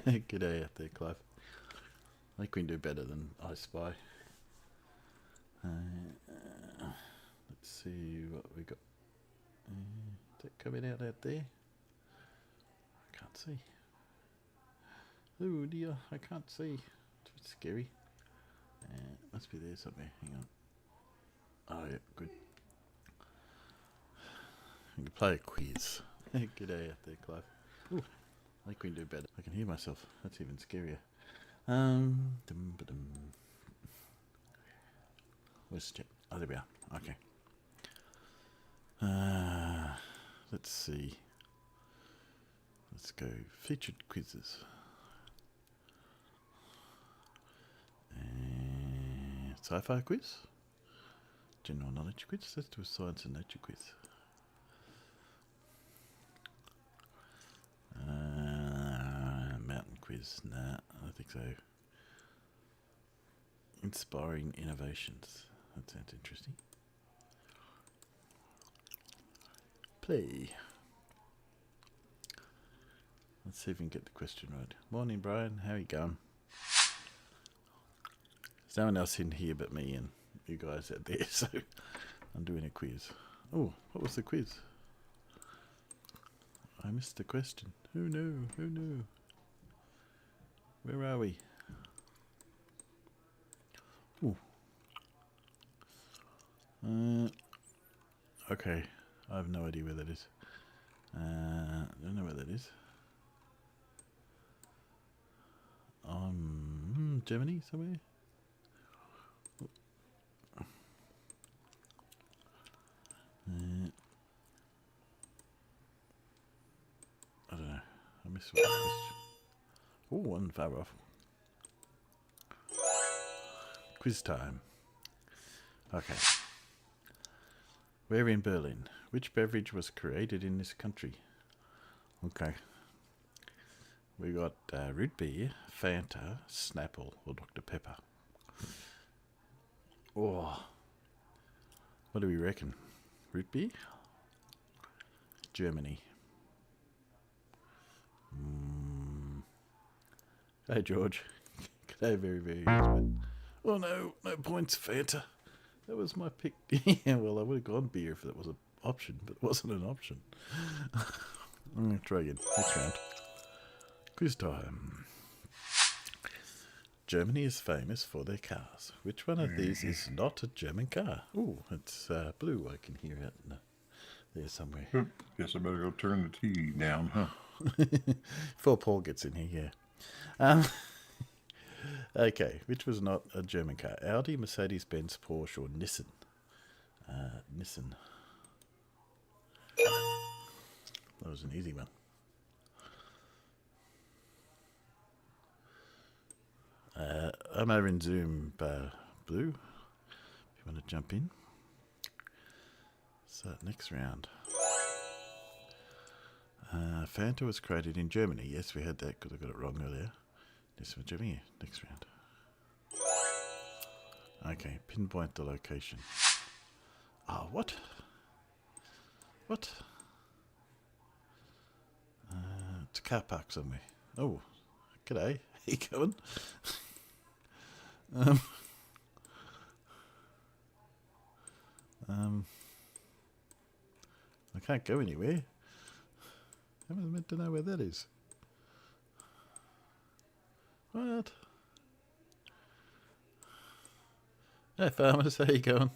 G'day out there, Clive. I think we can do better than I Spy. Let's see what we got. Is that coming out there? I can't see. Oh dear, I can't see. It's a bit scary. It must be there somewhere. Hang on. Oh yeah, good. We can play a quiz. G'day out there, Clive. Ooh, I think we can do better. I can hear myself. That's even scarier. Where's the chat? Oh, there we are. Okay. Let's see. Let's go featured quizzes. Sci-fi quiz. General knowledge quiz. Let's do a science and nature quiz. Mountain quiz. Nah, I don't think so. Inspiring innovations. That sounds interesting. Play. Let's see if we can get the question right. Morning, Brian. How are you going? There's no one else in here but me and you guys out there, so I'm doing a quiz. Oh, what was the quiz? I missed the question. Who knew? Who knew? Where are we? Ooh. Okay. I have no idea where that is. I don't know where that is. Germany somewhere? I don't know. I missed one question. Oh, one far off. Quiz time. Okay. Where in Berlin? Which beverage was created in this country? Okay. We got root beer, Fanta, Snapple, or Dr. Pepper. Oh. What do we reckon? Root beer? Germany. Hey, George. G'day, very, very good. Oh, no. No points, Fanta. That was my pick. Yeah, well, I would have gone beer if that was an option, but it wasn't an option. I'm going to try again. Next round. Quiz time. Germany is famous for their cars. Which one of these is not a German car? Oh, it's blue. I can hear it there somewhere. Guess I better go turn the TV down, huh? Before Paul gets in here, yeah. Okay, which was not a German car? Audi, Mercedes-Benz, Porsche, or Nissan? Nissan. That was an easy one. I'm over in Zoom, Blue. If you want to jump in. So, next round. Fanta was created in Germany. Yes, we had that because I got it wrong earlier. This was Germany. Next round. Okay, pinpoint the location. Oh, what? What? It's a car park somewhere. Oh, g'day. How you going? I can't go anywhere. How am I meant to know where that is? What? Hey, farmers, how you going?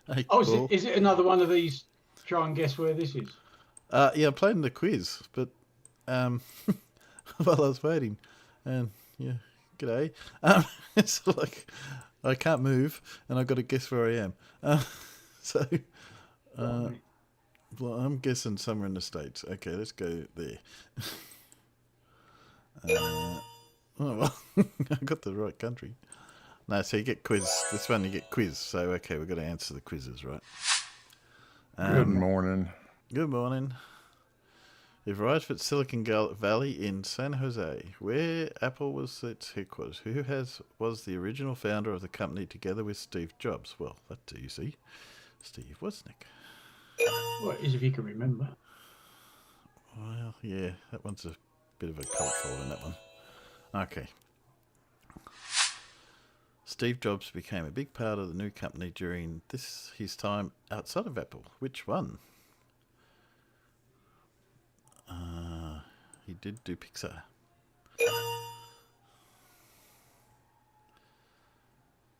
Hey, Oh, Paul. is it another one of these? Try and guess where this is. Yeah, I'm playing the quiz, but while I was waiting, and yeah, g'day. It's like I can't move, and I've got to guess where I am. So, well, I'm guessing somewhere in the States. Okay, let's go there. Oh well, I got the right country. No, so you get quiz. This one you get quiz. So okay, we've got to answer the quizzes, right? Good morning. Good morning. You've arrived at Silicon Valley in San Jose, where Apple was its headquarters. Who was the original founder of the company together with Steve Jobs? Well, that's easy. Steve Wozniak. Well, as if you can remember. Well, yeah, that one's a bit of a cult following, that one. Okay. Steve Jobs became a big part of the new company during his time outside of Apple. Which one? He did do Pixar.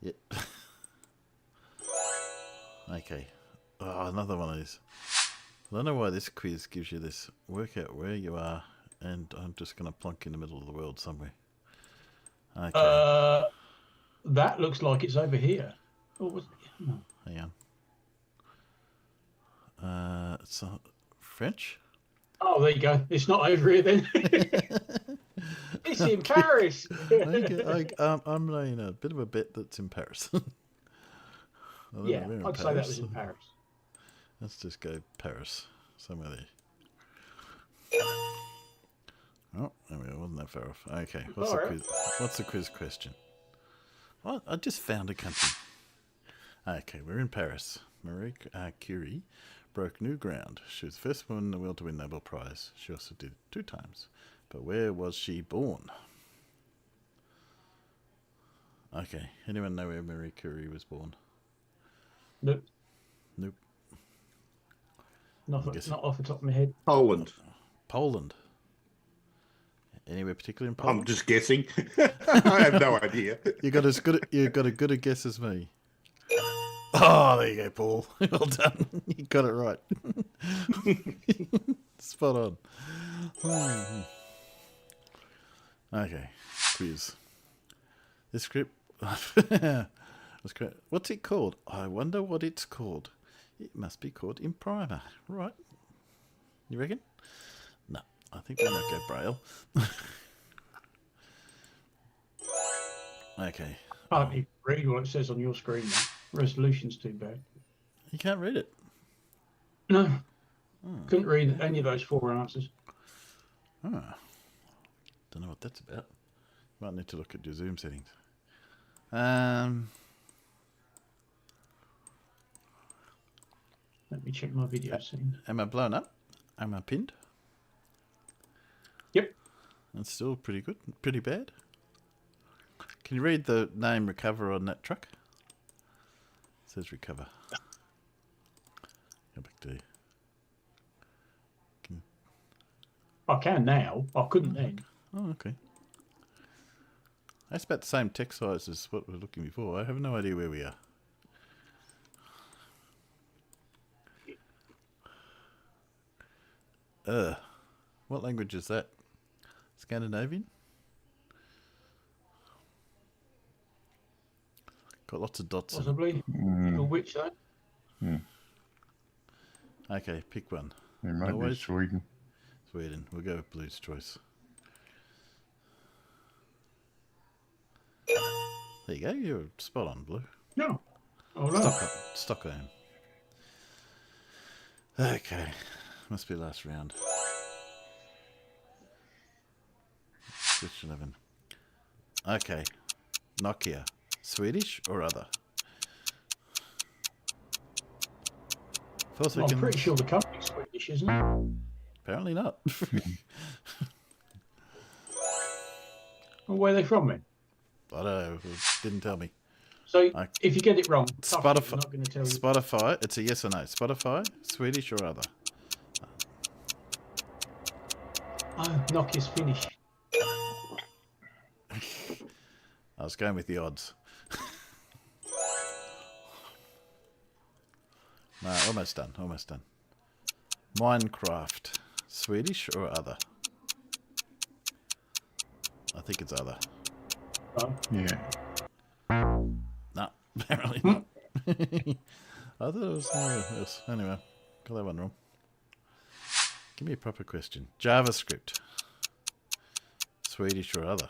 Yep. Okay. Oh, another one of these. I don't know why this quiz gives you this. Work out where you are, and I'm just going to plonk in the middle of the world somewhere. Okay. That looks like it's over here. Oh, was it? No. Hang on. It's French? Oh, there you go. It's not over here then. It's in Paris. I'm laying a bit of a bet that's in Paris. Yeah, I'd say that was in Paris. Let's just go Paris. Somewhere there. Oh, there we go. Wasn't that far off. Okay, what's the quiz question? What? I just found a country. Okay, we're in Paris. Marie Curie broke new ground. She was the first woman in the world to win Nobel Prize. She also did it 2 times. But where was she born? Okay, anyone know where Marie Curie was born? Nope. Nope. Not off the top of my head. Poland. Poland. Anywhere particular in Poland? I'm just guessing. I have no idea. You got a good a guess as me. Oh, there you go, Paul. Well done. You got it right. Spot on. Okay, quiz. This script was correct. What's it called? I wonder what it's called. It must be called Imprimer, right? You reckon? No, I think we might go Braille. Okay. I can't even read what it says on your screen. Resolution's too bad. You can't read it. No. Couldn't read any of those 4 answers. Don't know what that's about. Might need to look at your Zoom settings. Let me check my video settings. Am I blown up? Am I pinned? Yep. That's still pretty good. Pretty bad. Can you read the name Recover on that truck? It says Recover. Go back to... I can now. I couldn't then. Oh, okay. That's about the same text size as what we were looking before. I have no idea where we are. What language is that? Scandinavian? Got lots of dots Possibly. For which that? Okay, pick one. It might be Sweden. Sweden. We'll go with Blue's choice. There you go. You're spot on, Blue. No. Oh, no. Stockholm. Okay. Must be last round. Switch 11. Okay. Nokia. Swedish or other? 4 seconds. I'm pretty sure the company's Swedish, isn't it? Apparently not. Well, where are they from then? I don't know. It didn't tell me. So if you get it wrong, Spotify. I'm not going to tell you. Spotify. It's a yes or no. Spotify, Swedish or other? Oh, Nokia's Finnish. I was going with the odds. No, almost done. Almost done. Minecraft, Swedish or other? I think it's other. Oh. Yeah. No, apparently not. I thought it was somewhere else. Anyway, got that one wrong. Give me a proper question. JavaScript, Swedish or other?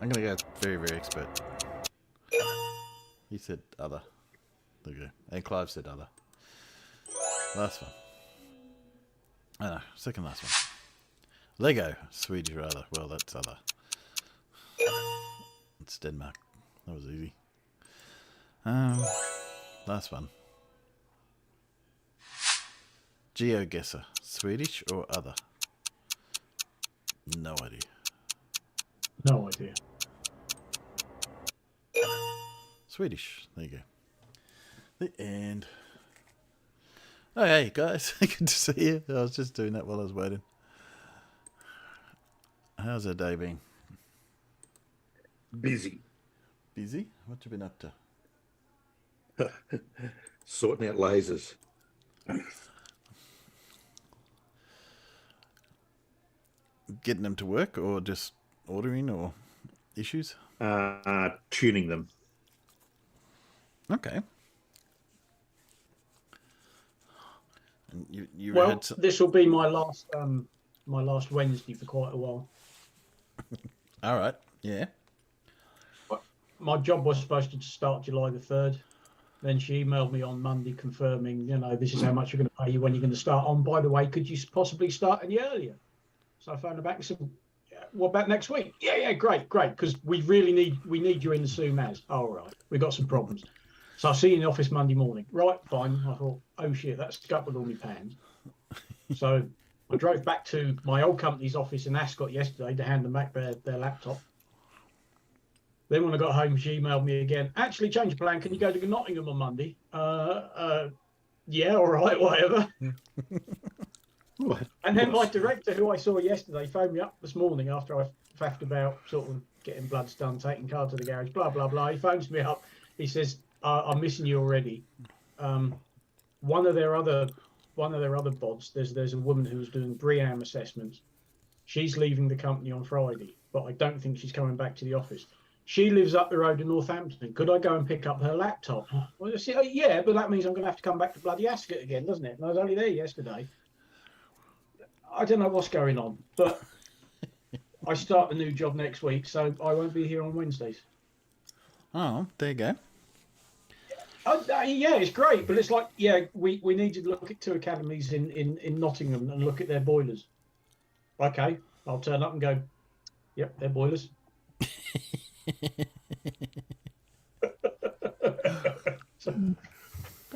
I'm going to go very, very expert. He said other. There we go. And Clive said other. Last one. Oh no, second last one. Lego, Swedish or other? Well, that's other. It's Denmark. That was easy. Last one. GeoGuessr, Swedish or other? No idea. No idea. Swedish. There you go. The end. Oh, hey, guys. Good to see you. I was just doing that while I was waiting. How's the day been? Busy. Busy? What you been up to? Sorting out lasers. Getting them to work or just ordering or issues? Tuning them. Okay. And you Well, had some... this will be my last Wednesday for quite a while. All right. Yeah. My job was supposed to start July the 3rd. Then she emailed me on Monday confirming, this is how much you're going to pay you when you're going to start on. By the way, could you possibly start any earlier? So I phoned her back and said, what about next week? Yeah, great. Because we need you in as soon as. All right, we've got some problems. So I'll see you in the office Monday morning. Right, fine. I thought, oh shit, that's scuppered all my pants. So I drove back to my old company's office in Ascot yesterday to hand them back their laptop. Then when I got home, she emailed me again. Actually, change of plan. Can you go to Nottingham on Monday? Yeah, all right, whatever. And then my director, who I saw yesterday, phoned me up this morning after I faffed about sort of getting bloods done, taking car to the garage, blah, blah, blah. He phones me up. He says, I'm missing you already. One of their other bods, there's a woman who's doing BREEAM assessments. She's leaving the company on Friday, but I don't think she's coming back to the office. She lives up the road in Northampton. Could I go and pick up her laptop? Well, I said, yeah, but that means I'm going to have to come back to bloody Ascot again, doesn't it? And I was only there yesterday. I don't know what's going on, but I start the new job next week, so I won't be here on Wednesdays. Oh, there you go. Yeah, it's great, but it's like, we need to look at 2 academies in Nottingham and look at their boilers. Okay, I'll turn up and go, yep, they're boilers.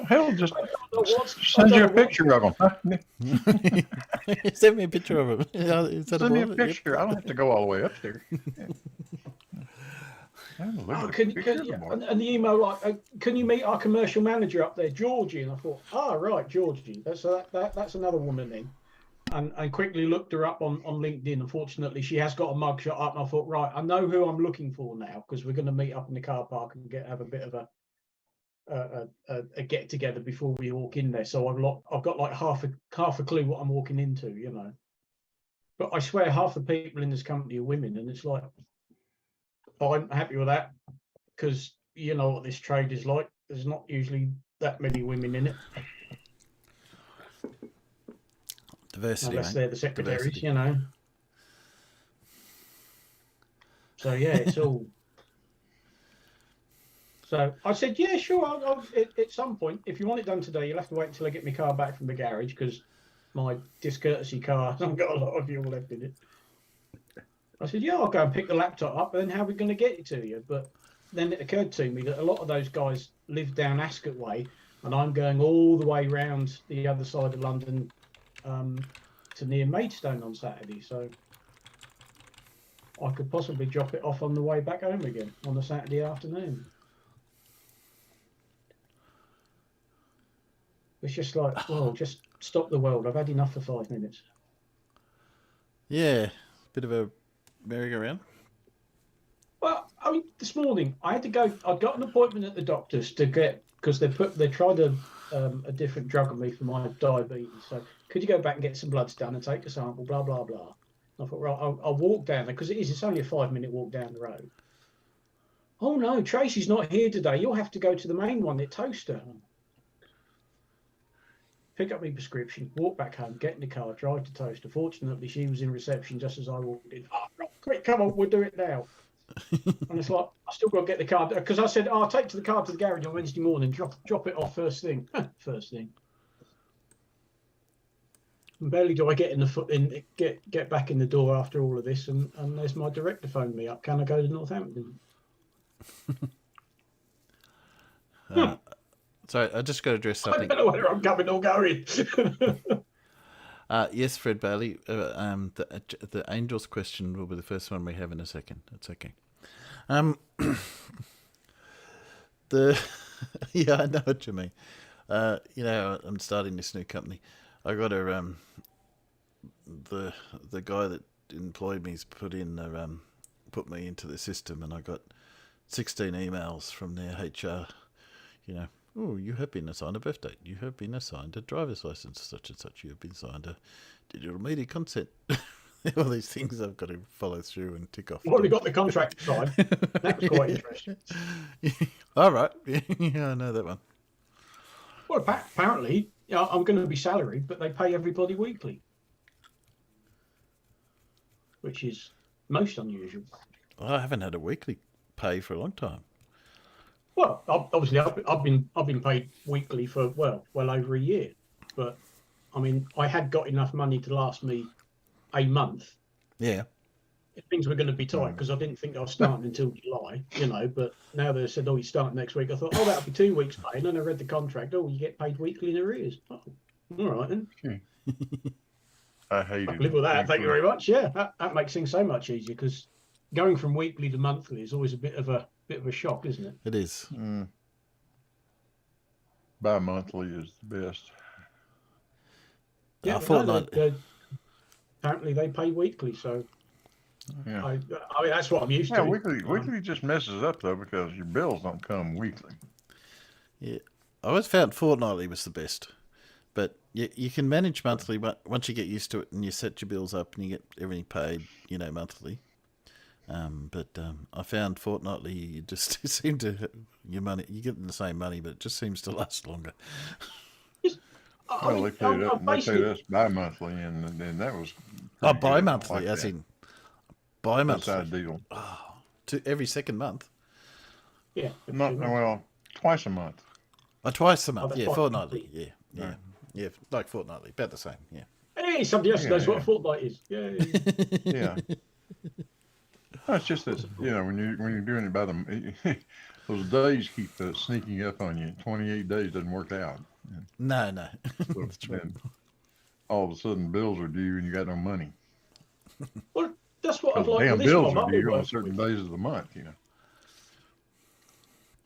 Hell, just send you a picture of them. Huh? Send me a picture of him. Send me a picture. I don't have to go all the way up there. And the email like, can you meet our commercial manager up there, Georgie? And I thought, right, Georgie. That's another woman then. And quickly looked her up on LinkedIn. Unfortunately, she has got a mugshot up, and I thought, right, I know who I'm looking for now, because we're going to meet up in the car park and have a bit of a get together before we walk in there. So I've got like half a clue what I'm walking into, But I swear half the people in this company are women, and it's like, I'm happy with that, because you know what this trade is like. There's not usually that many women in it. Diversity, unless mate. they're the secretaries, Diversity. So yeah, it's all. So I said, yeah, sure. I'll at some point, if you want it done today, you'll have to wait until I get my car back from the garage, because my discourtesy car hasn't got a lot of fuel left in it. I said, yeah, I'll go and pick the laptop up, and then how are we going to get it to you? But then it occurred to me that a lot of those guys live down Ascot way, and I'm going all the way round the other side of London to near Maidstone on Saturday. So I could possibly drop it off on the way back home again on a Saturday afternoon. It's just like, well, just stop the world. I've had enough for 5 minutes. Yeah, bit of a merry-go-round. Well, I mean, this morning I had to go. I got an appointment at the doctor's to get, because they tried a different drug on me for my diabetes. So could you go back and get some bloods done and take a sample? Blah blah blah. I thought, right, I'll walk down there, because it's only a 5-minute walk down the road. Oh no, Tracy's not here today. You'll have to go to the main one at Toaster. Pick up my prescription, walk back home, get in the car, drive to Toaster. Fortunately, she was in reception just as I walked in. Oh, right, quick, come on, we'll do it now. And it's like, I still got to get the car, because I said, I'll take the car to the garage on Wednesday morning, drop it off first thing. First thing. And barely do I get get back in the door after all of this, and there's my director phoned me up. Can I go to Northampton? So I just got to address something. I don't know whether I'm coming or going. Yes, Fred Bailey. The Angels question will be the first one we have in a second. It's okay. Yeah, I know what you mean. I'm starting this new company. I got a the guy that employed me's put me into the system, and I got 16 emails from their HR. Oh, you have been assigned a birth date. You have been assigned a driver's license, such and such. You have been signed a digital media consent. All these things I've got to follow through and tick off. I've already got the contract signed. That was quite interesting. All right. Yeah, I know that one. Well, apparently, I'm going to be salaried, but they pay everybody weekly, which is most unusual. Well, I haven't had a weekly pay for a long time. Well, obviously, I've been paid weekly for well over a year, but I mean, I had got enough money to last me a month. Yeah. If things were going to be tight, because I didn't think I was starting until July, But now they said, "Oh, you start next week." I thought, "Oh, that'll be 2 weeks' pay." And then I read the contract. Oh, you get paid weekly in arrears. Oh, all right then. I hate it. Live with that. Thank you very much. Yeah, that makes things so much easier, because going from weekly to monthly is always a bit of a shock, isn't it? It is. Bi-monthly is the best. Yeah, fortnightly. Apparently they pay weekly, so Yeah. I mean that's what I'm used Yeah, to. weekly just messes up though, because your bills don't come weekly. Yeah, I always found fortnightly was the best, but you can manage monthly. But once you get used to it and you set your bills up and you get everything paid, monthly. But I found fortnightly, you just seem to your money. You get the same money, but it just seems to last longer. Well, they paid us bi-monthly, and that was bi-monthly, like as that. in bi-monthly. That's ideal. To every second month. Yeah. Twice a month. Twice a month. that's Yeah, fine. fortnightly. Yeah, like fortnightly, about the same. Yeah. Hey, somebody else knows what a fortnight is. Yeah. Yeah. No, it's just that when you're doing it by those days keep sneaking up on you. 28 days doesn't work out. No. Then all of a sudden bills are due and you got no money. Well, that's what I'd Damn like. Well, bills are due on certain days of the month.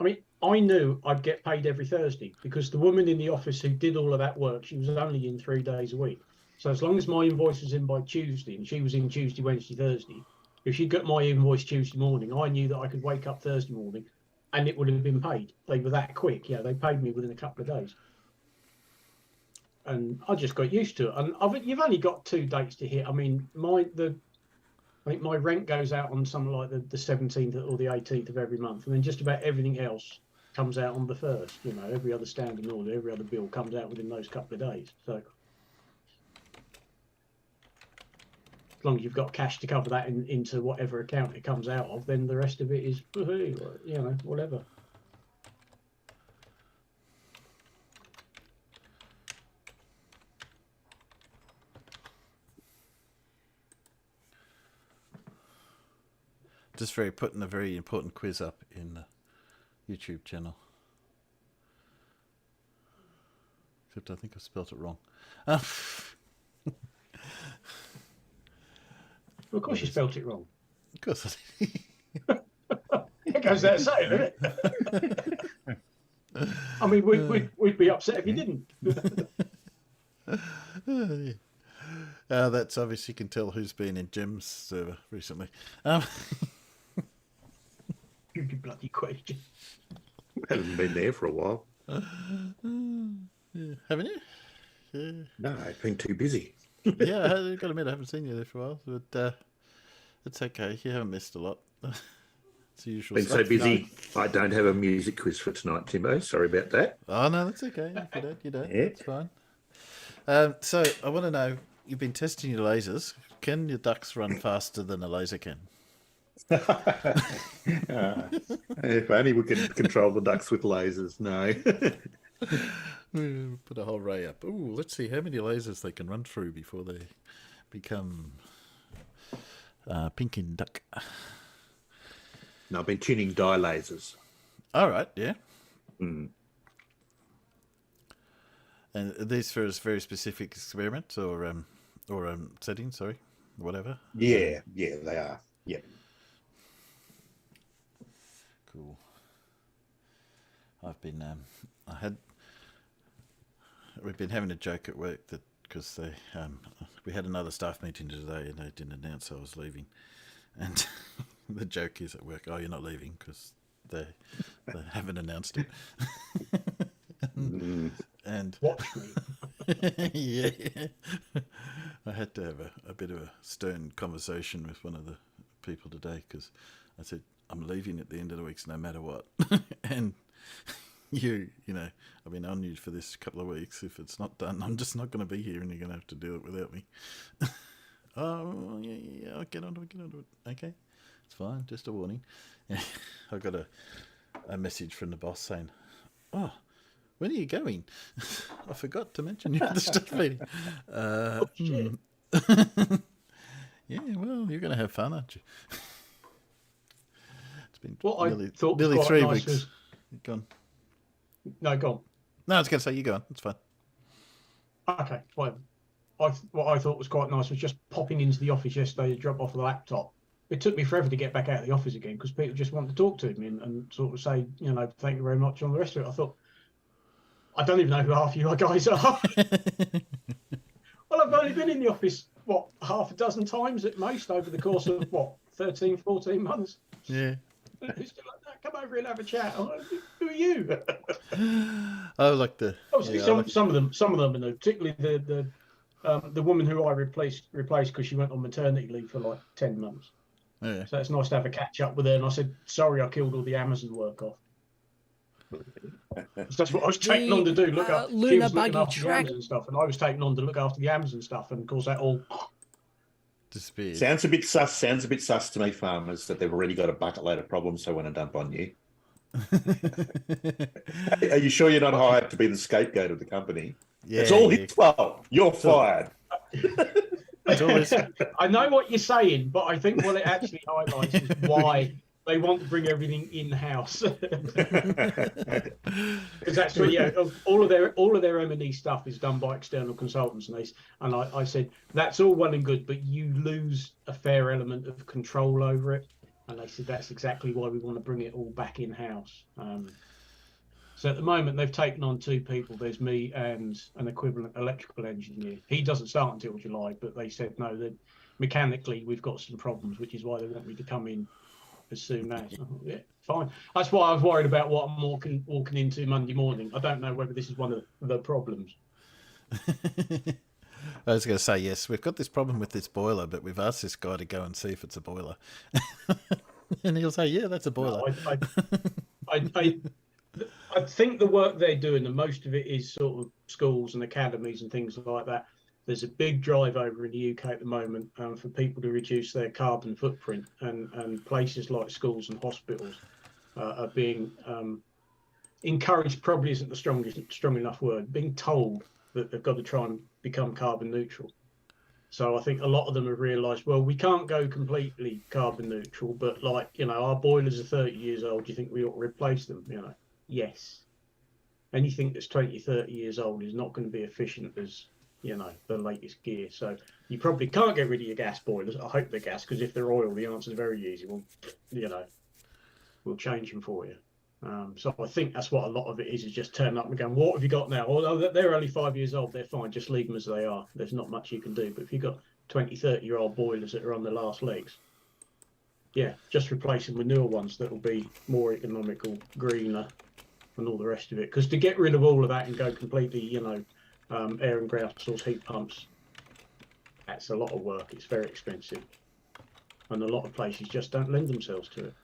I mean, I knew I'd get paid every Thursday, because the woman in the office who did all of that work, she was only in 3 days a week. So as long as my invoice was in by Tuesday, and she was in Tuesday, Wednesday, Thursday, if she got my invoice Tuesday morning, I knew that I could wake up Thursday morning and it would have been paid. They were that quick. Yeah, they paid me within a couple of days. And I just got used to it. And you've only got 2 dates to hit. I mean, I think my rent goes out on something like the 17th or the 18th of every month. And then just about everything else comes out on the 1st. Every other standing order, every other bill comes out within those couple of days. So as long as you've got cash to cover that into whatever account it comes out of, then the rest of it is, whatever. Just putting a very important quiz up in the YouTube channel. Except I think I spelt it wrong. Of course you spelt it wrong. Of course. It goes without saying, doesn't it? I mean, we'd be upset if you didn't. That's obvious. You can tell who's been in Jim's server recently. You bloody question. Haven't been there for a while. Yeah. Haven't you? Yeah. No, I've been too busy. Yeah, I've got to admit, I haven't seen you there for a while, but it's okay. You haven't missed a lot. It's usual. Been so busy, I don't have a music quiz for tonight, Timbo. Sorry about that. Oh, no, that's okay. You don't. Yeah. It's fine. So I want to know, you've been testing your lasers. Can your ducks run faster than a laser can? If only we could control the ducks with lasers. No. Put a whole ray up. Ooh, let's see how many lasers they can run through before they become pink in duck. No, I've been tuning dye lasers. All right, yeah. Mm. And are these for a very specific experiment, or or settings, sorry, whatever. Yeah, they are. Yeah. Cool. I've been we've been having a joke at work that because we had another staff meeting today and they didn't announce I was leaving, and the joke is at work, oh, you're not leaving because they haven't announced it. And Watch me. yeah, I had to have a bit of a stern conversation with one of the people today because I said I'm leaving at the end of the week no matter what. And you know, I've been on you for this couple of weeks. If it's not done, I'm just not going to be here, and you're going to have to do it without me. Oh yeah, I'll get onto it. Okay, it's fine. Just a warning. I got a message from the boss saying, "Oh, when are you going? I forgot to mention you at the staff meeting." Oh, shit. Yeah, well, you're going to have fun, aren't you? It's been What nearly, I thought nearly was 3 quite weeks. nice was... Gone. No, go No, I was going to say you go on. It's fine. on. Okay, fine. What I thought was quite nice was just popping into the office yesterday to drop off the laptop. It took me forever to get back out of the office again because people just want to talk to me and sort of say, you know, thank you very much on the rest of it. I thought, I don't even know who half you guys are. Well, I've only been in the office, what, half a dozen times at most over the course of, what, 13, 14 months? Yeah. Who's still like that? Come over and have a chat. I'm like, who are you? I like the. Obviously, Yeah, I like- some of them, and particularly the woman who I replaced because she went on maternity leave for like 10 months. yeah. So it's nice to have a catch up with her. And I said, sorry, I killed all the Amazon work off. That's what I was taken on to do. Look up. She lunar was looking buggy after the track. Amazon stuff, and I was taken on to look after the Amazon stuff. And of course, that all. Disappeared. Sounds a bit sus to me, farmers, that they've already got a bucket load of problems they want to dump on you. Are you sure you're not hired to be the scapegoat of the company? Yeah, It's all yeah. his fault. You're fired. It's always, I know what you're saying, but I think what it actually highlights is why they want to bring everything in house. Because that's what, yeah, all of their M&E stuff is done by external consultants, and I said that's all well and good, but you lose a fair element of control over it. And they said that's exactly why we want to bring it all back in house. So at the moment they've taken on 2 people. There's me and an equivalent electrical engineer. He doesn't start until July, but they said no, that mechanically we've got some problems, which is why they want me to come in as soon as. I thought, yeah, fine. That's why I was worried about what I'm walking into Monday morning. I don't know whether this is one of the problems. I was going to say, yes, we've got this problem with this boiler, but we've asked this guy to go and see if it's a boiler. And he'll say, yeah, that's a boiler. No, I think the work they're doing, and most of it is sort of schools and academies and things like that. There's a big drive over in the UK at the moment for people to reduce their carbon footprint, and places like schools and hospitals are being encouraged. Probably isn't the strong enough word. Being told that they've got to try and become carbon neutral. So I think a lot of them have realised, well, we can't go completely carbon neutral, but like, you know, our boilers are 30 years old. Do you think we ought to replace them? You know, yes. Anything that's 20, 30 years old is not going to be efficient as, you know, the latest gear. So you probably can't get rid of your gas boilers. I hope they're gas, because if they're oil, the answer is very easy. Well, you know, we'll change them for you. So I think that's what a lot of it is just turn up and going, what have you got now? Although they're only 5 years old, they're fine. Just leave them as they are. There's not much you can do. But if you've got 20, 30-year-old boilers that are on the last legs, yeah, just replace them with newer ones that will be more economical, greener, and all the rest of it. Because to get rid of all of that and go completely, you know, air and ground source heat pumps, that's a lot of work. It's very expensive. And a lot of places just don't lend themselves to it.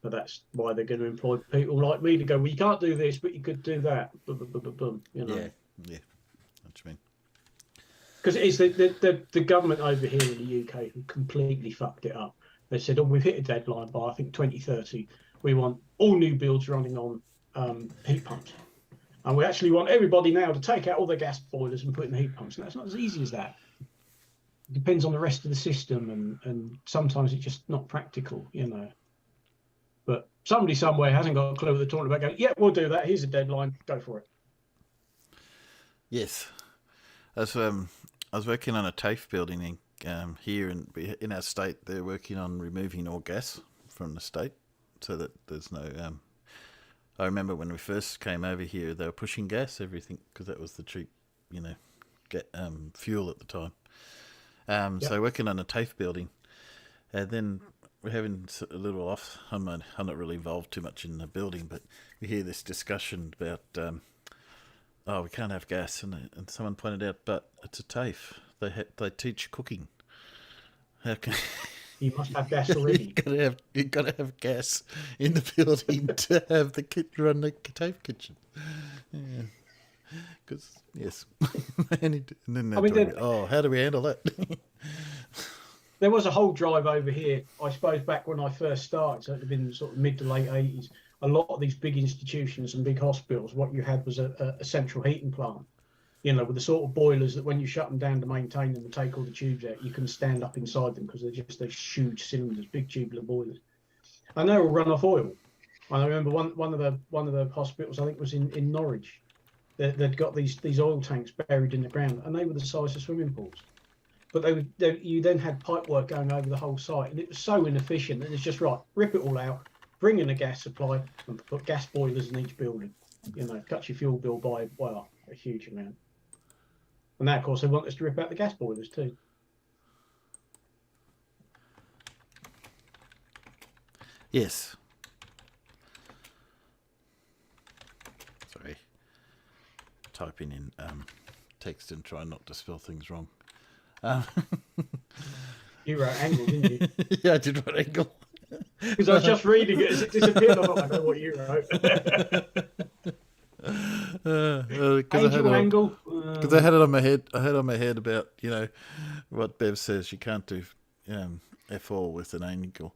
But that's why they're going to employ people like me to go, well, you can't do this, but you could do that. Boom, you know. Yeah. What you mean? Because it's the government over here in the UK who completely fucked it up. They said, oh, we've hit a deadline by, I think, 2030. We want all new builds running on heat pumps. And we actually want everybody now to take out all their gas boilers and put in heat pumps. And that's not as easy as that. It depends on the rest of the system, and sometimes it's just not practical, you know. But somebody somewhere hasn't got a clue what they're talking about. Going, yeah, we'll do that. Here's a deadline. Go for it. Yes. That's I I was working on a TAFE building here in our state. They're working on removing all gas from the state so that there's no... I remember when we first came over here, they were pushing gas, everything, because that was the cheap, fuel at the time. So working on a TAFE building, and then we're having a little off. I'm not really involved too much in the building, but we hear this discussion about, we can't have gas, and someone pointed out, but it's a TAFE. They teach cooking. How can... You must have gas already. You gotta have gas in the building to have the run the TAFE kitchen. Yeah. Because yes, and then they're talking, how do we handle that? There was a whole drive over here, I suppose, back when I first started, so it had been sort of mid to late 80s. A lot of these big institutions and big hospitals, what you had was a central heating plant, with the sort of boilers that when you shut them down to maintain them and take all the tubes out, you can stand up inside them because they're just those huge cylinders, big tubular boilers. And they all run off oil. I remember one of the hospitals, I think, was in Norwich. They'd got these oil tanks buried in the ground, and they were the size of swimming pools. But you then had pipe work going over the whole site, and it was so inefficient that it's just right, rip it all out, bring in a gas supply, and put gas boilers in each building. Cut your fuel bill by a huge amount. And now, of course, they want us to rip out the gas boilers too. Yes. Sorry. Typing in text and trying not to spell things wrong. You wrote angle, didn't you? Yeah, I did write angle. Because I was just reading it as it disappeared. I thought, I know what you wrote. Angle. Because I had it on my head. I had on my head about what Bev says. You can't do F4 with an angle.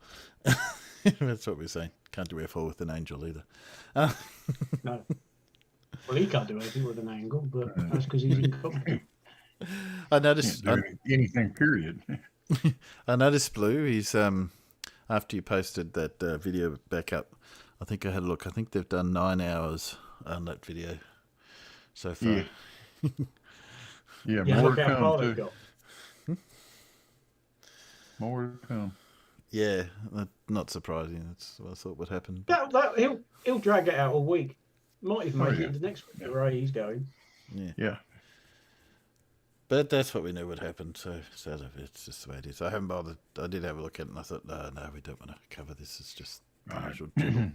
That's what we're saying. Can't do F4 with an angel either. No. Well, he can't do anything with an angle, but that's because he's incompetent. I noticed anything. Period. I noticed Blue. He's after you posted that video back up. I think I had a look. I think they've done 9 hours on that video so far. Yeah, Yeah, more look to how far come they've too. got. More to come. Yeah, not surprising. That's what I thought would happen. He'll drag it out all week. Might even make yeah. it into next week. The way he's going. Yeah. But that's what we knew would happen, so it's just the way it is. I haven't bothered. I did have a look at it, and I thought, no, we don't want to cover this. It's just the usual dribble.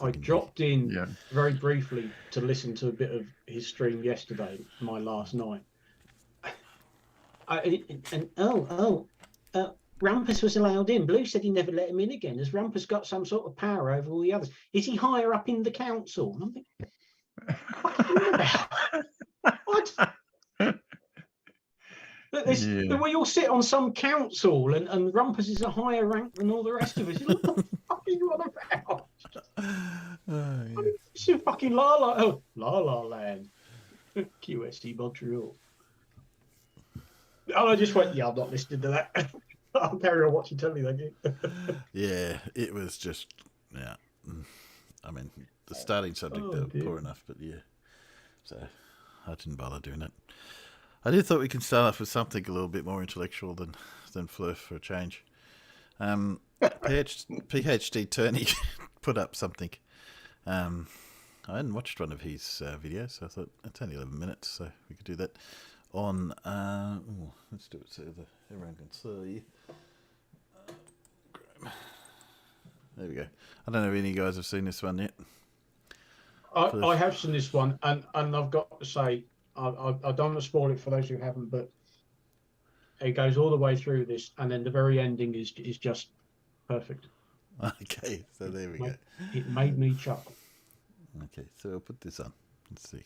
I dropped in very briefly to listen to a bit of his stream yesterday, my last night. Rumpus was allowed in. Blue said he never let him in again. Has Rumpus got some sort of power over all the others? Is he higher up in the council? And I'm thinking, what are you on about? What? We all sit on some council, and Rumpus is a higher rank than all the rest of us. What the fuck are you on about? It's a fucking La La Land. QSC Montreal. And I just went, I'm not listening to that. I'll carry on watching telly, thank you. Yeah, it was just, I mean, the starting subject, they were poor enough, but yeah. So I didn't bother doing it. I did thought we could start off with something a little bit more intellectual than Flurf for a change. PhD Turney put up something. I hadn't watched one of his videos, so I thought it's only 11 minutes, so we could do that on. Let's do it so that everyone can see. There we go. I don't know if any of you guys have seen this one yet. I have seen this one, and I've got to say, I don't want to spoil it for those who haven't, but it goes all the way through this, and then the very ending is just perfect. Okay, so there we go. It made me chuckle. Okay, so I'll put this on. Let's see.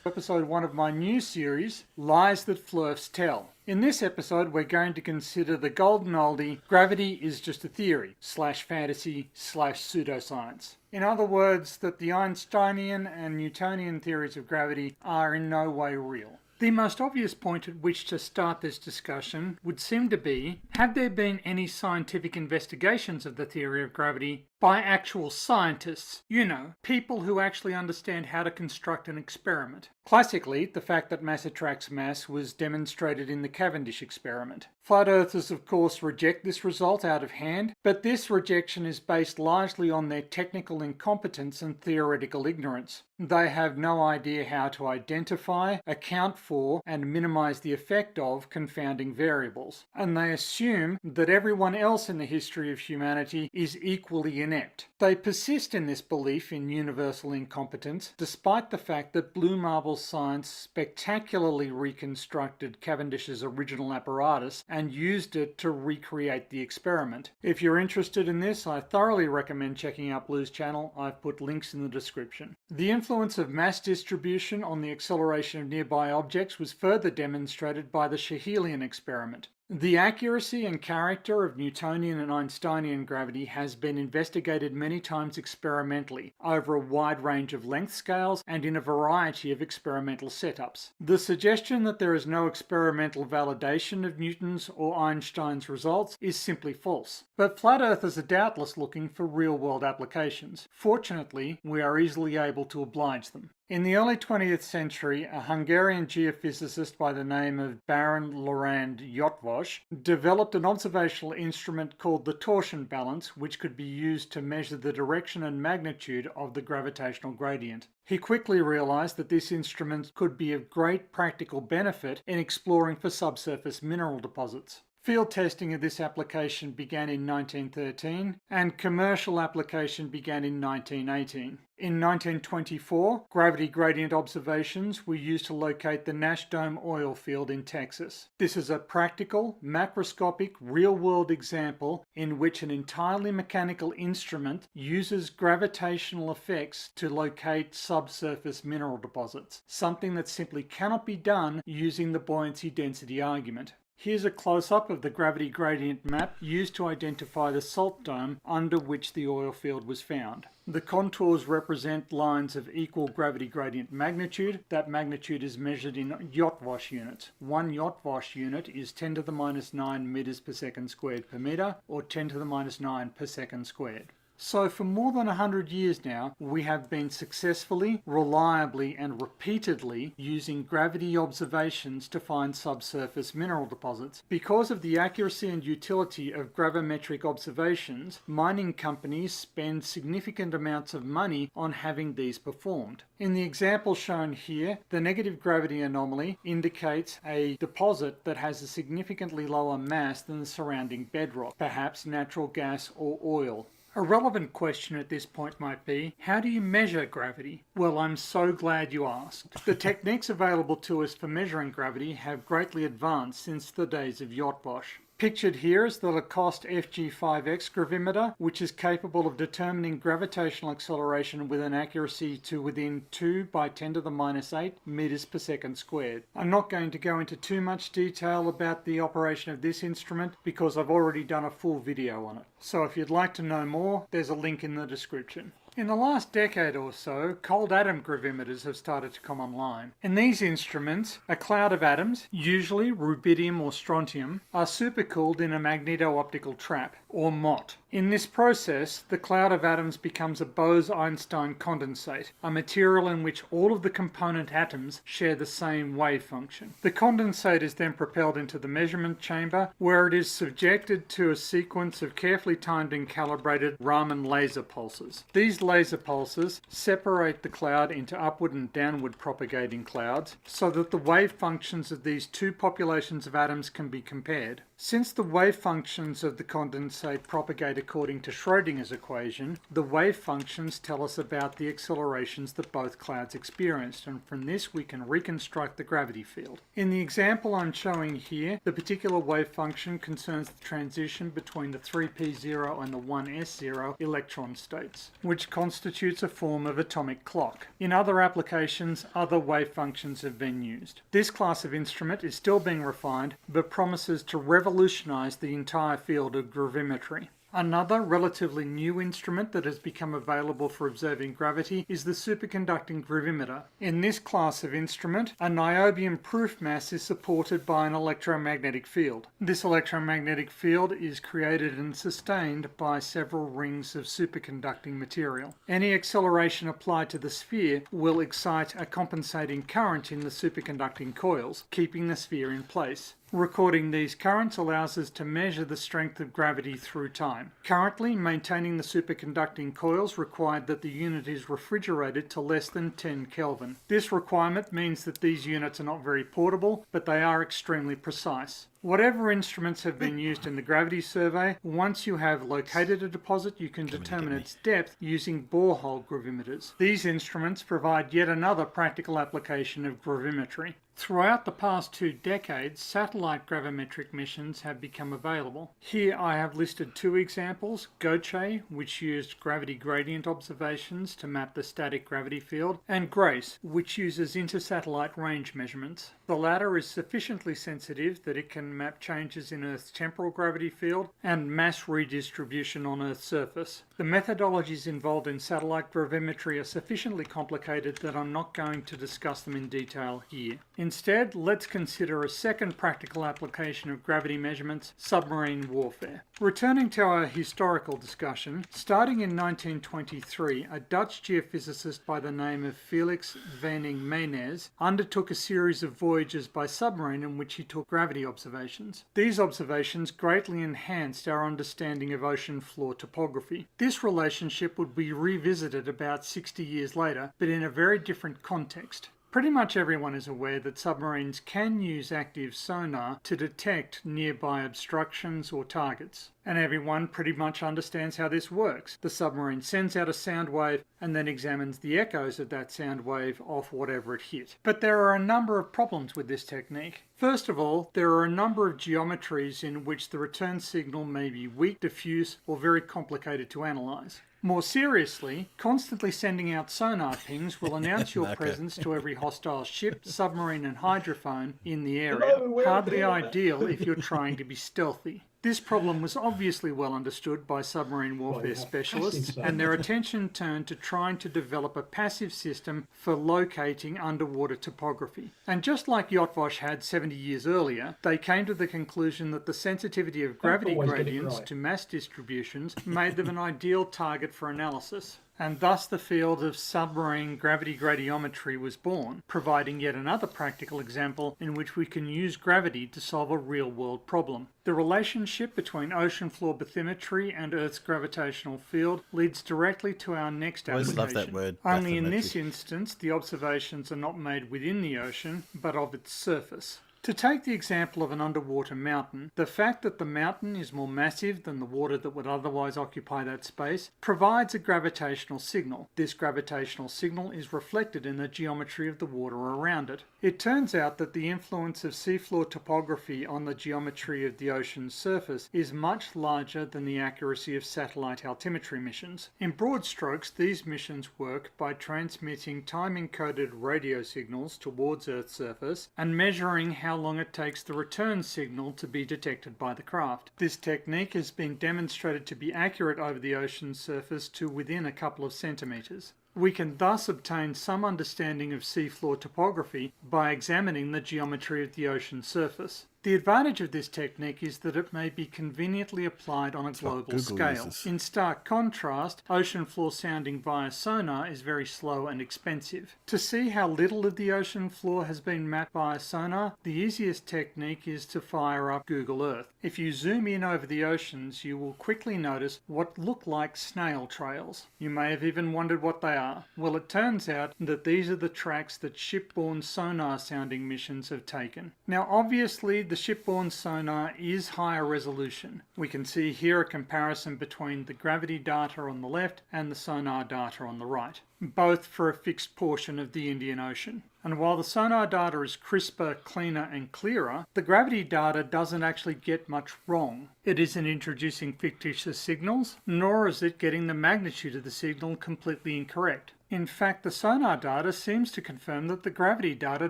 Episode 1 of my new series, Lies That Flurfs Tell. In this episode, we're going to consider the golden oldie, gravity is just a theory, /fantasy /pseudoscience. In other words, that the Einsteinian and Newtonian theories of gravity are in no way real. The most obvious point at which to start this discussion would seem to be, have there been any scientific investigations of the theory of gravity by actual scientists. You know, people who actually understand how to construct an experiment. Classically, the fact that mass attracts mass was demonstrated in the Cavendish experiment. Flat earthers, of course, reject this result out of hand, but this rejection is based largely on their technical incompetence and theoretical ignorance. They have no idea how to identify, account for, and minimize the effect of confounding variables. And they assume that everyone else in the history of humanity is equally inept. They persist in this belief in universal incompetence, despite the fact that Blue Marble science spectacularly reconstructed Cavendish's original apparatus and used it to recreate the experiment. If you're interested in this, I thoroughly recommend checking out Blue's channel. I've put links in the description. The influence of mass distribution on the acceleration of nearby objects was further demonstrated by the Schehelian experiment. The accuracy and character of Newtonian and Einsteinian gravity has been investigated many times experimentally, over a wide range of length scales and in a variety of experimental setups. The suggestion that there is no experimental validation of Newton's or Einstein's results is simply false. But flat earthers are doubtless looking for real-world applications. Fortunately, we are easily able to oblige them. In the early 20th century, a Hungarian geophysicist by the name of Baron Lorand Jotvos developed an observational instrument called the torsion balance, which could be used to measure the direction and magnitude of the gravitational gradient. He quickly realized that this instrument could be of great practical benefit in exploring for subsurface mineral deposits. Field testing of this application began in 1913 and commercial application began in 1918. In 1924, gravity gradient observations were used to locate the Nash Dome oil field in Texas. This is a practical, macroscopic, real-world example in which an entirely mechanical instrument uses gravitational effects to locate subsurface mineral deposits, something that simply cannot be done using the buoyancy density argument. Here's a close-up of the gravity gradient map used to identify the salt dome under which the oil field was found. The contours represent lines of equal gravity gradient magnitude. That magnitude is measured in Jotvos units. 1 Jotvos unit is 10 to the minus 9 meters per second squared per meter, or 10 to the minus 9 per second squared. So for more than 100 years now, we have been successfully, reliably and repeatedly using gravity observations to find subsurface mineral deposits. Because of the accuracy and utility of gravimetric observations, mining companies spend significant amounts of money on having these performed. In the example shown here, the negative gravity anomaly indicates a deposit that has a significantly lower mass than the surrounding bedrock, perhaps natural gas or oil. A relevant question at this point might be, how do you measure gravity? Well, I'm so glad you asked. The techniques available to us for measuring gravity have greatly advanced since the days of Jotvos. Pictured here is the Lacoste FG5X gravimeter, which is capable of determining gravitational acceleration with an accuracy to within 2 by 10 to the minus 8 meters per second squared. I'm not going to go into too much detail about the operation of this instrument because I've already done a full video on it. So if you'd like to know more, there's a link in the description. In the last decade or so, cold atom gravimeters have started to come online. In these instruments, a cloud of atoms, usually rubidium or strontium, are supercooled in a magneto-optical trap, or MOT. In this process, the cloud of atoms becomes a Bose-Einstein condensate, a material in which all of the component atoms share the same wave function. The condensate is then propelled into the measurement chamber, where it is subjected to a sequence of carefully timed and calibrated Raman laser pulses. These laser pulses separate the cloud into upward and downward propagating clouds so that the wave functions of these two populations of atoms can be compared. Since the wave functions of the condensate propagate according to Schrödinger's equation, the wave functions tell us about the accelerations that both clouds experienced, and from this we can reconstruct the gravity field. In the example I'm showing here, the particular wave function concerns the transition between the 3p0 and the 1s0 electron states, which constitutes a form of atomic clock. In other applications, other wave functions have been used. This class of instrument is still being refined, but promises to revolutionize the entire field of gravimetry. Another relatively new instrument that has become available for observing gravity is the superconducting gravimeter. In this class of instrument, a niobium proof mass is supported by an electromagnetic field. This electromagnetic field is created and sustained by several rings of superconducting material. Any acceleration applied to the sphere will excite a compensating current in the superconducting coils, keeping the sphere in place. Recording these currents allows us to measure the strength of gravity through time. Currently, maintaining the superconducting coils required that the unit is refrigerated to less than 10 Kelvin. This requirement means that these units are not very portable, but they are extremely precise. Whatever instruments have been used in the gravity survey, once you have located a deposit, you can determine its depth using borehole gravimeters. These instruments provide yet another practical application of gravimetry. Throughout the past 2 decades, satellite gravimetric missions have become available. Here I have listed 2 examples, GOCHE, which used gravity gradient observations to map the static gravity field, and GRACE, which uses intersatellite range measurements. The latter is sufficiently sensitive that it can map changes in Earth's temporal gravity field and mass redistribution on Earth's surface. The methodologies involved in satellite gravimetry are sufficiently complicated that I'm not going to discuss them in detail here. Instead, let's consider a second practical application of gravity measurements, submarine warfare. Returning to our historical discussion, starting in 1923, a Dutch geophysicist by the name of Felix Vening Menes undertook a series of voyages by submarine in which he took gravity observations. These observations greatly enhanced our understanding of ocean floor topography. This relationship would be revisited about 60 years later, but in a very different context. Pretty much everyone is aware that submarines can use active sonar to detect nearby obstructions or targets. And everyone pretty much understands how this works. The submarine sends out a sound wave and then examines the echoes of that sound wave off whatever it hit. But there are a number of problems with this technique. First of all, there are a number of geometries in which the return signal may be weak, diffuse, or very complicated to analyze. More seriously, constantly sending out sonar pings will announce your presence to every hostile ship, submarine and hydrophone in the area. Hardly ideal if you're trying to be stealthy. This problem was obviously well understood by submarine warfare specialists, and their attention turned to trying to develop a passive system for locating underwater topography. And just like Yachtwash had 70 years earlier, they came to the conclusion that the sensitivity of gravity gradients to mass distributions made them an ideal target for analysis. And thus the field of submarine gravity gradiometry was born, providing yet another practical example in which we can use gravity to solve a real-world problem. The relationship between ocean floor bathymetry and Earth's gravitational field leads directly to our next application. Always love that word, Only in bathymetry. this instance, the observations are not made within the ocean, but of its surface. To take the example of an underwater mountain, the fact that the mountain is more massive than the water that would otherwise occupy that space provides a gravitational signal. This gravitational signal is reflected in the geometry of the water around it. It turns out that the influence of seafloor topography on the geometry of the ocean's surface is much larger than the accuracy of satellite altimetry missions. In broad strokes, these missions work by transmitting time-encoded radio signals towards Earth's surface and measuring how long it takes the return signal to be detected by the craft. This technique has been demonstrated to be accurate over the ocean's surface to within a couple of centimeters. We can thus obtain some understanding of seafloor topography by examining the geometry of the ocean's surface. The advantage of this technique is that it may be conveniently applied on a global scale. In stark contrast, ocean floor sounding via sonar is very slow and expensive. To see how little of the ocean floor has been mapped via sonar, the easiest technique is to fire up Google Earth. If you zoom in over the oceans, you will quickly notice what look like snail trails. You may have even wondered what they are. Well, it turns out that these are the tracks that shipborne sonar sounding missions have taken. Now, obviously, the shipborne sonar is higher resolution. We can see here a comparison between the gravity data on the left and the sonar data on the right, both for a fixed portion of the Indian Ocean. And while the sonar data is crisper, cleaner and clearer, the gravity data doesn't actually get much wrong. It isn't introducing fictitious signals, nor is it getting the magnitude of the signal completely incorrect. In fact, the sonar data seems to confirm that the gravity data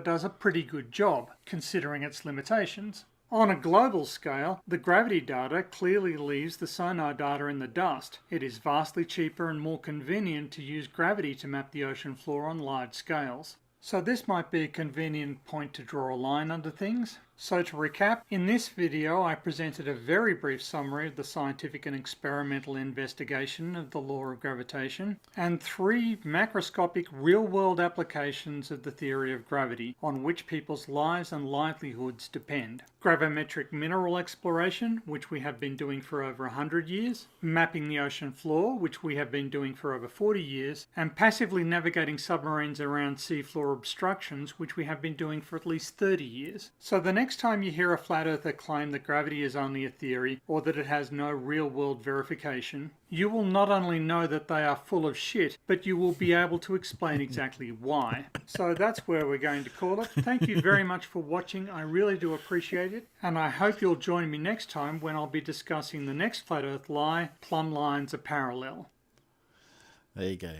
does a pretty good job, considering its limitations. On a global scale, the gravity data clearly leaves the sonar data in the dust. It is vastly cheaper and more convenient to use gravity to map the ocean floor on large scales. So this might be a convenient point to draw a line under things. So to recap, in this video I presented a very brief summary of the scientific and experimental investigation of the law of gravitation and 3 macroscopic real-world applications of the theory of gravity on which people's lives and livelihoods depend. Gravimetric mineral exploration, which we have been doing for over 100 years, mapping the ocean floor, which we have been doing for over 40 years, and passively navigating submarines around seafloor obstructions, which we have been doing for at least 30 years. So the next time you hear a flat earther claim that gravity is only a theory or that it has no real-world verification, you will not only know that they are full of shit, but you will be able to explain exactly why. So that's where we're going to call it. Thank you very much for watching. I really do appreciate it. And I hope you'll join me next time when I'll be discussing the next flat earth lie, plumb lines are parallel. There you go.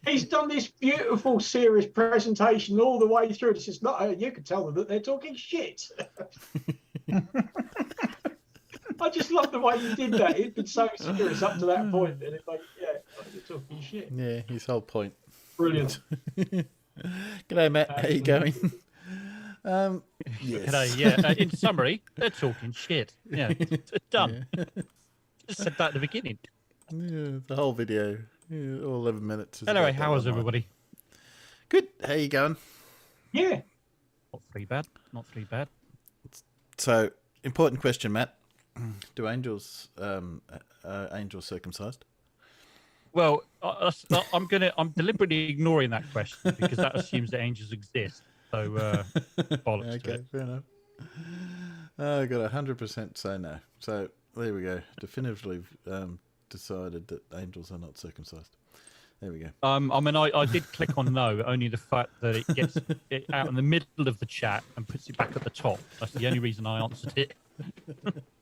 He's done this beautiful, serious presentation all the way through. It's just not, you can tell them that they're talking shit. I just love the way you did that. It's been so serious up to that point, and it's like, yeah, you're talking shit. Yeah, his whole point. Brilliant. G'day, Matt. How you going? Yes. G'day, yeah. In summary, they're talking shit. Yeah, done. Yeah. Just said that at the beginning. Yeah, the whole video, all 11 minutes. Is Anyway, about how that is one, everybody? Good. How you going? Yeah. Not too bad. Not too bad. So, important question, Matt. Do angels circumcised? Well, I'm deliberately ignoring that question because that assumes that angels exist. So, bollocks to Okay, it. fair enough. I got 100% say no. So there we go. Definitively decided that angels are not circumcised. There we go. I mean, I did click on no, only the fact that it gets it out in the middle of the chat and puts it back at the top. That's the only reason I answered it.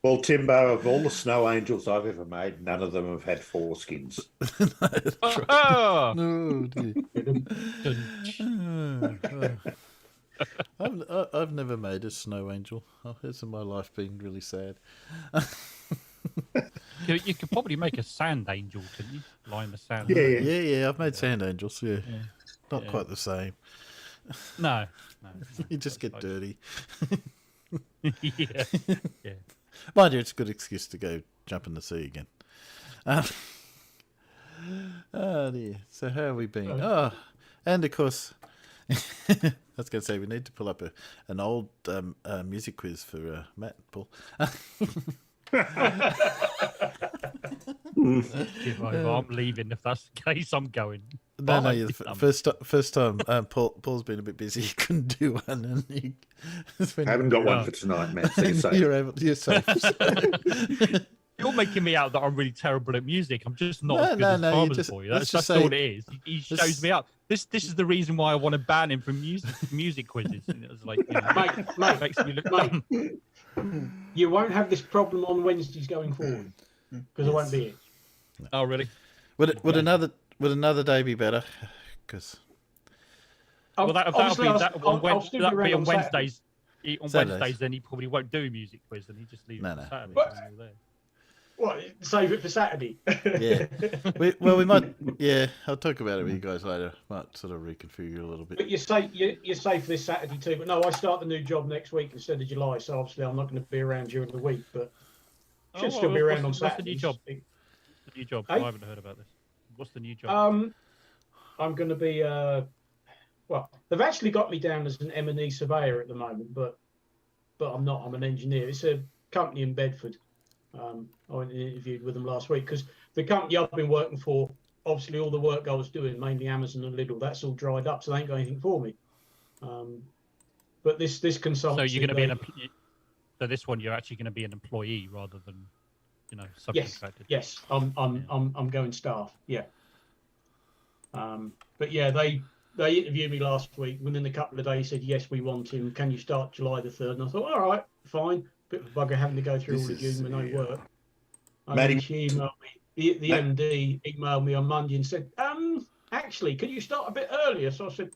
Well, Timbo, of all the snow angels I've ever made, none of them have had foreskins. Oh! No, dear. I've never made a snow angel. Hasn't my life been really sad? You could probably make a sand angel, couldn't you? Lie in the sand. Yeah. I've made sand angels. Yeah, not quite the same. No. You just get dirty. Yeah. Mind you, it's a good excuse to go jump in the sea again. Oh dear. So how have we been? Oh, and of course, I was going to say we need to pull up an old music quiz for Matt and Paul. I'm leaving. If that's the case, I'm going. No, you're the first time. Paul's been a bit busy. He couldn't do one, and I haven't got one for tonight, Matt. So you're safe. You're safe. You're making me out that I'm really terrible at music. I'm just not as good as Farmer's Boy. That's all it is. He shows me up. This is the reason why I want to ban him from music quizzes. It's like, Mate, makes me look dumb. You won't have this problem on Wednesdays going forward because I won't be here. Oh, really? Would another day be better? Because Well, that'll be on Wednesdays. On Saturdays. Wednesdays, then he probably won't do a music quiz, and he just leaves it on Saturday. What? when you're there. What? Save it for Saturday. yeah, we might. Yeah, I'll talk about it with you guys later. Might sort of reconfigure a little bit. But you're safe this Saturday too. But no, I start the new job next week instead of July, so obviously I'm not going to be around during the week, but should still be around on Saturday. What's the new job? The new job. Hey? I haven't heard about this. What's the new job? I'm going to be. Well, they've actually got me down as an M&E surveyor at the moment, but I'm not. I'm an engineer. It's a company in Bedford. I went and interviewed with them last week because the company I've been working for, obviously all the work I was doing, mainly Amazon and Lidl, that's all dried up, so they ain't got anything for me. But this consultancy. So you're going to be so this one you're actually going to be an employee rather than, subcontracted. Yes, I'm going staff. Yeah. But yeah, they interviewed me last week. Within a couple of days, said yes, we want him. Can you start July the 3rd? And I thought, all right, fine. Bit of a bugger having to go through all the June with no work. And Maddie- then she emailed me. The MD emailed me on Monday and said, actually, can you start a bit earlier? So I said,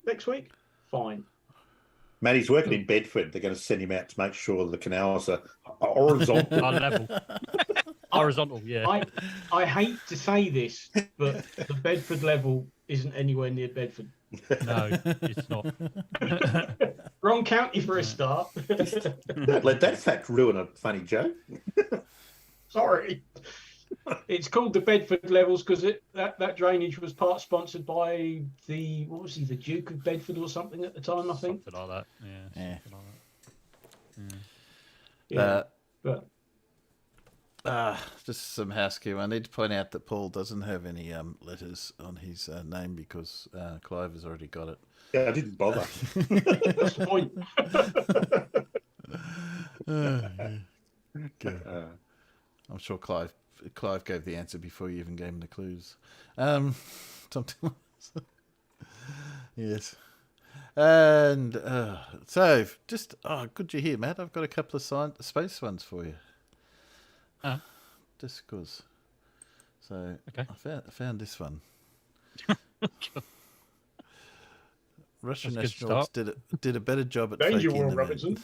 next week, fine. Man, he's working in Bedford. They're going to send him out to make sure the canals are horizontal. Our level. Horizontal, yeah. I hate to say this, but the Bedford level isn't anywhere near Bedford. No, it's not. Wrong county for a start. Don't let that fact ruin a funny joke. Sorry. It's called the Bedford levels because that drainage was part sponsored by the Duke of Bedford or something at the time, I think. Something like that. Yeah. Just some housekeeping. I need to point out that Paul doesn't have any letters on his name because Clive has already got it. Yeah, I didn't bother. That's the point. Okay. I'm sure Clive gave the answer before you even gave him the clues. Something. Yes. And so, just good you here, Matt. I've got a couple of space ones for you. Just because. So okay. I found this one. Russian astronauts did a better job at Danger, faking Will the Robinson.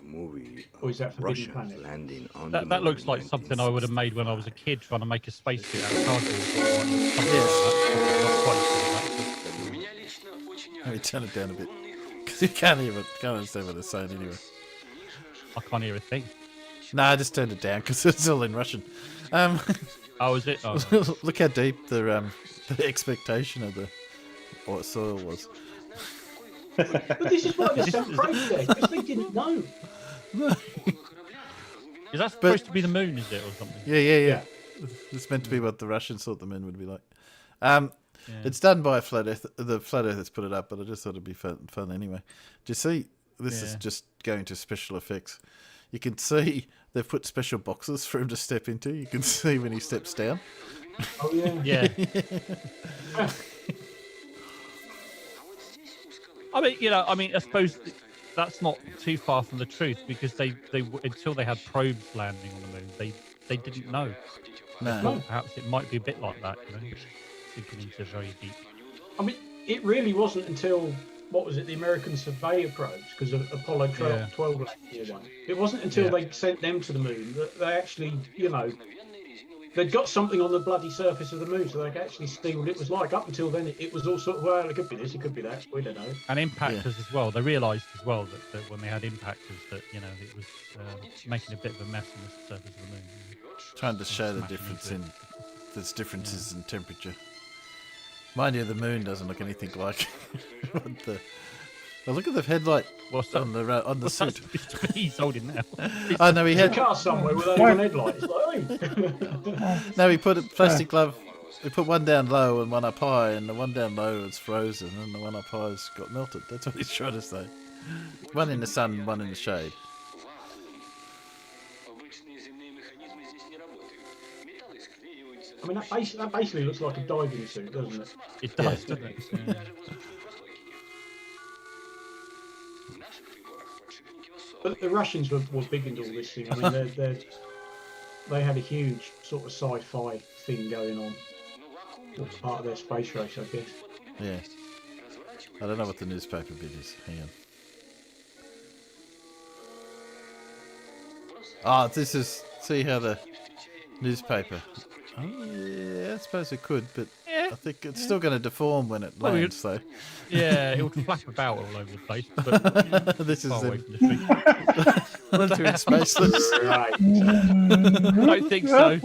Movie or is that Forbidden Russians Planet? landing on That looks like something I would have made when I was a kid trying to make a spacesuit out of cardboard. Let me turn it down a bit because you can't understand what they're saying anyway. I can't hear a thing. No, I just turned it down because it's all in Russian. Oh, is it? Oh, Look how deep the expectation of the soil was. But this is why they're so afraid there, because they didn't know. Is that supposed to be the moon, is it, or something? Yeah. It's meant to be what the Russians thought the moon would be like. It's done by the Flat Earthers put it up, but I just thought it'd be fun anyway. Do you see? This is just going to special effects. You can see they've put special boxes for him to step into. You can see when he steps down. Oh, yeah. Yeah. I suppose that's not too far from the truth because they until they had probes landing on the moon, they didn't know. No. Perhaps it might be a bit like that, sinking into very deep. I mean, it really wasn't until, the American surveyor probes, because of Apollo 12 last year one. It wasn't until they sent them to the moon that they actually, they'd got something on the bloody surface of the moon so they could actually see what it was like. Up until then, it was all sort of, well, it could be this, it could be that, we don't know. And impactors as well. They realised as well that when they had impactors that, it was making a bit of a mess on the surface of the moon. Trying to show the difference there's differences in temperature. Mind you, the moon doesn't look anything like look at the headlight on the suit. He's holding now. Oh no, he had a car somewhere with only one headlight. It's like, no, he put a plastic glove. He put one down low and one up high, and the one down low is frozen, and the one up high has got melted. That's what he's trying to say. One in the sun, one in the shade. I mean, that basically looks like a diving suit, doesn't it? It does, doesn't it? Yeah. But the Russians were big into all this thing. I mean, they had a huge sort of sci-fi thing going on. It was part of their space race, I guess. Yeah. I don't know what the newspaper bit is. Hang on. This is... See how the newspaper... Oh, yeah, I suppose it could, but I think it's still going to deform when it lands, though. Yeah, it would flap about all over the place, but this is far away from the street. Run through spaceless. Right. I don't think so.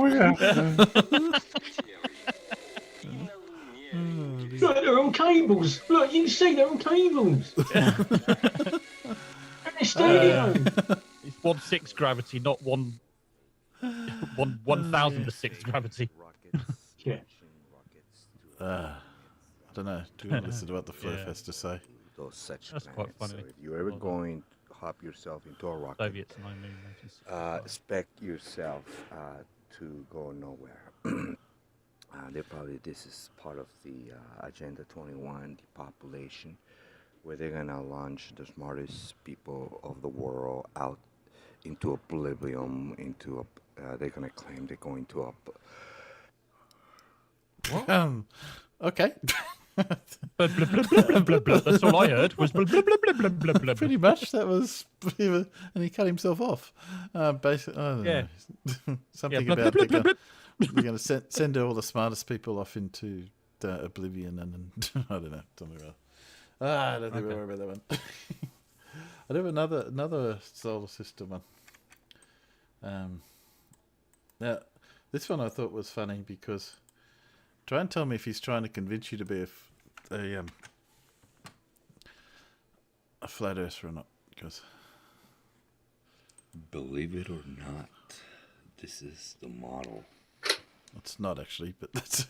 Look, they're on cables. Look, you can see they're on cables. At the stadium. It's 1/6 gravity, not 1,000/6 gravity. Yeah. I don't know. Do you want to listen to what the Flurf has to say? Those such That's planets. quite funny. So if you're ever going to hop yourself into a rocket, Soviets, no moon. expect yourself to go nowhere. This is part of the Agenda 21, depopulation, where they're gonna launch the smartest people of the world out into oblivion. They're gonna claim they're going to Okay. That's all I heard was blah, blah, blah, blah, blah, blah, blah. Pretty much, that was, and he cut himself off. Basically, I don't know. Something Yeah, about blah, blah, blah, they're going to send all the smartest people off into oblivion, and I don't know. Don't worry about. I don't think we'll worry about that one. I do have another solar system one. Now, this one I thought was funny because try and tell me if he's trying to convince you to be a flat earther or not. Because Believe it or not, this is the model. it's not actually, but that's.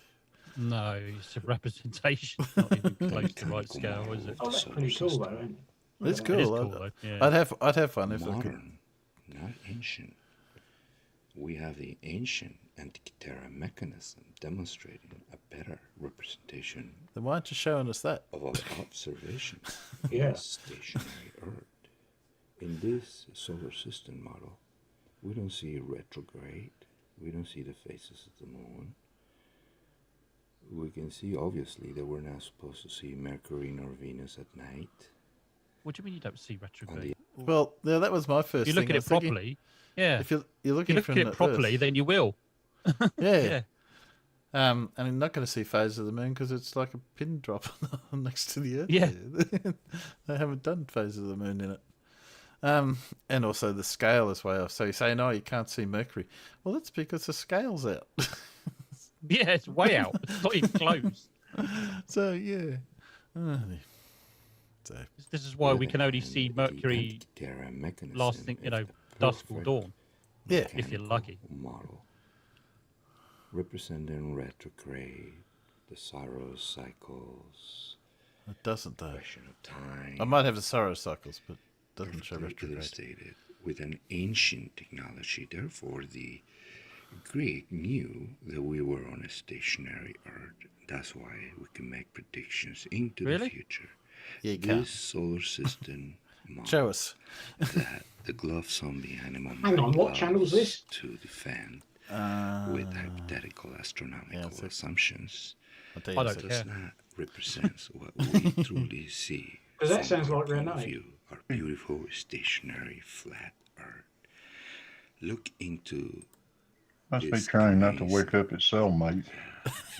No, it's a representation. Not even close to right scale, is it? Oh, that's pretty cool, though, isn't it? It's cool. It is cool, though. Yeah. I'd have fun if I could. Modern, not ancient. We have the ancient Antikythera mechanism demonstrating a better representation Then why aren't you showing us that? of our observations Yeah. of stationary Earth. In this solar system model, we don't see retrograde. We don't see the phases of the moon. We can see, obviously, that we're not supposed to see Mercury nor Venus at night. What do you mean you don't see retrograde? Well, yeah, that was my first. If you look thing. at I it was thinking, properly, yeah. if you're If looking you look from at the it properly, Earth, then you will. yeah. Yeah. And I'm not going to see phases of the moon because it's like a pin drop next to the Earth. Yeah. They haven't done phases of the moon in it. And also the scale is way off. So you're saying, oh, you can't see Mercury. Well, that's because the scale's out. Yeah, it's way out. It's not even close. So, yeah. So, This is why we can only see Mercury Antikythera mechanism last thing, is the dusk or perfect dawn. yeah. If you're lucky. Model representing retrograde, the sorrow cycles, It doesn't, though. question of time. I might have the sorrow cycles, but it doesn't show perfectly retrograde. illustrated with an ancient technology. Therefore, the Greek knew that we were on a stationary Earth. That's why we can make predictions into Really? the future. Yeah, you can't. This solar system model Show us. that the glove zombie animal Hang on, what loves channel's this? to defend Uh, with hypothetical astronomical so- assumptions I'll tell you I in a don't second. does care. not represent what we truly see. 'Cause that from sounds our like point of Renee. view, our beautiful stationary flat Earth. Look into Must be this trying not to crazy wake up its cellmate.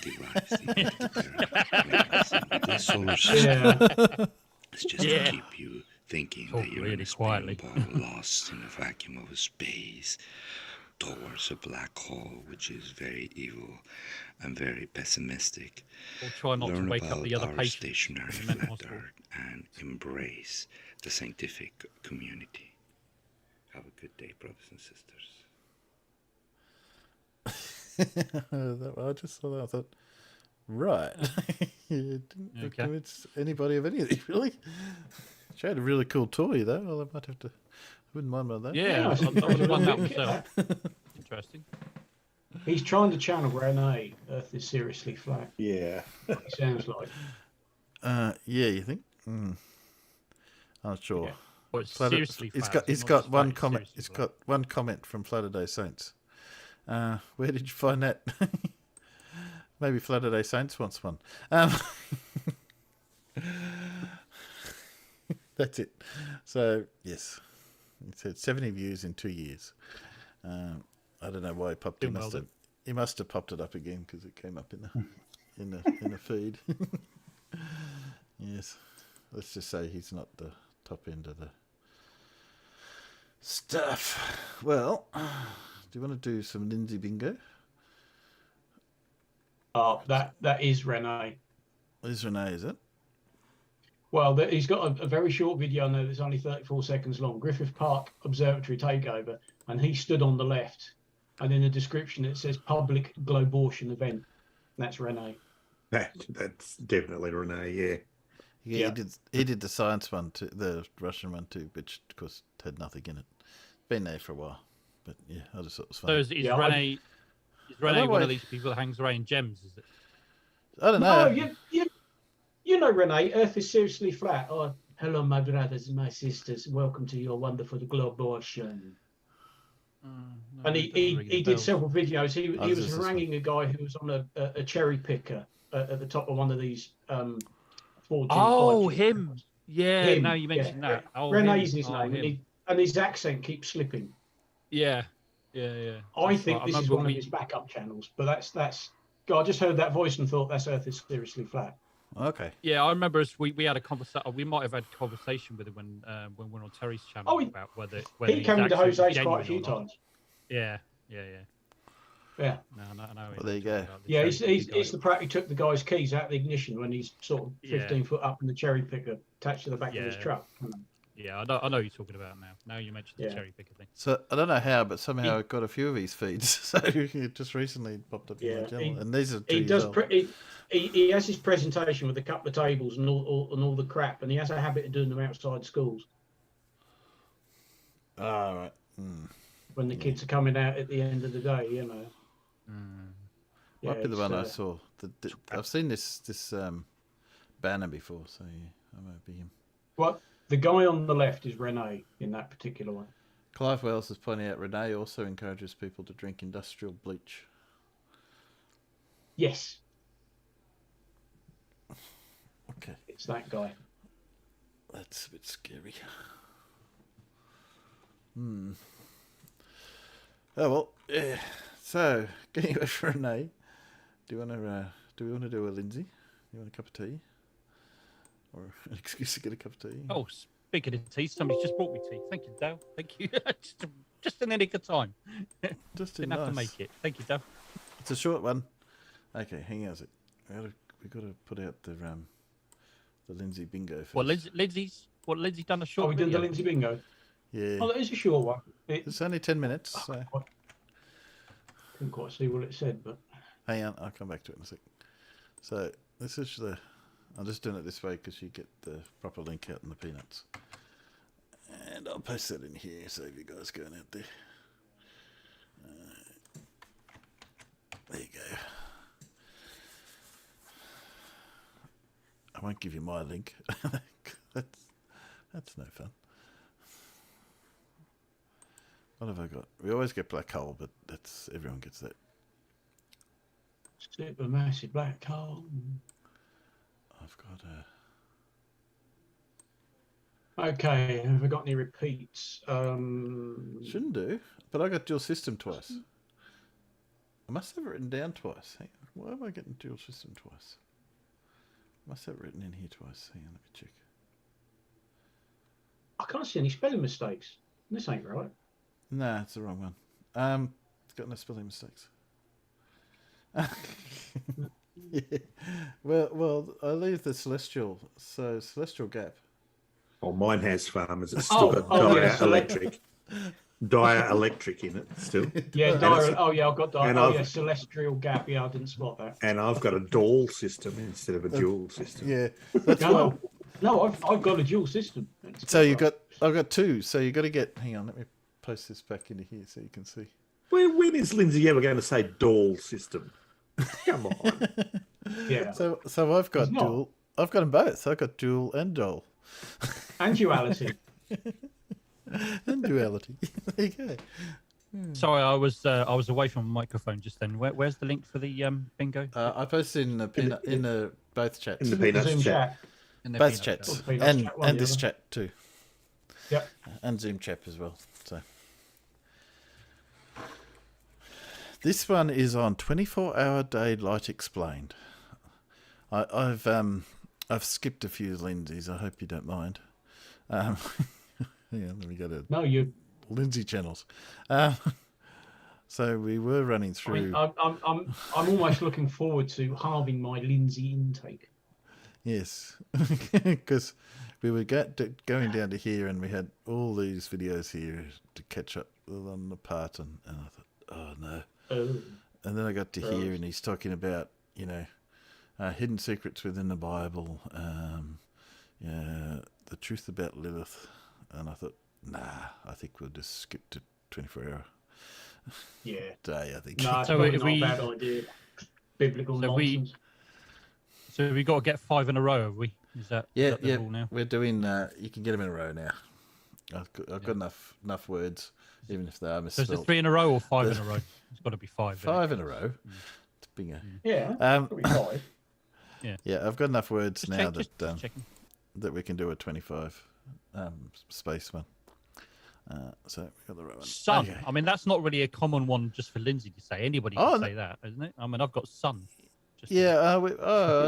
device. The solar system Yeah. is just Yeah. to keep you thinking Talk that you're really in a quietly. spinning ball lost in a vacuum of space towards a black hole, which is very evil and very pessimistic. Or try not to Learn wake up about the other our patients. stationary in the mental flat hospital. Earth and embrace the scientific community. Have a good day, brothers and sisters. I just saw that. I thought, right. You didn't Okay. convince anybody of anything, really. She had a really cool toy, though. Well, I might have to. I wouldn't mind about that. Yeah, Yeah, I would have won that think- myself. Interesting. He's trying to channel Renee. Earth is seriously flat. Yeah. It sounds like. Yeah, you think? I'm not sure. Yeah. Well, it's Flatter- seriously it's flat, got it's it's not got just one flat, it's comment. seriously It's flat. got one comment from Flatter Day Saints. Where did you find that? Maybe Flatter Day Saints wants one. That's it. So yes, it said 70 views in 2 years. I don't know why he popped. Doing well then. He must have popped it up again because it came up in the in the feed. Yes, let's just say he's not the top end of the stuff. Well, do you want to do some Lindsay Bingo? That is Renee. Is Renee, is it? Well, he's got a very short video now that's only 34 seconds long. Griffith Park Observatory takeover, and he stood on the left. And in the description, it says public globortion event. That's Renee. That's definitely Renee, yeah. Yeah, he did the science one too, the Russian one too, which of course had nothing in it. Been there for a while, but yeah, I just thought it was So fun. is Yeah, Renee? Is know Renee one why- of these people that hangs around gems? Is it? I don't know. No, you know Renee. Earth is seriously flat. Oh, hello, my brothers and my sisters. Welcome to your wonderful globortion. And he did several videos. He Oh, was this is haranguing a guy who was on a cherry picker, at the top of one of these forging. Oh, pipes. him. Yeah, Him, now you mentioned that. Oh, Renee's him. his Oh, name, him. and his accent keeps slipping. Yeah, yeah. I That's think right. this is remember one of his backup channels, but that's. God, I just heard that voice and thought that's Earth is seriously flat. Okay. Yeah, I remember we had a conversation. We might have had a conversation with him when we were on Terry's channel about whether he came into his accent was Jose's quite a genuine few or not. times. Yeah. Yeah. No. Well, there you go. Yeah, it's the prat who took the guy's keys out of the ignition when he's sort of 15 foot up in the cherry picker attached to the back of his truck. Yeah, I know what you're talking about now. Now you mentioned the cherry picker thing. So I don't know how, but somehow I got a few of his feeds. So it just recently popped up in my channel, and these are 2 years old. He has his presentation with a couple of tables and all the crap, and he has a habit of doing them outside schools. All right. When the kids are coming out at the end of the day, you know. Might be the one I saw. I've seen this banner before, so yeah, I might be him. What? The guy on the left is Renee in that particular one. Clive Wells is pointing out Renee also encourages people to drink industrial bleach. Yes. Okay. It's that guy. That's a bit scary. Oh well, yeah. So getting away from Renee, do we want to do a Lindsay? You want a cup of tea, or an excuse to get a cup of tea? Oh, speaking of tea, somebody's just brought me tea. Thank you, Dale. Thank you. just in the nick of time. Just didn't have to make it. Thank you, Dale. It's a short one. Okay, hang on a sec. We got to put out the Lindsay Bingo first. Well, Lindsay done a short. Oh, we did the Lindsay Bingo. Yeah. Oh, that is a short one. It's only 10 minutes. So. Couldn't quite see what it said, but hang on, I'll come back to it in a sec. So this is I'm just doing it this way because you get the proper link out in the peanuts, and I'll post that in here. Save you guys going out there. There you go. I won't give you my link. That's no fun. What have I got? We always get black hole, but everyone gets that. Super massive black hole. I've got Okay, have I got any repeats? Shouldn't do, but I got dual system twice. I must have it written down twice. Hang on. Why am I getting dual system twice? I must have it written in here twice. Hang on, let me check. I can't see any spelling mistakes. This ain't right. Nah, it's the wrong one. It's got no spelling mistakes. Yeah. Well, I leave the celestial. So celestial gap. Oh, mine has farmers. It's still got dielectric in it still. Yeah, I've got celestial gap. Yeah, I didn't spot that. And I've got a dual system instead of a dual system. Yeah. That's no, I've got a dual system. So I've got 2. So you got to get. Hang on, let me post this back into here so you can see. When is Lindsay ever going to say dual system? Come on. Yeah. So I've got dual. I've got them both. I've got dual and dual. And duality. And duality. There you go. Sorry, I was away from the microphone just then. Where's the link for the bingo? I posted in the both chats. In the peanuts chat. In Both chats. And this chat too. Yep. And Zoom chat as well. So this one is on 24-hour daylight explained. I've skipped a few Lindsays. I hope you don't mind. Hang on, let me go to Lindsay channels. So we were running through. I'm almost looking forward to halving my Lindsay intake. Yes, because we were going down to here, and we had all these videos here to catch up on the part, and I thought, oh no. And then I got to here, and he's talking about hidden secrets within the Bible, the truth about Lilith, and I thought, nah, I think we'll just skip to 24-hour day. I think. No, so not a bad idea. Biblical nonsense. So we got to get 5 in a row, have we? Is that the rule now? We're doing. You can get them in a row now. I've got enough words, even if they are misspelled. So is it 3 in a row or 5 in a row? It's got to be 5. 5 in a row. Yeah, probably 5. Yeah, I've got enough words Just now check, that checking. that we can do a 25 space one. So we got the right one. Sun. Okay. I mean, that's not really a common one just for Lindsay to say. Anybody can say that, isn't it? I mean, I've got sun. Yeah, I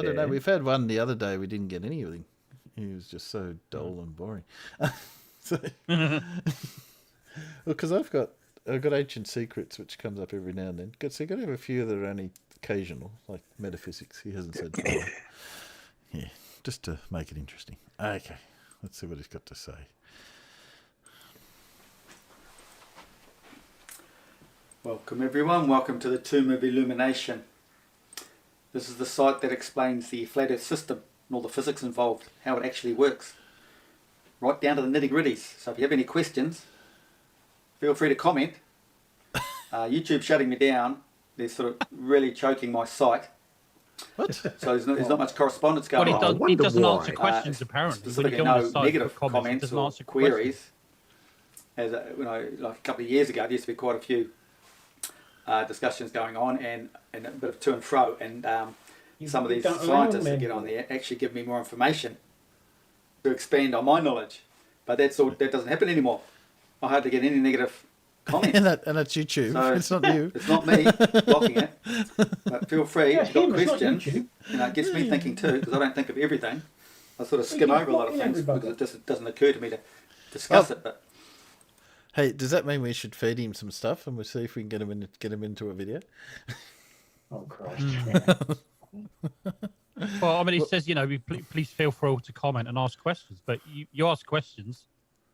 don't know. Yeah. We've had one the other day. We didn't get anything. He was just so dull and boring. So, because I've got ancient secrets, which comes up every now and then. So you got to have a few that are only occasional, like metaphysics. He hasn't said before. Yeah, just to make it interesting. Okay, let's see what he's got to say. Welcome everyone, welcome to the Tomb of Illumination. This is the site that explains the flat earth system and all the physics involved, how it actually works, right down to the nitty gritties. So if you have any questions, feel free to comment. YouTube's shutting me down, they're sort of really choking my site. What? So there's not much correspondence going Well, on. he doesn't why. answer questions apparently. When you Specifically go on no the site negative for comments, he comments doesn't or answer questions. queries. As like a couple of years ago, there used to be quite a few discussions going on and a bit of to and fro, and some of these don't allow scientists that men. get on there actually give me more information to expand on my knowledge, but that doesn't happen anymore. I hardly get any negative comments. and that's YouTube. So, it's not you. It's not me blocking it, but feel free Yeah, if you've got it's not questions. YouTube. It gets me thinking too, because I don't think of everything. I sort of skim over a lot of blocking things everybody. because it just doesn't occur to me to discuss it. But Hey, does that mean we should feed him some stuff and we'll see if we can get him into a video? Oh Christ! Well, I mean, it says, please feel free to comment and ask questions, but you ask questions,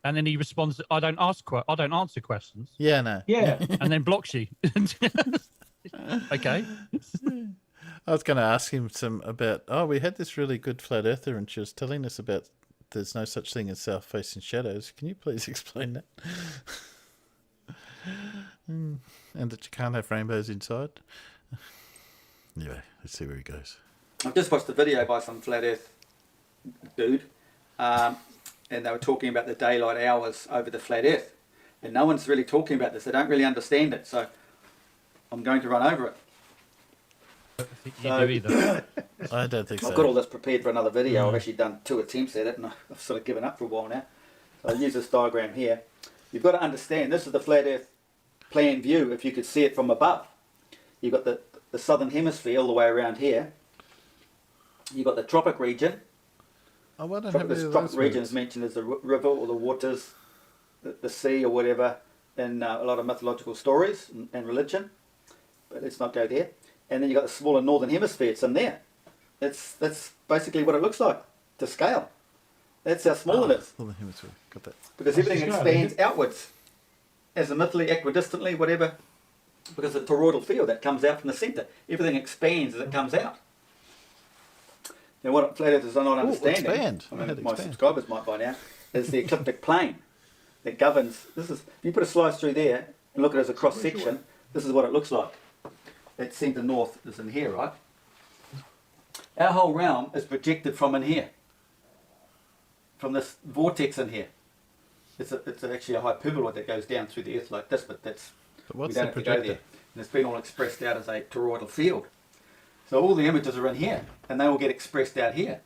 and then he responds, I don't answer questions, Yeah, no. Yeah, and then blocks you. Okay. I was going to ask him we had this really good flat earther and she was telling us about there's no such thing as south-facing shadows. Can you please explain that? And that you can't have rainbows inside? Anyway, let's see where he goes. I've just watched a video by some flat earth dude, and they were talking about the daylight hours over the flat earth, and no one's really talking about this. They don't really understand it, so I'm going to run over it. You do either. I don't think so. I've got all this prepared for another video. I've actually done 2 attempts at it, and I've sort of given up for a while now. So I'll use this diagram here. You've got to understand, this is the flat earth plan view if you could see it from above. You've got the southern hemisphere all the way around here. You've got the tropic region. Oh, I don't have any This of tropic those region words. is mentioned as the river or the waters, the sea or whatever, in a lot of mythological stories and religion. But let's not go there. And then you've got the smaller northern hemisphere. It's in there. That's basically what it looks like to scale. That's how small it is. Northern hemisphere. Got that. Because That's everything the scale, expands isn't it? outwards, azimuthally, equidistantly, whatever. Because of the toroidal field that comes out from the centre. Everything expands as it comes out. Now what flat earthers are not understanding, expand. I I mean, had my expand. subscribers might by now, is the ecliptic plane that governs. This is, if you put a slice through there and look at it as a cross section, this is what it looks like. That centre north is in here, right? Our whole realm is projected from in here, from this vortex in here. It's actually a hyperboloid that goes down through the earth like this, but that's But what's we the don't have to go projector? there. And it's been all expressed out as a toroidal field. So all the images are in here, and they all get expressed out here.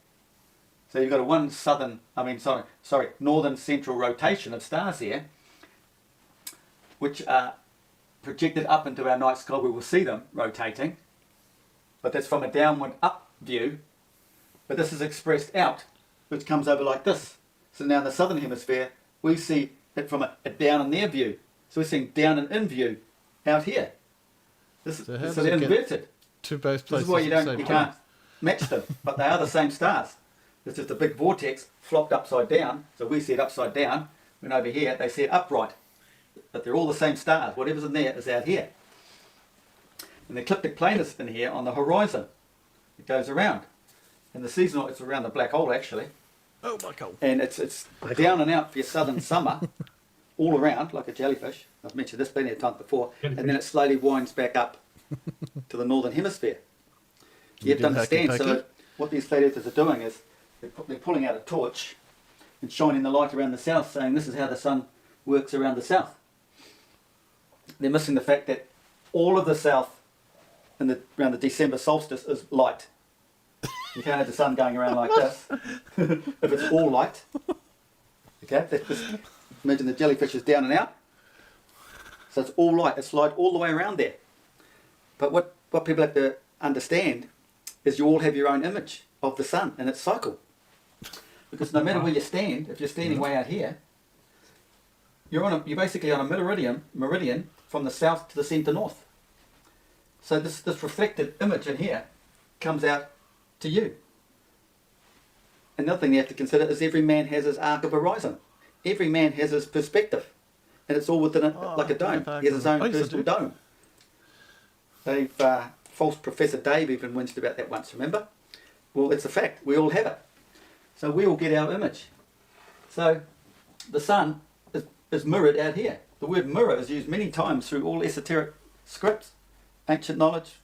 So you've got a northern central rotation of stars here, which are projected up into our night sky. We will see them rotating, but that's from a downward up view. But this is expressed out, which comes over like this. So now in the southern hemisphere, we see it from a down and there view. So we're seeing down and in view out here. So how So does they're it get inverted. to both This places is why you at the same can't time? match them, but they are the same stars. It's just a big vortex flopped upside down, so we see it upside down. When over here they see it upright, but they're all the same stars. Whatever's in there is out here. And the ecliptic plane is in here on the horizon. It goes around, and the seasonal it's around the black hole actually, Oh, Michael. and it's down and out for your southern summer, all around like a jellyfish. I've mentioned this plenty of times before, and then it slowly winds back up to the northern hemisphere. You have to do hokey understand, pokey? so what these flat earthers are doing is they're pulling out a torch and shining the light around the south, saying this is how the sun works around the south. They're missing the fact that all of the south around the December solstice is light. You can't have the sun going around like this. If it's all light, okay, imagine the jellyfish is down and out. So it's all light, it's light all the way around there. But what people have to understand is you all have your own image of the sun and its cycle. Because no matter where you stand, if you're standing way out here, you're basically on a meridian from the south to the centre north. So this reflected image in here comes out to you. Another thing you have to consider is every man has his arc of horizon. Every man has his perspective. And it's all within it like a dome. He has his own personal dome. False Professor Dave even whinged about that once, remember? Well, it's a fact. We all have it. So we all get our image. So the sun is mirrored out here. The word mirror is used many times through all esoteric scripts, ancient knowledge,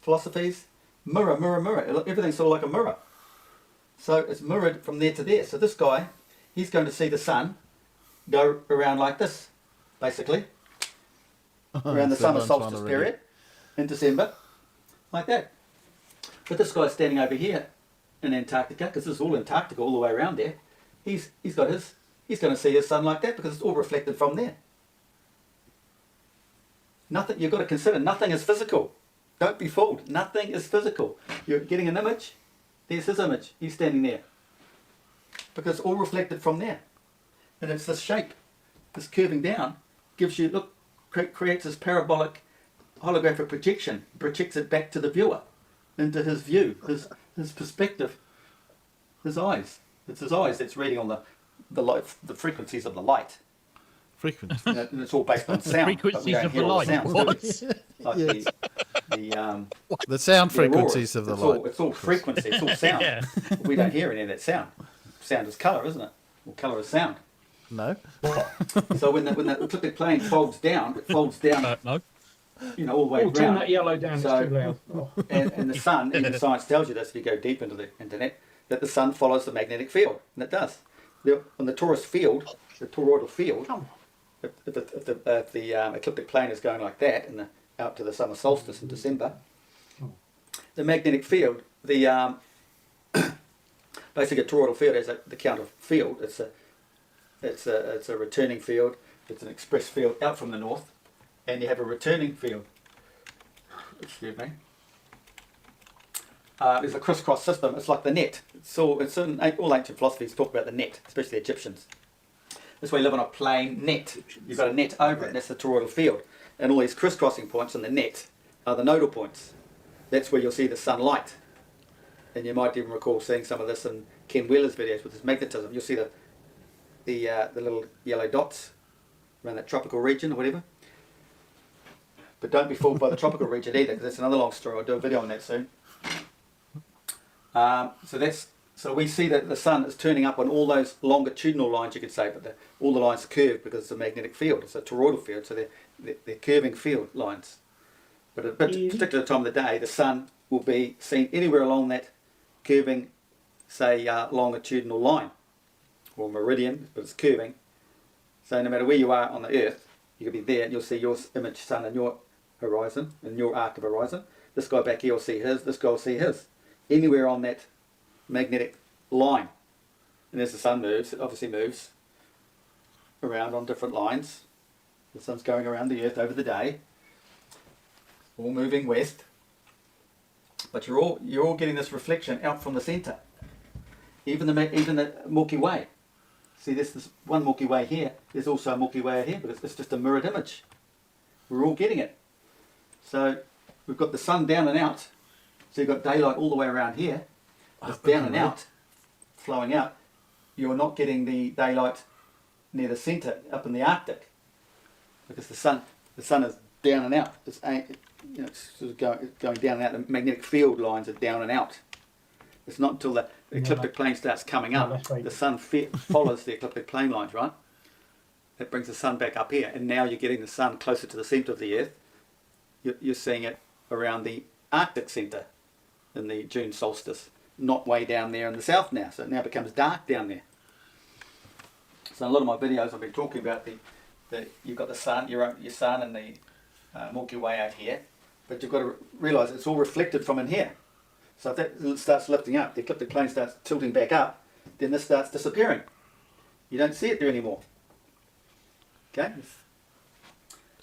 philosophies. Mirror, mirror, mirror. Everything's sort of like a mirror. So it's mirrored from there to there. So this guy, he's going to see the sun go around like this, basically. Around the summer solstice period in December. Like that. But this guy's standing over here in Antarctica, because this is all Antarctica all the way around there. He's going to see his sun like that because it's all reflected from there. Nothing, you've got to consider, nothing is physical. Don't be fooled. Nothing is physical. You're getting an image. There's his image. He's standing there. Because it's all reflected from there. And it's this shape, this curving down, gives you, look, creates this parabolic holographic projection, projects it back to the viewer, into his view, his perspective, his eyes. It's his eyes that's reading on the light, the frequencies of the light. Frequency. And it's all based on sound. Frequencies of the light. Like the sound frequencies of the light. It's all frequency, it's all sound. Yeah. We don't hear any of that sound. Sound is colour, isn't it? Well, colour is sound. No. So when the ecliptic plane folds down, it folds down, No. you know, all the way Turn around. that yellow down, So- it's too loud. Oh. And the sun, even science tells you this if you go deep into the internet, that the sun follows the magnetic field, and it does. On the torus field, the toroidal field, if the ecliptic plane is going like that, and out to the summer solstice in December, the magnetic field, the basically a toroidal field has the counter field. It's a returning field. It's an express field out from the north, and you have a returning field. Excuse me. There's a crisscross system. It's like the net. All ancient philosophies talk about the net, especially the Egyptians. That's why you live on a plane net. You've got a net over it, and that's the toroidal field. And all these crisscrossing points in the net are the nodal points. That's where you'll see the sunlight. And you might even recall seeing some of this in Ken Wheeler's videos with his magnetism. You'll see the little yellow dots around that tropical region or whatever. But don't be fooled by the tropical region either, because that's another long story. I'll do a video on that soon. So we see that the sun is turning up on all those longitudinal lines, you could say, but all the lines are curved because it's a magnetic field. It's a toroidal field, so they're curving field lines. But at a particular time of the day, the sun will be seen anywhere along that curving, say, longitudinal line or meridian, but it's curving. So no matter where you are on the Earth, you could be there and you'll see your image sun in your horizon, in your arc of horizon. This guy back here will see his, this guy will see his. Anywhere on that magnetic line. And as the sun moves, it obviously moves around on different lines. The sun's going around the Earth over the day, all moving west. But you're all getting this reflection out from the centre. Even the Milky Way. See, there's this one Milky Way here. There's also a Milky Way out here because it's just a mirrored image. We're all getting it. So we've got the sun down and out. So you've got daylight all the way around here. It's down and out, flowing out. You're not getting the daylight near the centre, up in the Arctic, because the sun is down and out. It's sort of going down and out. The magnetic field lines are down and out. It's not until the ecliptic plane starts coming up, the sun follows the ecliptic plane lines, right? It brings the sun back up here, and now you're getting the sun closer to the centre of the Earth. You're seeing it around the Arctic centre in the June solstice, not way down there in the south now. So it now becomes dark down there. So in a lot of my videos I've been talking about you've got the sun, your sun and the Milky Way out here, but you've got to realise it's all reflected from in here. So if that starts lifting up, the ecliptic plane starts tilting back up, then this starts disappearing. You don't see it there anymore. Okay? It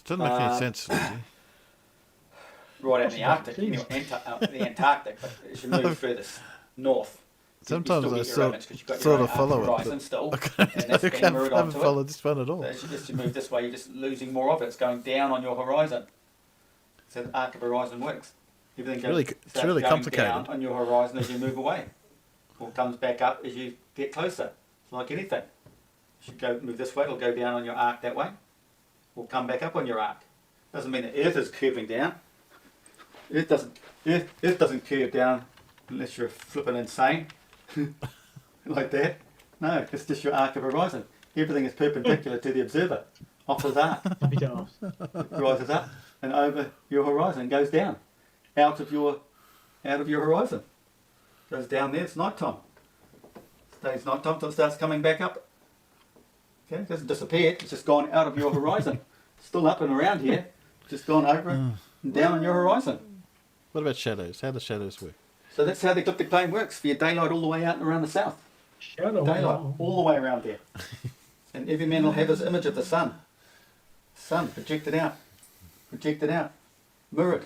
doesn't make any sense, Lindsay. Right out in the Arctic, the Antarctic, but as you move further north, Sometimes you I still get your sort image 'cause you've got sort your of follow horizon it. still, But and that's being mirrored haven't onto followed it. this one at all. But as you move this way, you're just losing more of it. It's going down on your horizon. So the arc of horizon works. Everything goes, It's really going complicated. down on your horizon as you move away, or comes back up as you get closer. It's like anything. You should move this way, it'll go down on your arc that way, or come back up on your arc. Doesn't mean the Earth is curving down. Earth doesn't curve down unless you're flipping insane like that. No, it's just your arc of horizon. Everything is perpendicular to the observer. Off his arc. It rises up and over your horizon and goes down. Out of your horizon. Goes down there, it's nighttime. Stays nighttime until it starts coming back up. Okay, it doesn't disappear, it's just gone out of your horizon. Still up and around here, just gone over and down on your horizon. What about shadows? How do shadows work? So that's how the ecliptic plane works, for your daylight all the way out and around the south. Daylight all the way around there. And every man will have his image of the sun. Sun, projected out, mirrored.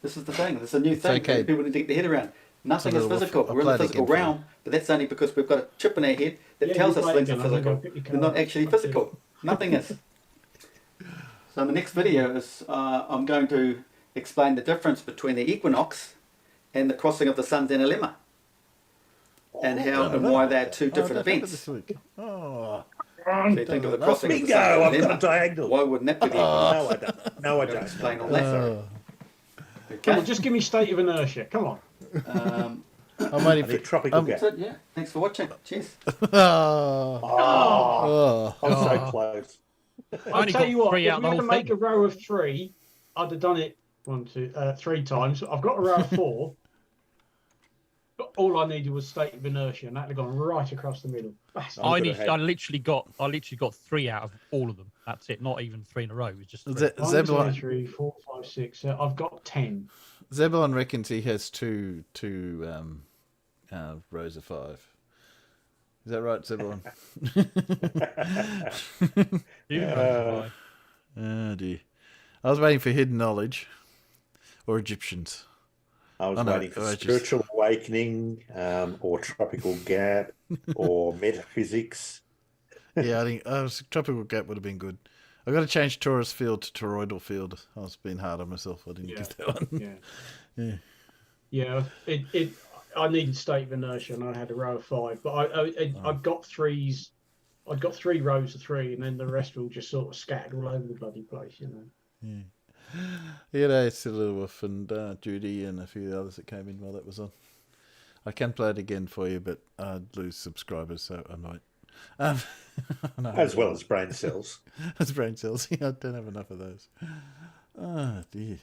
This is the thing, this is a new thing okay. that people need to get their head around. Nothing is physical. We're in the physical realm, but that's only because we've got a chip in our head that tells us things are physical. They're not actually physical. Nothing is. So in the next video is I'm going to explain the difference between the equinox and the crossing of the sun's analemma, and how and why they're two different events. This week. Oh. So you think of the crossing of the Bingo! sun's I've got a analemma. diagonal. Why wouldn't that be the No, equinox? I don't. No, I I'll don't. explain all that. Oh. Come on, just give me state of inertia. Come on. I'm waiting I for need tropical gas. That's it, yeah. Thanks for watching. Cheers. Oh. Oh, Oh. I'm so close. I'll only tell got you what, three if out we the had to whole make a row of 3, I'd have done it 3 times. I've got a row of 4. But all I needed was state of inertia, and that would have gone right across the middle. Bastard. I literally got 3 out of all of them. That's it. Not even 3 in a row. It was just 3. 1, Zebulon 2, 3, 4, 5, 6. I've got 10. Zebulon reckons he has two rows of 5. Is that right, Zebulon? Oh dear. I was waiting for hidden knowledge or Egyptians. I was waiting for spiritual awakening, or tropical gap, or metaphysics. Yeah, I think tropical gap would have been good. I got to change torus field to toroidal field. I was being hard on myself. I didn't get that one. Yeah. I needed state of inertia, and I had a row of 5. But I've got 3s. I've got 3 rows of 3, and then the rest will just sort of scattered all over the bloody place, you know. Yeah, Silverwolf and Judy and a few others that came in while that was on. I can play it again for you, but I'd lose subscribers, so I might. No, As well as brain cells. As brain cells. Yeah, I don't have enough of those. Oh, dear.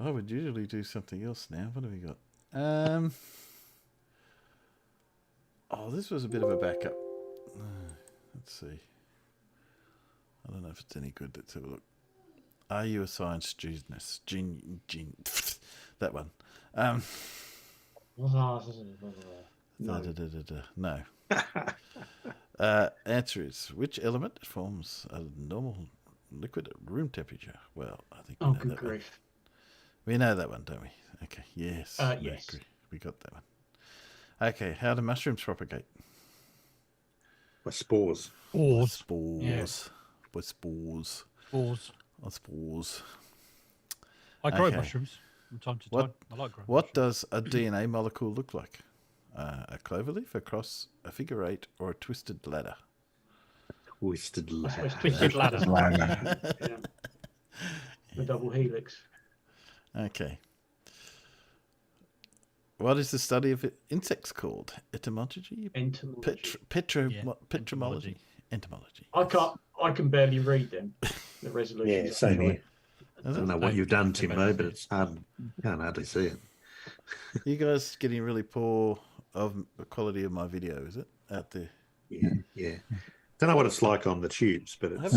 I would usually do something else now. What have we got? This was a bit of a backup. Let's see. I don't know if it's any good. Let's have a look. Are you a science student? That one. No. Answer is, which element forms a normal liquid at room temperature? Well, I think we know that one. We know that one, don't we? Okay, yes. Yes. We got that one. Okay, how do mushrooms propagate? With spores. Spores. Yeah. With spores. Spores. I grow mushrooms from time to time. I like growing. What does a DNA molecule look like? A cloverleaf, a cross, a figure 8, or a twisted ladder? Twisted ladder. Twisted ladder. Yeah. The double helix. Okay. What is the study of insects called? Etymology? Entomology. Petromology? Entomology. I can barely read them. The resolutions. Yeah, same here. I don't know what you've done, Timbo, but it's hard. Can't hardly see it. You guys getting really poor of the quality of my video, is it? Out there. Yeah. Don't know what it's like on the tubes, but it's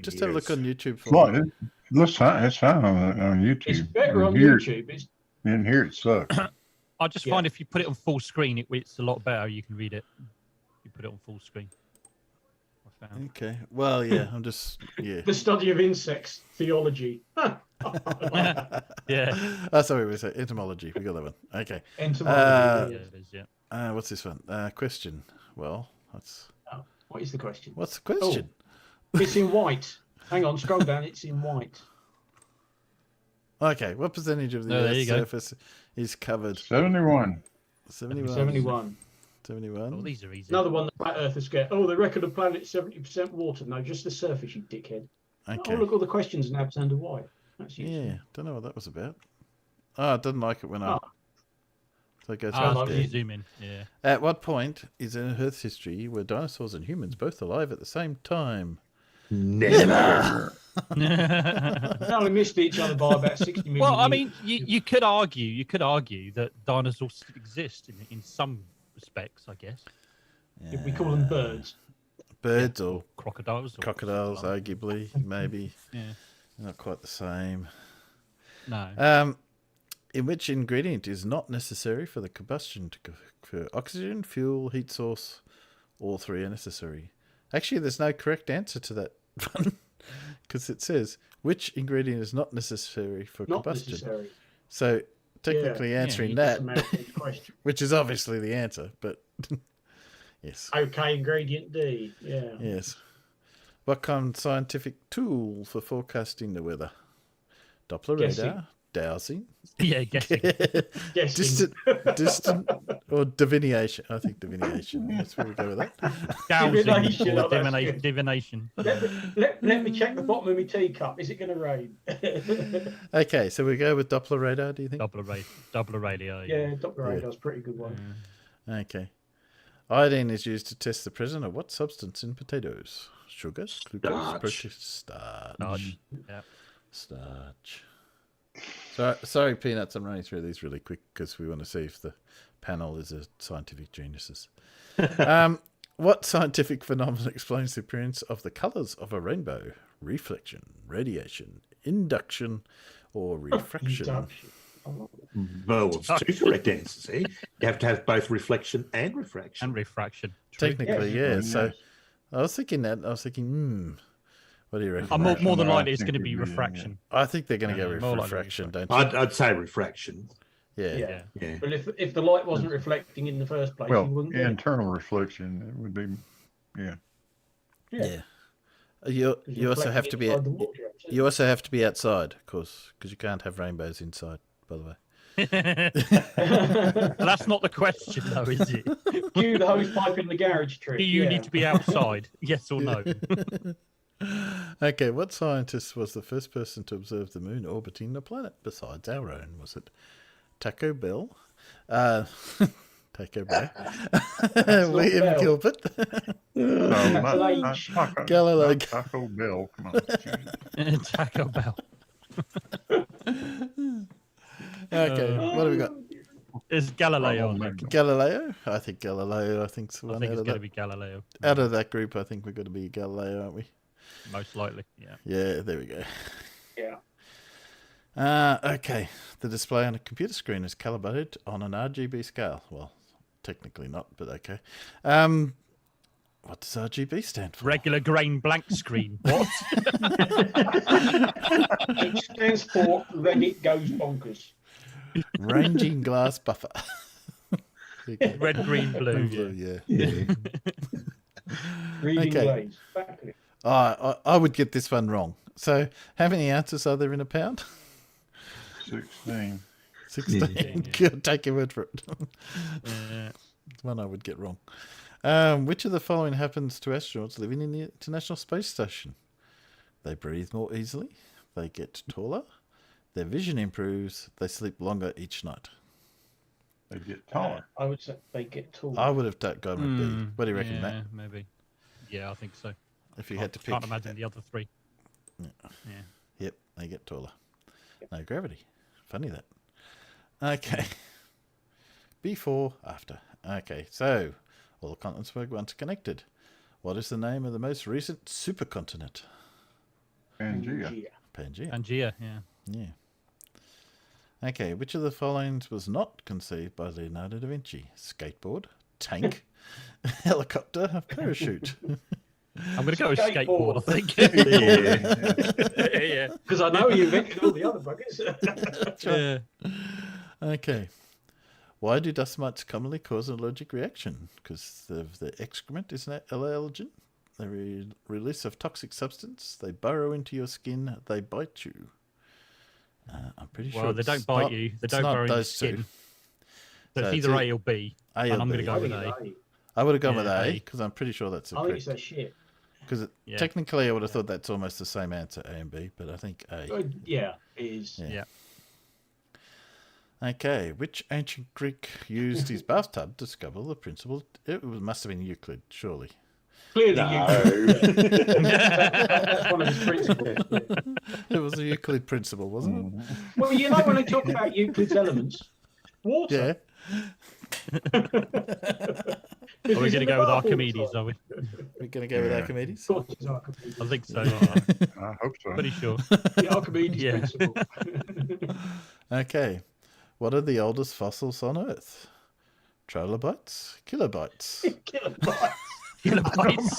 just have a look on YouTube for It's fine on YouTube. It's better on YouTube. In here it sucks. I just find if you put it on full screen, it's a lot better. You can read it. You put it on full screen. I found. Okay. Well, yeah. I'm just The study of insects theology. Yeah. Oh, sorry, we said entomology. We got that one. Okay. Entomology. Yeah, it is. Yeah. What's this one? Question. Well, that's. What is the question? What's the question? Oh, it's in white. Hang on, scroll down. It's in white. Okay. What percentage of the Earth's surface is covered? 71. 71. 71. 71. Oh, these are easy. Another one that flat earthers get. Oh, they reckon the planet's 70% water. No, just the surface, you dickhead. Okay. Oh, look, all the questions now turned to white. That's useful. Yeah. Don't know what that was about. Oh, I didn't like it when I. So it goes you zoom in. Yeah. At what point is in Earth's history were dinosaurs and humans both alive at the same time? Never. They only missed each other by about 60 million Well, I years. mean, you could argue that dinosaurs still exist in some respects, I guess. If we call them birds. Birds or crocodiles. Crocodiles, arguably, maybe. Yeah. Not quite the same. No. In which ingredient is not necessary for the combustion for oxygen, fuel, heat source? All three are necessary. Actually, there's no correct answer to that one because it says which ingredient is not necessary for combustion. Necessary. So technically answering that, which is obviously the answer, but yes. Okay, ingredient D. Yeah. Yes. What kind of scientific tool for forecasting the weather? Doppler radar, dowsing. Yeah, guessing. distant or divination. I think divination. That's where we go with that. Dowsing or divination. Let me check the bottom of my teacup. Is it going to rain? Okay, so we go with Doppler radar, do you think? Doppler radar. Yeah, Doppler radar's a pretty good one. Okay. Iodine is used to test the presence of what substance in potatoes? Sugar, glucose, protein, starch. Yeah. Starch. Sorry, Peanuts, I'm running through these really quick because we want to see if the panel is a scientific geniuses. What scientific phenomenon explains the appearance of the colours of a rainbow? Reflection, radiation, induction, or refraction? Well, it's two correct answers. You have to have both reflection and refraction. And refraction. Technically, yeah. So I was thinking that. I was thinking, what do you reckon? More than likely, it's going to be refraction. I think they're going to go with refraction, don't you? I'd say refraction. Yeah. But if the light wasn't reflecting in the first place, you wouldn't get it. Internal reflection, it would be, Yeah. You also have to be you also have to be outside, of course, because you can't have rainbows inside. By the way. That's not the question, though, is it? Cue the hose pipe in the garage trick. Do you need to be outside? Yes or no? Okay, what scientist was the first person to observe the moon orbiting the planet besides our own? Was it Taco Bell? Taco Bell. William Bell. Gilbert. Galileo. Taco Bell. Come on. Taco Bell. Okay, what have we got? Is Galileo? Galileo? I think Galileo. I think I think it's going to be Galileo. Out of that group, I think we're going to be Galileo, aren't we? Most likely, yeah. Yeah, there we go. Yeah. Okay. The display on a computer screen is calibrated on an RGB scale. Well, technically not, but okay. What does RGB stand for? Regular grain blank screen. What? It stands for Reddit Goes Bonkers. Ranging glass buffer. Red, green, blue. Yeah. Reading glaze. I would get this one wrong. So, how many ounces are there in a pound? 16. 16. Take your word for it. One I would get wrong. Which of the following happens to astronauts living in the International Space Station? They breathe more easily. They get taller. Their vision improves. They sleep longer each night. They get taller. I would say they get taller. I would have gone with B. What do you reckon, Matt? Maybe. Yeah, I think so. If you had to pick. Can't imagine the other three. Yeah. Yep, they get taller. No gravity. Funny that. Okay. Before, after. Okay, so all the continents were once connected. What is the name of the most recent supercontinent? Pangea. Pangea. Pangea, yeah. Okay, which of the following was not conceived by Leonardo da Vinci? Skateboard, tank, helicopter, parachute. I'm going to go with skateboard, I think. Yeah. Because I know you invented all the other buggers. Right. Okay. Why do dust mites commonly cause an allergic reaction? Because of the excrement is an allergen. The release of toxic substance. They burrow into your skin. They bite you. I'm pretty sure. Well, they don't bite you. They don't burrow into your skin. So it's either A or B. And I'm going to go with A. I would have gone with A because I'm pretty sure that's a I think it's that shit. Because technically, I would have thought that's almost the same answer, A and B, but I think A. Yeah, it is. Yeah. Okay, which ancient Greek used his bathtub to discover the principle? It must have been Euclid, surely. Clearly, that's one of his principles. It was a Euclid principle, wasn't it? Well, you know, when they talk about Euclid's elements, water. Yeah. Are we going to go with Archimedes, are we? We're going to go with Archimedes? Of course it's Archimedes. I think so. I hope so. Pretty sure. The Archimedes principle. Okay. What are the oldest fossils on Earth? Trilobites? Kilobites? Kilobites.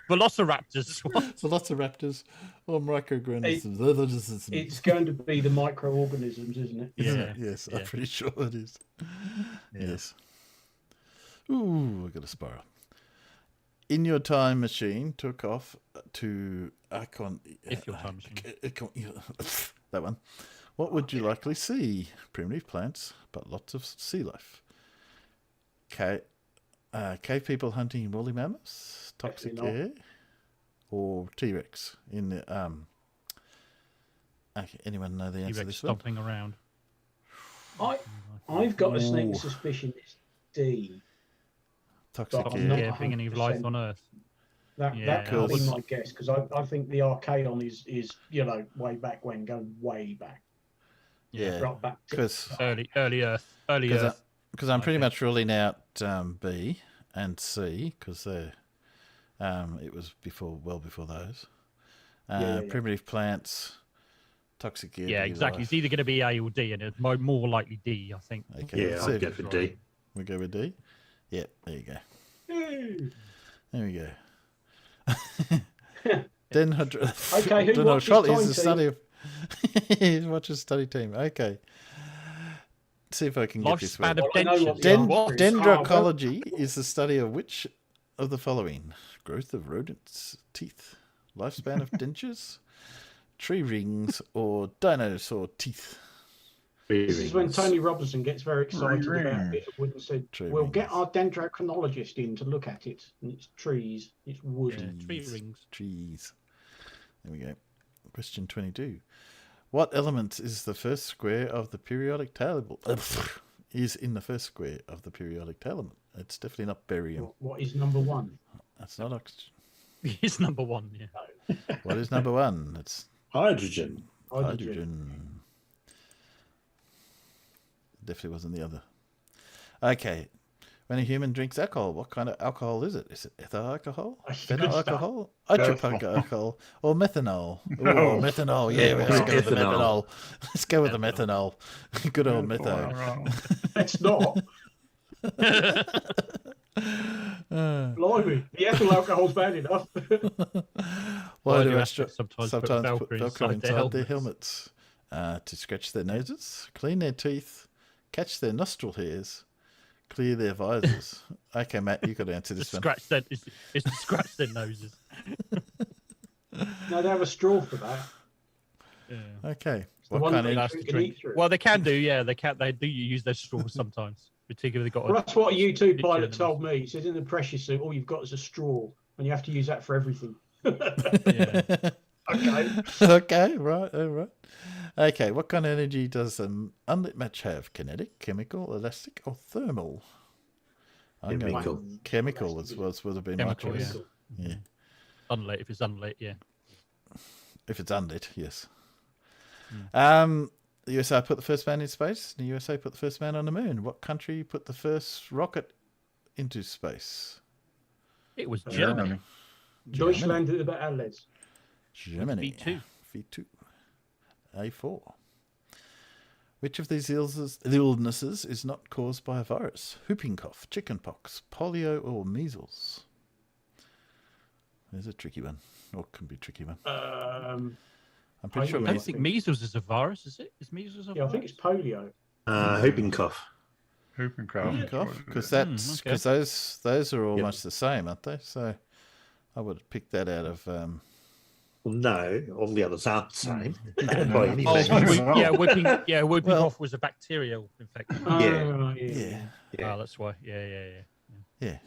Velociraptors. Velociraptors or microorganisms? It's going to be the microorganisms, isn't it? Yeah. Yes, I'm pretty sure it is. Yeah. Yes. Ooh, I got a spiral. In your time machine, took off to Icon. If your time machine. That one. What would you likely see? Primitive plants, but lots of sea life. Cave people hunting woolly mammoths, toxic air, or T-Rex in the Okay, anyone know the answer to this one? Stomping around. I've got a sneaking suspicion it's D. Toxic air. Yeah, beginning of life on Earth. That could be my guess, because I think the Archaeon is way back when, going way back. Yeah, right back because early Earth. Because I'm pretty much ruling out B and C because it was well before those. Primitive plants, toxic air. Yeah, exactly. It's either going to be A or D, and it's more likely D, I think. Okay, yeah, I'll go for D. We go with D. Yeah, there you go. There we go. Okay, who watches Time is the study of. He watches study team. Okay. See if I can get this right. Dendrology is the study of which of the following? Growth of rodents' teeth, lifespan of dentures, tree rings, or dinosaur teeth. This is when Tony Robinson gets very excited about a bit of wood and said, "We'll get our dendrochronologist in to look at it. And it's trees, it's wood, tree rings, trees." There we go. Question 22. What element is the first square of the periodic table? Is in the first square of the periodic table? It's definitely not barium. What is number one? That's not oxygen. It's number one. Yeah. What is number one? It's hydrogen. Hydrogen. Definitely wasn't the other. Okay. When a human drinks alcohol, what kind of alcohol is it? Is it ethyl alcohol, phenyl alcohol, isopropic alcohol, or methanol? Oh, methanol. Yeah, let's go with the methanol. Let's go with the methanol. Good old methanol. It's not. Blimey, the ethyl alcohol's bad enough. Why do astronauts sometimes put Velcro inside their helmets? To scratch their noses, clean their teeth, catch their nostril hairs, clear their visors. Okay, Matt, you got to answer this one. It's to scratch their noses. No, they have a straw for that. Yeah. Okay. What kind of drink? Well, they can do. Yeah, they can. They do use their straws sometimes. Particularly got. Well, that's what a U2 pilot told me. He says in the pressure suit, all you've got is a straw, and you have to use that for everything. Yeah. Okay. Okay. Right. All right. Okay. What kind of energy does an unlit match have? Kinetic, chemical, elastic, or thermal? Chemical would have been my choice. Yeah. Unlit. If it's unlit, yeah. If it's unlit, yes. The USA put the first man in space. The USA put the first man on the moon. What country put the first rocket into space? It was Germany. Deutschland über alles. Germany. V2. V2. A4. Which of these illnesses is not caused by a virus? Whooping cough, chickenpox, polio, or measles? There's a tricky one, or can be a tricky one. I'm pretty sure. I don't think measles is a virus, is it? Is measles a virus? Yeah, I think it's polio. Whooping cough. Whooping cough. Because those are almost the same, aren't they? So I would have picked that out of. Well, no, all the others aren't the same. Whooping cough was a bacterial infection. Yeah. That's why. Yeah.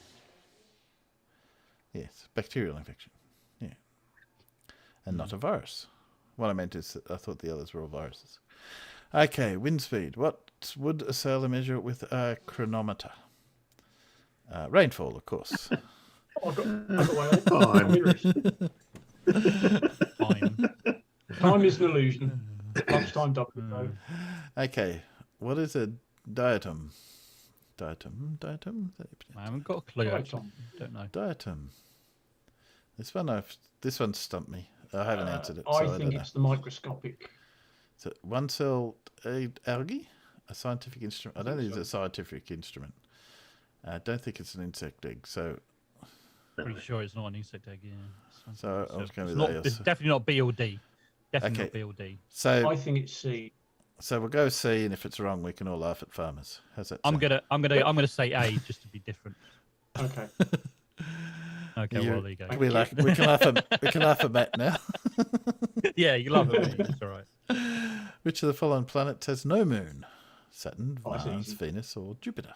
Yes, bacterial infection. Yeah, and not a virus. What I meant is, I thought the others were all viruses. Okay, wind speed. What would a sailor measure with a chronometer? Rainfall, of course. I've got Time is an illusion. Lunchtime double. Okay, what is a diatom? Diatom? I haven't got a clue. Don't know. Diatom. This one stumped me. I haven't answered it. I think it's the microscopic. So one-celled algae, a scientific instrument. I don't think it's a scientific instrument. I don't think it's an insect egg. So pretty sure it's not an insect egg. Yeah. So I was going with A. It's definitely not B or D. Definitely not B or D. So I think it's C. So we'll go C, and if it's wrong, we can all laugh at farmers. How's that? I'm gonna say A just to be different. Okay. Okay. Well, there you go. We can laugh at Matt now. Yeah, you laugh at me. It's all right. Which of the following planets has no moon? Saturn, Mars, Venus, or Jupiter?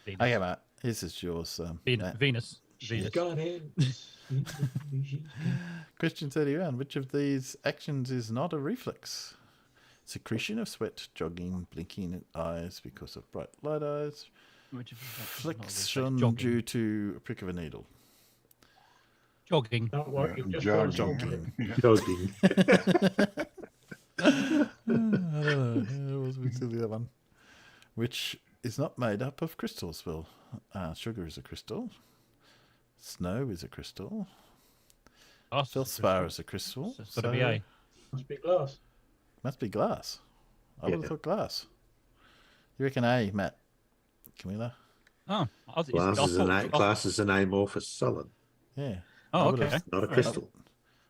Venus. Okay, Matt. This is yours. Venus. Got it. Question 31. Which of these actions is not a reflex? Secretion of sweat, jogging, blinking eyes because of bright light eyes, flexion due to a prick of a needle. Jogging. Don't worry, jogging. I don't know. It was the other one. Which is not made up of crystals. Well, sugar is a crystal. Snow is a crystal. Feldspar is a crystal. It's got to be A. Must be glass. Must be glass. I would have thought glass. You reckon A, Matt? Camilla? Oh, glass is an amorphous solid. Yeah. Oh, okay. Not a crystal.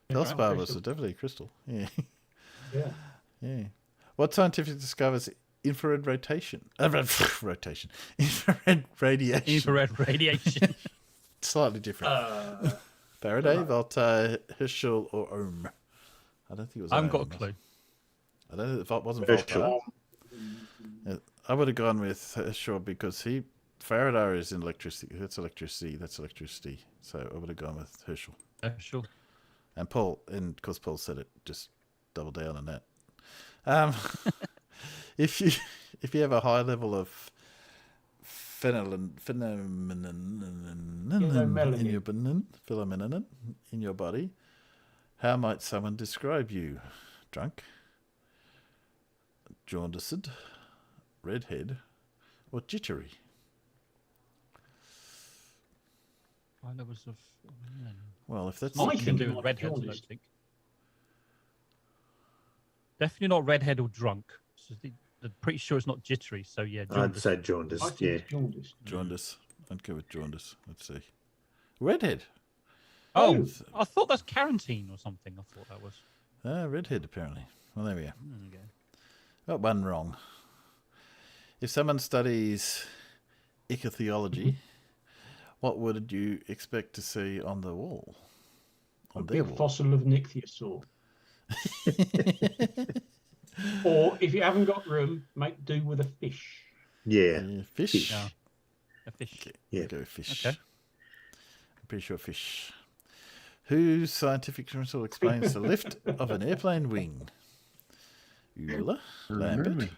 Feldspar was definitely a crystal. Yeah. Yeah. What scientific discovers infrared rotation? Rotation. Infrared radiation. Infrared radiation. Slightly different. Faraday, Voltaire, Herschel, or Ohm? I don't think it was. I haven't got a clue. I don't know if it wasn't Herschel. Voltaire. I would have gone with Herschel because Faraday is in electricity. That's electricity. So I would have gone with Herschel. Herschel. And Paul, and because Paul said it, just double down on that. If you have a high level of phenomenon in your body, how might someone describe you? Drunk, jaundiced, redhead, or jittery? Well, if that's what you can do with redheads, I don't think. Definitely not redhead or drunk. So I'm pretty sure it's not jittery. So yeah, jaundice. I'd say jaundice. Jaundice. I'd go with jaundice. Let's see. Redhead. Oh, I thought that's quarantine or something. I thought that was. Redhead apparently. Well, there we go. Okay. Got one wrong. If someone studies ichthyology, what would you expect to see on the wall? A big fossil of an ichthyosaur. Or if you haven't got room, make do with a fish. Fish. Yeah. A fish. Okay. Yeah. Go with fish. Okay. I'm pretty sure fish. Whose scientific principle explains the lift of an airplane wing? Euler, Lambert,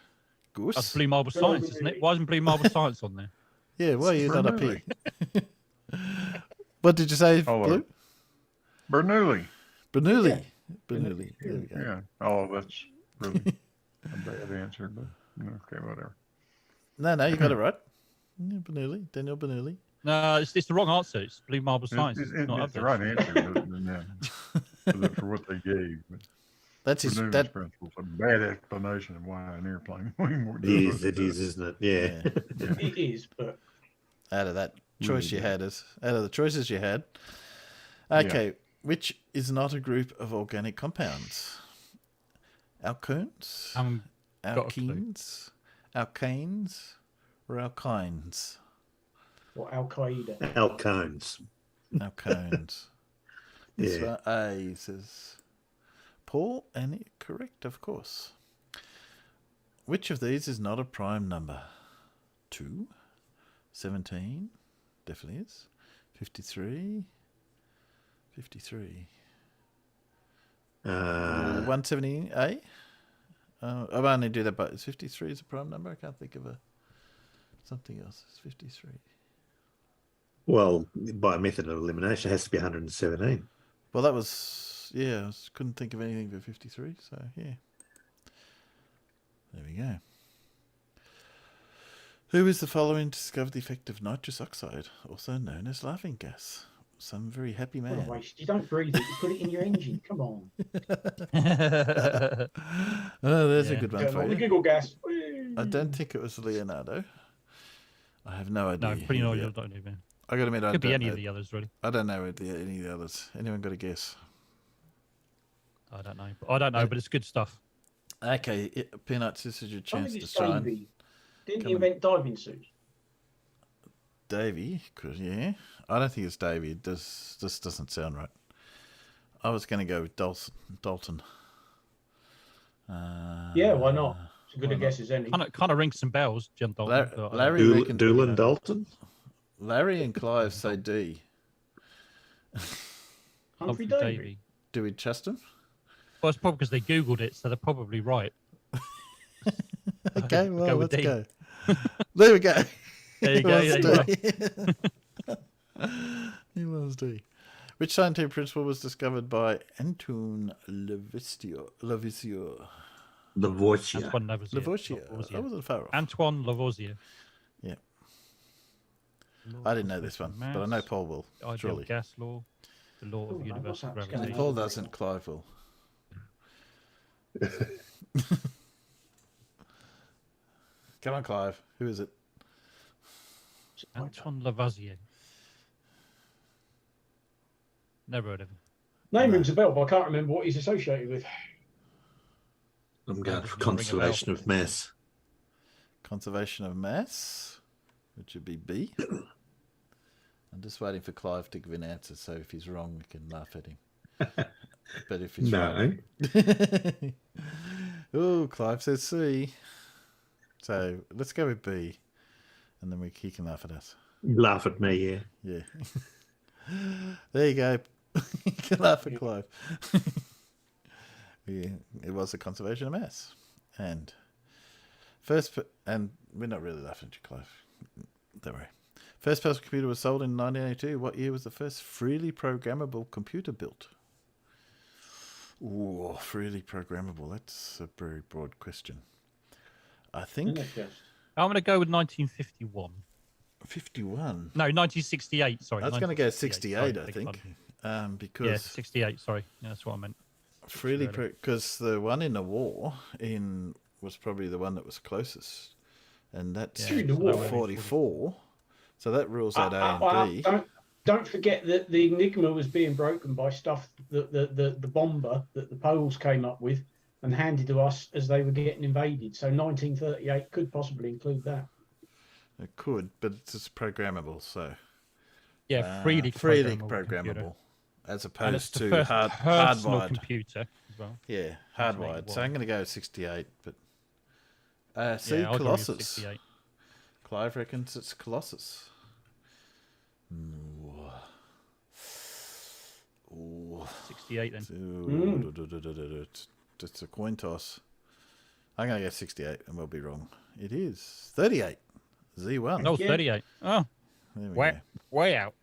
Gauss. That's Blue Marble Science, isn't it? Why isn't Blue Marble Science on there? Yeah, why are you not up here? What did you say, Blue? Bernoulli. Bernoulli. Bernoulli. There we go. Yeah. Oh, that's really a bad answer, but okay, whatever. No, you got it right. Yeah, Bernoulli, Daniel Bernoulli. No, it's the wrong answer. It's Blue Marble Science. It's the right answer, but, for what they gave. But. That's his. Renewance principle. It's a bad explanation of why an airplane won't It do is, isn't it? Yeah. It is, but Out of that choice Really out of the choices you had. Okay, which is not a group of organic compounds? Alkenes, got a clue. alkenes, alkanes, or alkynes? or Al Qaeda. Alcones. Alkones. This Yeah. one, A says Paul, and correct, of course. Which of these is not a prime number? 2, 17, definitely is. 53, 53. 170A? I'll only do that, but is 53 is a prime number? I can't think of something else. It's 53. Well, by method of elimination, it has to be 117. Well, that was, I couldn't think of anything for 53, so yeah. There we go. Who is the following discovered the effect of nitrous oxide, also known as laughing gas? Some very happy What a man. waste. You don't breathe it, you put it in your engine. Come on. Oh, there's a good one for The you. giggle gas. I don't think it was Leonardo. I have no idea. No, pretty who no, the- I don't even. I got to admit, I Could be don't any know. of the others, really. I don't know any of the others. Anyone got a guess? I don't know. But it's good stuff. Okay, Peanuts, this is your I chance think to it's shine. Davey. Didn't Come he on. invent diving suits? Davey, yeah. I don't think it's Davey. This doesn't sound right. I was going to go with Dalton. Yeah, why not? It's as good why a guess as any. Kind of rings some bells, Jim Dalton. but I don't Larry know. reckons- Doolin Dalton? Larry and Clive say D. Humphrey Humphrey Davey. Davey. Do we trust him? Well, it's probably because they Googled it, so they're probably right. Okay, well, Go with let's D. go. There we go. There you go. It There was you go. D. He was D. Which scientific principle was discovered by Antoine Lavoisier? Lavoisier. Antoine Lavoisier. Lavoisier. I wasn't far off. Antoine Lavoisier. Yeah. I didn't know this one, but I know Paul will. Ideal Surely. gas law, the law Oh, of no, universal what's that? gravity. Paul doesn't, Clive will. Come on, Clive. Who is it? Antoine Lavoisier. Never heard of him. Name rings a bell, but I can't remember what he's associated with. I'm going Doesn't for ring a conservation of mass. Conservation of mass, which would be B. I'm just waiting for Clive to give an answer, so if he's wrong, we can laugh at him. But if he's No. right... Oh, Clive says C. So let's go with B, and then he can laugh at us. Laugh at me, yeah. Yeah. There you go. You can laugh at Clive. Yeah, it was the conservation of mass. And and we're not really laughing at you, Clive. Don't worry. First personal computer was sold in 1982. What year was the first freely programmable computer built? Ooh, freely programmable. That's a very broad question. I think I'm going to go with 1951. 51. No, 1968. Sorry. I was going to go 68, 68, sorry, I think. Yeah, Because 68. Sorry. Yeah, that's what I meant. freely, because the one in the war was probably the one that was closest, and that's During the war. 44. So that rules out A and B. Don't forget that the Enigma was being broken by stuff that the bomber that the Poles came up with and handed to us as they were getting invaded. So 1938 could possibly include that. It could, but it's just programmable. So Yeah, freely programmable, computer. as And it's opposed the to first personal hardwired. computer as well. Yeah, hardwired. So I'm going to go 68, but see, Yeah, I'll go with Colossus. 68. Clive reckons it's Colossus. Ooh. 68 then. It's a coin toss. I'm going to go 68 and we'll be wrong. It is 38. Z1. No, 38. Oh, There we way, go. way out.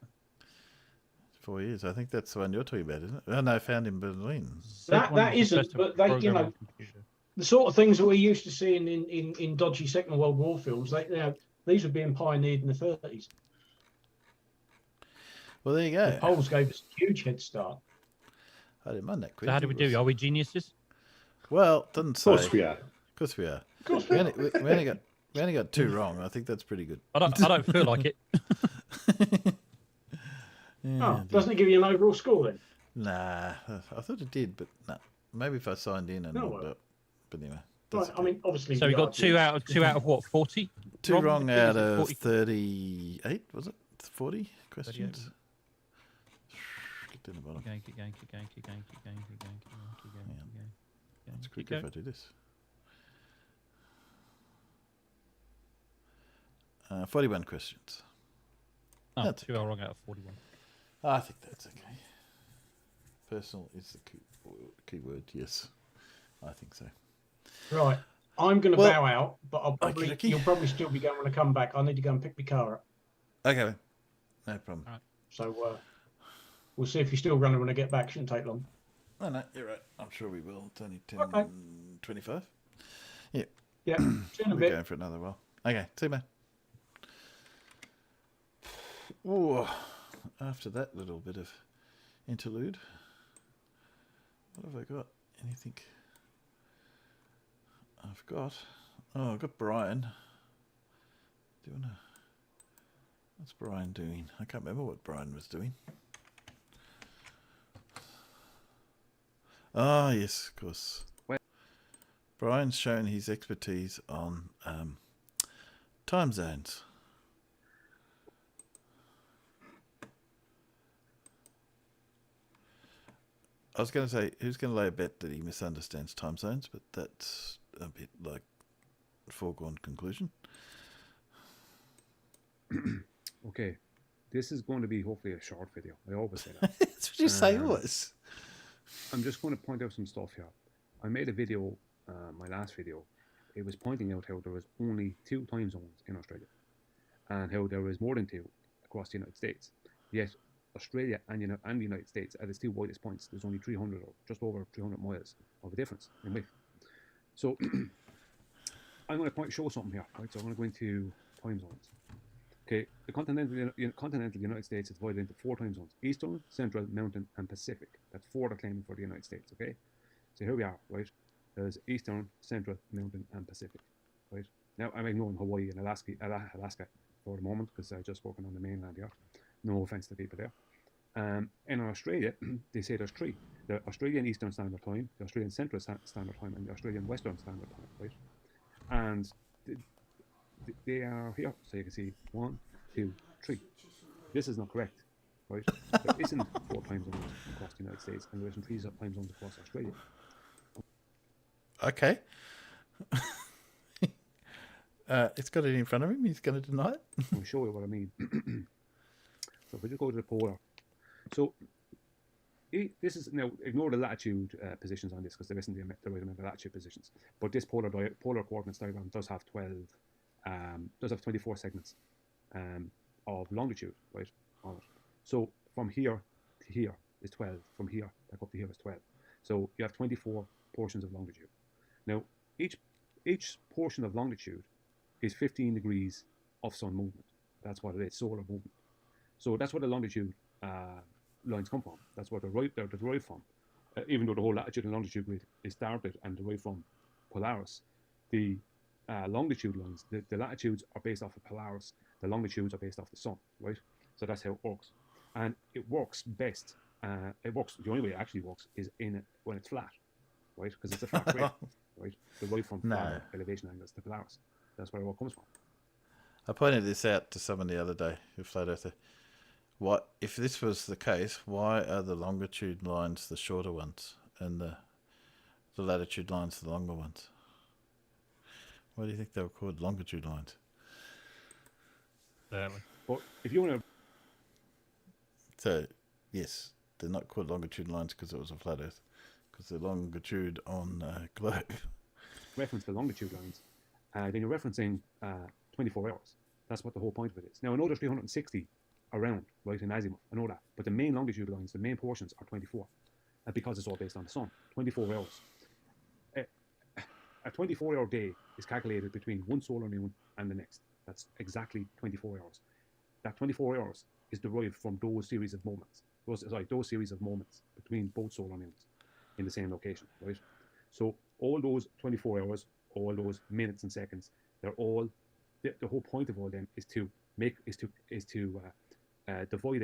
4 years. I think that's the one you're talking about, isn't it? Oh, no, found in Berlin. That isn't, but they, you know, the sort of things that we're used to seeing in dodgy Second World War films, these were being pioneered in the 30s. Well, there you go. The Poles gave us a huge head start. I didn't mind that quiz. So how do we do? Are we geniuses? Well, doesn't say. Of course we are. Of course we are. Of course We only got 2 wrong. I think that's pretty good. I don't feel like it. Doesn't it give you an overall score then? Nah, I thought it did, but nah. Maybe if I signed in and looked up. But anyway. Right, I mean, obviously. So we got 2 out of what? 40. 2 wrong out of 38. Was it 40 questions? Get down the bottom. Keep going. It's quicker if I do this. 41 questions. Oh, That's 2 wrong out of 41. I think that's okay. Personal is the key word. Yes, I think so. Right, I'm going to bow out, but Okay. you'll probably still be going when I come back. I need to go and pick my car up. Okay, no problem. All right. So we'll see if you're still running when I get back. Shouldn't take long. No, you're right. I'm sure we will. It's only 10, Okay. 25. Yeah, see you in a We're bit. going for another while. Okay, see you, man. Ooh, after that little bit of interlude, what have I got? Anything? I've got Brian. Do you wanna? What's Brian doing? I can't remember what Brian was doing. Ah, yes, of course. Brian's shown his expertise on time zones. I was going to say, who's going to lay a bet that he misunderstands time zones, but that's a bit like a foregone conclusion. Okay, this is going to be hopefully a short video. I always say that. That's what you say always. I'm just going to point out some stuff here. I made a video, my last video. It was pointing out how there was only 2 time zones in Australia, and how there was more than 2 across the United States. Yet Australia and the United States, at its 2 widest points, there's only 300 or just over 300 miles of a difference in width. So I'm going to show something here. Right, so I'm going to go into time zones. Okay, the continental United States is divided into 4 time zones: Eastern, Central, Mountain, and Pacific. That's 4 they're claiming for the United States. Okay, so here we are. Right, there's Eastern, Central, Mountain, and Pacific. Right, now I'm ignoring Hawaii and Alaska for the moment because I'm just working on the mainland here. No offense to people there. And in Australia, they say there's 3: the Australian Eastern Standard Time, the Australian Central Standard Time, and the Australian Western Standard Time. Right, and they are here, so you can see 1, 2, 3. This is not correct, right? There isn't 4 time zones across the United States, and there isn't 3 time zones across Australia. Okay. It's got it in front of him. He's going to deny it. I'll show you what I mean. So if we just go to the polar, so this is now, ignore the latitude positions on this because there isn't the latitude positions. But this polar coordinates diagram does have 24 segments of longitude, right, on it. So from here to here is 12. From here back up to here is 12. So you have 24 portions of longitude. Now each portion of longitude is 15 degrees of sun movement. That's what it is, solar movement. So that's where the longitude lines come from. That's where they're derived from. Even though the whole latitude and longitude grid is started and derived from Polaris, the longitude lines, the latitudes are based off of Polaris, the longitudes are based off the sun, right? So that's how it works. And it works best, the only way it actually works is when it's flat, right? Because it's a flat grid, right? Derived from flat elevation angles to Polaris. That's where it all comes from. I pointed this out to someone the other day, who flat earther. What if this was the case? Why are the longitude lines the shorter ones and the latitude lines the longer ones? Why do you think they were called longitude lines? Certainly. But if you want to, so yes, they're not called longitude lines because it was a flat Earth. Because the longitude on globe. Reference the longitude lines, then you're referencing 24 hours. That's what the whole point of it is. Now I know there's 360 around, right, in azimuth. I know that, but the main longitude lines, the main portions are 24, because it's all based on the sun. 24 hours. A 24-hour day is calculated between one solar noon and the next. That's exactly 24 hours. That 24 hours is derived from those series of moments. Those series of moments between both solar noons in the same location, right? So all those 24 hours, all those minutes and seconds, they're all the whole point of all them is to divide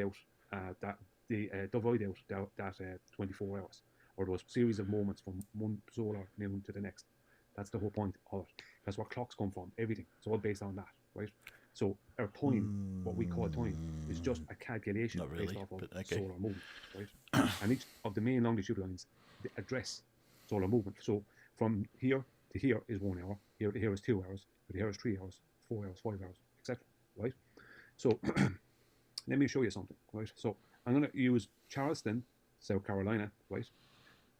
out that 24 hours, or those series of moments from one solar noon to the next. That's the whole point of it. That's where clocks come from. Everything. It's all based on that, right? So our time, what we call time, is just a calculation based off of solar movement, right? And each of the main longitude lines address solar movement. So from here to here is 1 hour. Here to here is 2 hours. Here is 3 hours, 4 hours, 5 hours, etc. Right? So let me show you something, right? So I'm going to use Charleston, South Carolina, right,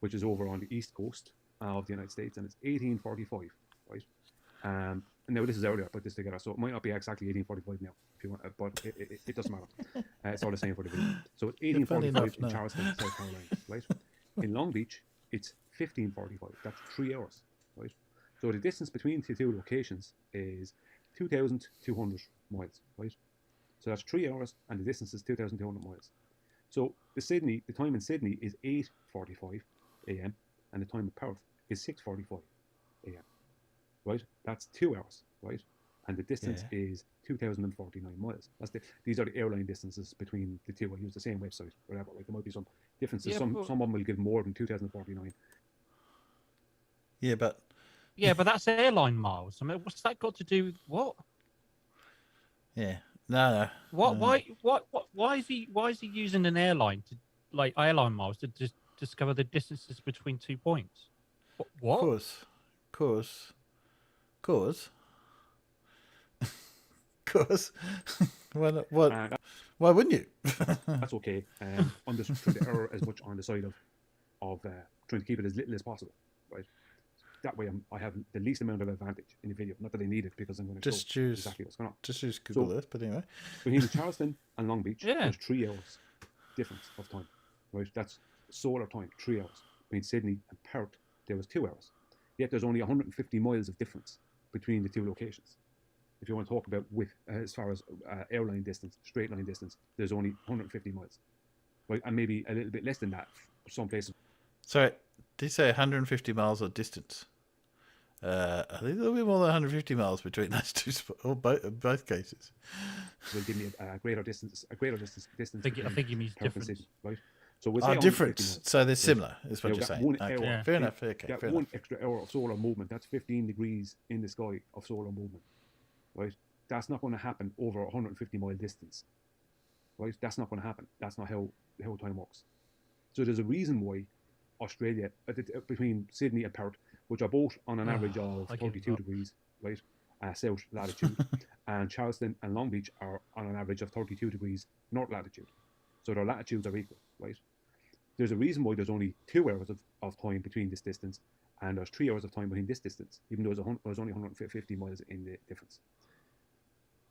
which is over on the east coast of the United States, and it's 1845, right? Now this is earlier, I put this together, so it might not be exactly 1845 now, if you want, but it doesn't matter. It's all the same for the video. So it's 1845 in Charleston, South Carolina, right? In Long Beach, it's 1545. That's 3 hours, right? So the distance between the two locations is 2,200 miles, right? So that's 3 hours, and the distance is 2,200 miles. So the time in Sydney is 8:45 a.m. and the time in Perth is 6:45 a.m. Right? That's 2 hours, right? And the distance is 2,049 miles. These are the airline distances between the two. I use the same website, whatever. Like there might be some differences. Some of them will give more than 2,049. Yeah, but that's airline miles. I mean, what's that got to do with what? Yeah. No. Why is he using an airline miles to just discover the distances between 2 points? What? Cause. Why wouldn't you? That's okay. I'm just trying to err as much on the side of trying to keep it as little as possible, right? That way I have the least amount of advantage in the video. Not that I need it, because I'm going to show exactly what's going on. Just use Google Earth, but anyway. Between Charleston and Long Beach, there's 3 hours difference of time, right? That's solar time, 3 hours. Between Sydney and Perth, there was 2 hours. Yet there's only 150 miles of difference between the two locations. If you want to talk about width, as far as airline distance, straight line distance, there's only 150 miles, right? And maybe a little bit less than that for some places. Sorry, did you say 150 miles of distance? I think there'll be more than 150 miles between those two, or both cases. Will give me a greater distance. I think he means difference, right? So we'll say difference. So they're similar, is what you're saying. Okay. Fair enough. Okay, fair one enough. extra hour of solar movement. That's 15 degrees in the sky of solar movement, right? That's not going to happen over a 150-mile distance, right? That's not going to happen. That's not how time works. So there's a reason why Australia, between Sydney and Perth, which are both on an average of 32 degrees, right, south latitude, and Charleston and Long Beach are on an average of 32 degrees north latitude. So their latitudes are equal, right? There's a reason why there's only 2 hours of time between this distance, and there's 3 hours of time between this distance, even though there's only 150 miles in the difference.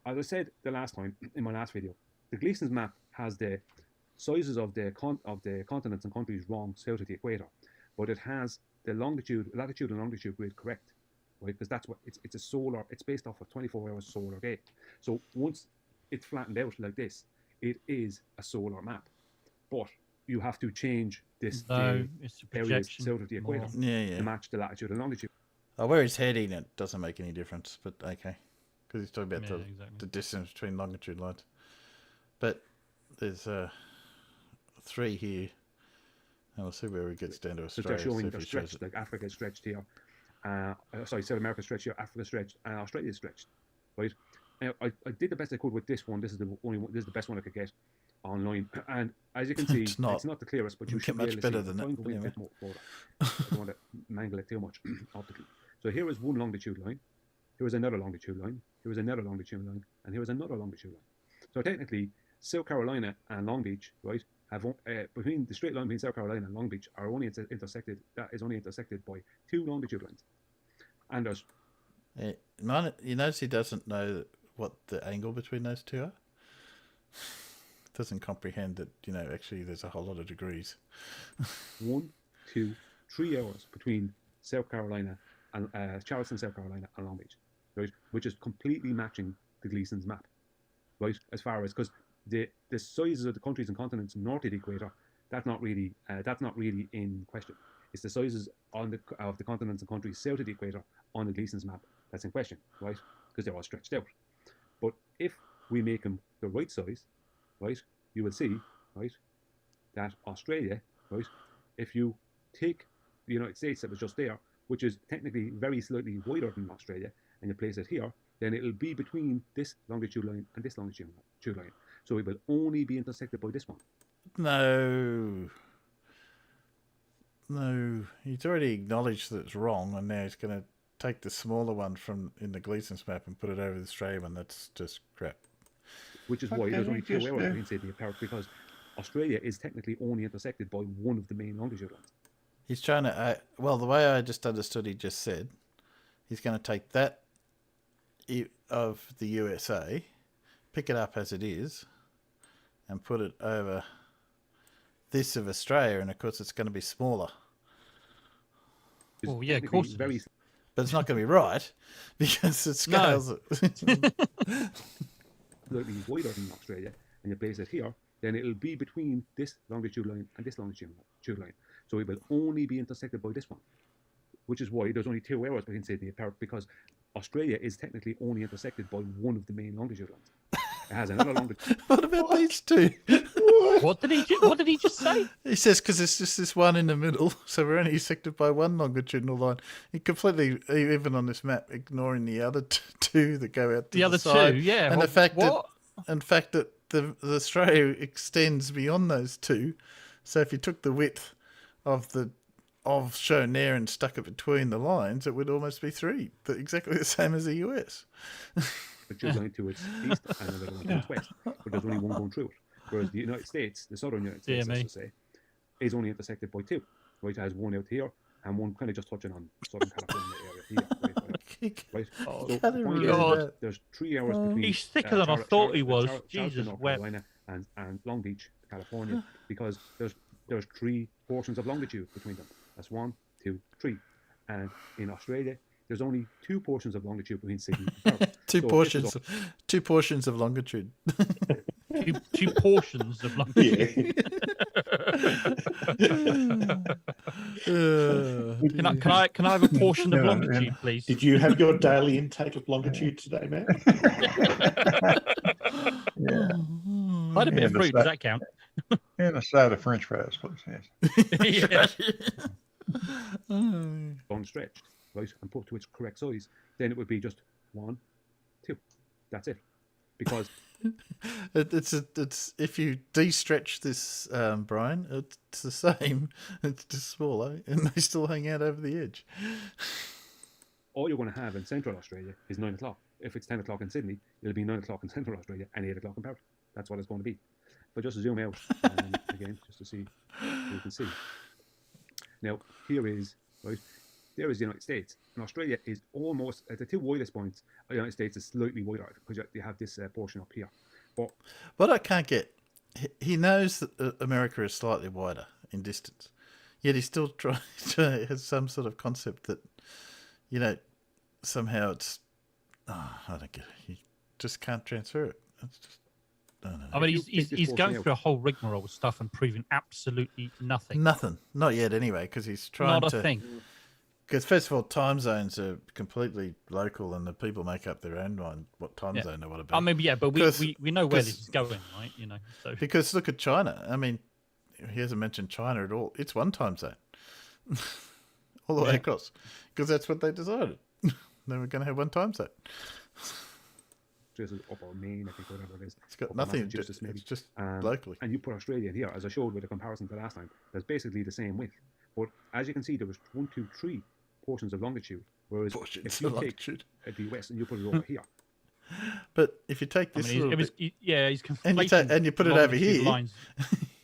As I said the last time in my last video, the Gleason's map has the sizes of the continents and countries wrong south of the equator, but it has the latitude and longitude grid correct, right? Because that's what it's based off of 24 hours solar day. So once it's flattened out like this, it is a solar map, but you have to change this areas south of the equator to match the latitude and longitude. Where it's heading, it doesn't make any difference, but okay, because he's talking about the distance between longitude lines. But there's 3 here, and we'll see where it gets down to Australia. So they're showing they're stretched, like Africa stretched here, South America stretched here, Africa stretched, and Australia stretched, right? Now, I did the best I could with this one. This is the only one. This is the best one I could get online, and as you can see, it's not the clearest, but you should get much better than that. Anyway. I don't want to mangle it too much optically. So here is one longitude line. Here is another longitude line. Here is another longitude line, and here is another longitude line. So technically, South Carolina and Long Beach, right, have between the straight line between South Carolina and Long Beach are only intersected. That is only intersected by 2 longitude lines, and there's. You notice he doesn't know what the angle between those two are. Doesn't comprehend that actually there's a whole lot of degrees. 1, 2, 3 hours between South Carolina and Charleston, South Carolina, and Long Beach, right? Which is completely matching the Gleason's map, right? As far as because the sizes of the countries and continents north of the equator, that's not really in question. It's the sizes of the continents and countries south of the equator on the Gleason's map that's in question, right? Because they're all stretched out. But if we make them the right size, right, you will see, right, that Australia, right, if you take the United States that was just there, which is technically very slightly wider than Australia, and you place it here, then it'll be between this longitude line and this longitude line. So it will only be intersected by this one. No. He's already acknowledged that it's wrong, and now he's going to take the smaller one from in the Gleason's map and put it over the Australian one. That's just crap. Which is why there's only 2 hours between Sydney and Perth, because Australia is technically only intersected by one of the main longitude lines. He's trying to, well, the way I just understood he just said, he's going to take that of the USA, pick it up as it is, and put it over this of Australia, and of course it's going to be smaller. Oh, yeah, of course. But it's not going to be right, because it scales it. Slightly wider than Australia, and you place it here, then it'll be between this longitude line and this longitude line. So it will only be intersected by this one, which is why there's only 2 hours between Sydney and Perth, because Australia is technically only intersected by one of the main longitude lines. It has another longitude. What about these two? What did he just say? He says because it's just this one in the middle, so we're only sected by one longitudinal line. He completely, even on this map, ignoring the other two that go out to the other side. two, yeah. And the fact what? that the Australia extends beyond those two. So if you took the width of shown there and stuck it between the lines, it would almost be 3, exactly the same as the US. But just going to its east and another one to its west. But there's only one going through it. Whereas the United States, the southern United States, as to say, is only intersected by 2. Right, it has one out here and one kind of just touching on Southern California area here. Right. Oh, So the point is, there's 3 hours between. He's thicker than I thought he was. Jesus, North Carolina and Long Beach, California, because there's 3 portions of longitude between them. That's 1, 2, 3. And in Australia, there's only 2 portions of longitude between Sydney and Perth. Two portions of longitude. two portions of longitude. Can I have a portion of longitude, please? Did you have your daily intake of longitude today, man? Yeah. I had a bit of fruit. Does that count? And a side of French fries, please. Yes. Unstretched, right, and put to its correct size, then it would be just 1, 2. That's it. Because it's if you de-stretch this, Brian, it's the same. It's just smaller, and they still hang out over the edge. All you're going to have in Central Australia is 9 o'clock. If it's 10 o'clock in Sydney, it'll be 9 o'clock in Central Australia and 8 o'clock in Perth. That's what it's going to be. But just to zoom out again, just to see, you can see. Now, here is, right, there is the United States. And Australia is almost, at the 2 widest points, the United States is slightly wider because you have this portion up here. But what I can't get, he knows that America is slightly wider in distance, yet he's still trying to have some sort of concept that, somehow it's, I don't get it. He just can't transfer it. It's just, I don't know. I mean, he's going through a whole rigmarole of stuff and proving absolutely nothing. Nothing. Not yet, anyway, because he's trying Not a thing. Because first of all, time zones are completely local, and the people make up their own mind what time zone they want to be. I mean, yeah, but we know where this is going, right? So. Because look at China. I mean, he hasn't mentioned China at all. It's one time zone, all the way across, because that's what they decided. They were going to have one time zone. This is upper Maine, I think, whatever it is. It's got nothing to do. It's just locally. And you put Australia here, as I showed with a comparison to last time. That's basically the same width. But as you can see, there was 1, 2, 3 portions of longitude. Whereas if you take the US and you put it over here. But if you take this, he's conflating, and you put it over here. Lines.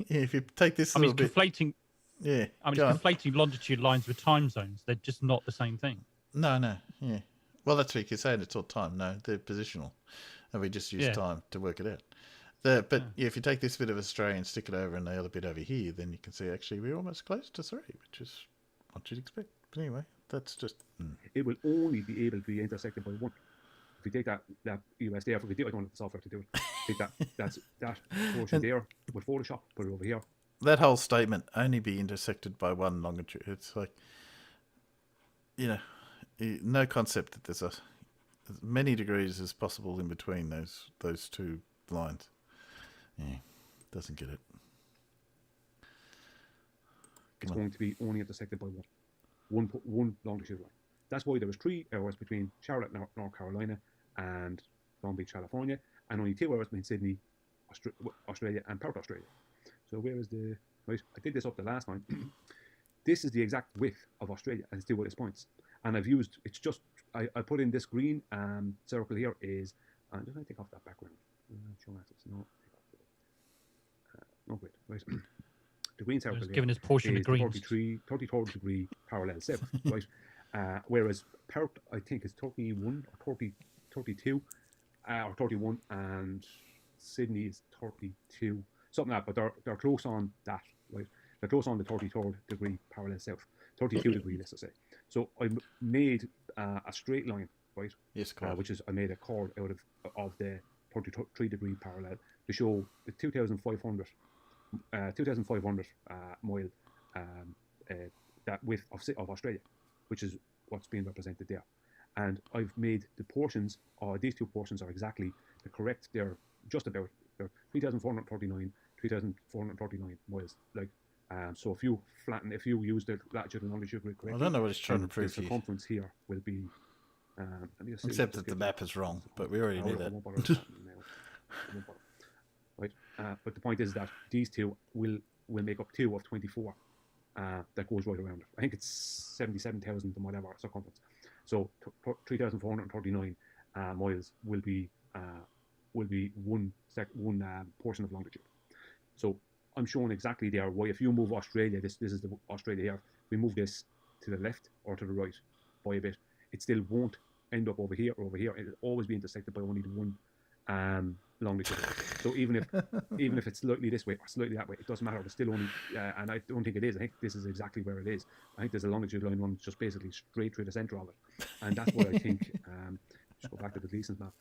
If you take this, he's conflating. Yeah, he's conflating longitude lines with time zones. They're just not the same thing. No, yeah. Well, that's what you're saying. It's all time. No, they're positional, and we just use time to work it out. If you take this bit of Australia and stick it over and the other bit over here, then you can see actually we're almost close to 3, which is what you'd expect. But anyway, that's just... It will only be able to be intersected by 1. If you take that US there, if we do, I don't have the software to do it. Take that portion there with Photoshop, put it over here. that whole statement, only be intersected by one longitude. It's like, no concept that there's as many degrees as possible in between those two lines. Yeah, doesn't get it. It's going to be only intersected by one longitude line. That's why there was 3 hours between Charlotte, North Carolina, and Long Beach, California, and only 2 hours between Sydney, Australia, and Perth, Australia. So where is the... Right, I did this up the last time. This is the exact width of Australia, and it's still with its points. And I've used... It's just... I put in this green circle here is... I'm just going to take off that background. Show access. No, take off the... no, wait. Right. The green circle giving us portion of greens. 34 degree parallel south, right? Whereas Perth, I think, is 31 or 32 or 31, and Sydney is 32, something like that. But they're close on that, right? They're close on the 33rd degree parallel south, 32 degree, let's just say. So I made a straight line, right? Yes, which is I made a chord out of the 33 degree parallel to show the 2,500 mile that width of Australia, which is what's being represented there. And I've made the portions, these two portions are exactly the correct. They're just about 3,449 miles. Like, so if you use the latitude and longitude grid correctly, I don't know what it's trying to prove. The circumference here will be. Except that the map is wrong, but we already knew that. Right, but the point is that these two will make up 2 of 24 that goes right around it. I think it's 77,000 and whatever circumference. So 3,439 miles will be one portion of longitude. So I'm showing exactly there why if you move Australia, this is the Australia here. We move this to the left or to the right by a bit, it still won't end up over here or over here. It'll always be intersected by only the one longitude. So even if it's slightly this way or slightly that way, it doesn't matter. It's still only, and I don't think it is. I think this is exactly where it is. I think there's a longitude line runs just basically straight through the centre of it, and that's why I think. Just go back to the Gleason's map,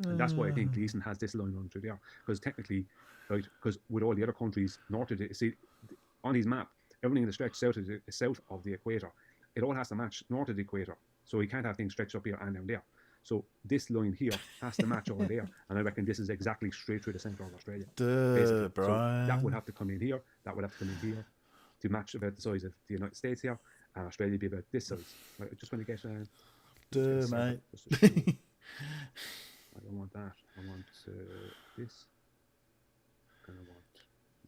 and that's why I think Gleason has this line run through there, because technically, right? Because with all the other countries north of the on his map, everything that stretches south of the equator, it all has to match north of the equator. So he can't have things stretched up here and down there. So this line here has to match over there, and I reckon this is exactly straight through the centre of Australia. Brian. So that would have to come in here. That would have to come in here to match about the size of the United States here, and Australia would be about this size. Right, I just want to get. Mate. I don't want that. I want this. And I want.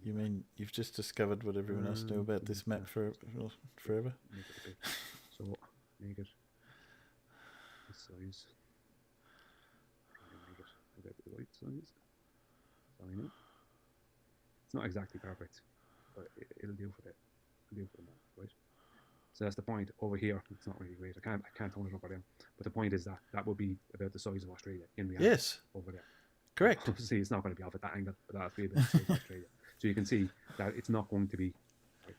You mean you've just discovered what everyone else knew about this map forever? So make it this size. Make it about the right size. So I know it's not exactly perfect, but it'll do for the map, right? So that's the point. Over here, it's not really great. I can't tone it up or down. But the point is that would be about the size of Australia in reality. Yes. Over there. Correct. Obviously, it's not going to be off at that angle, but that'll be about the size of Australia. So you can see that it's not going to be. Right,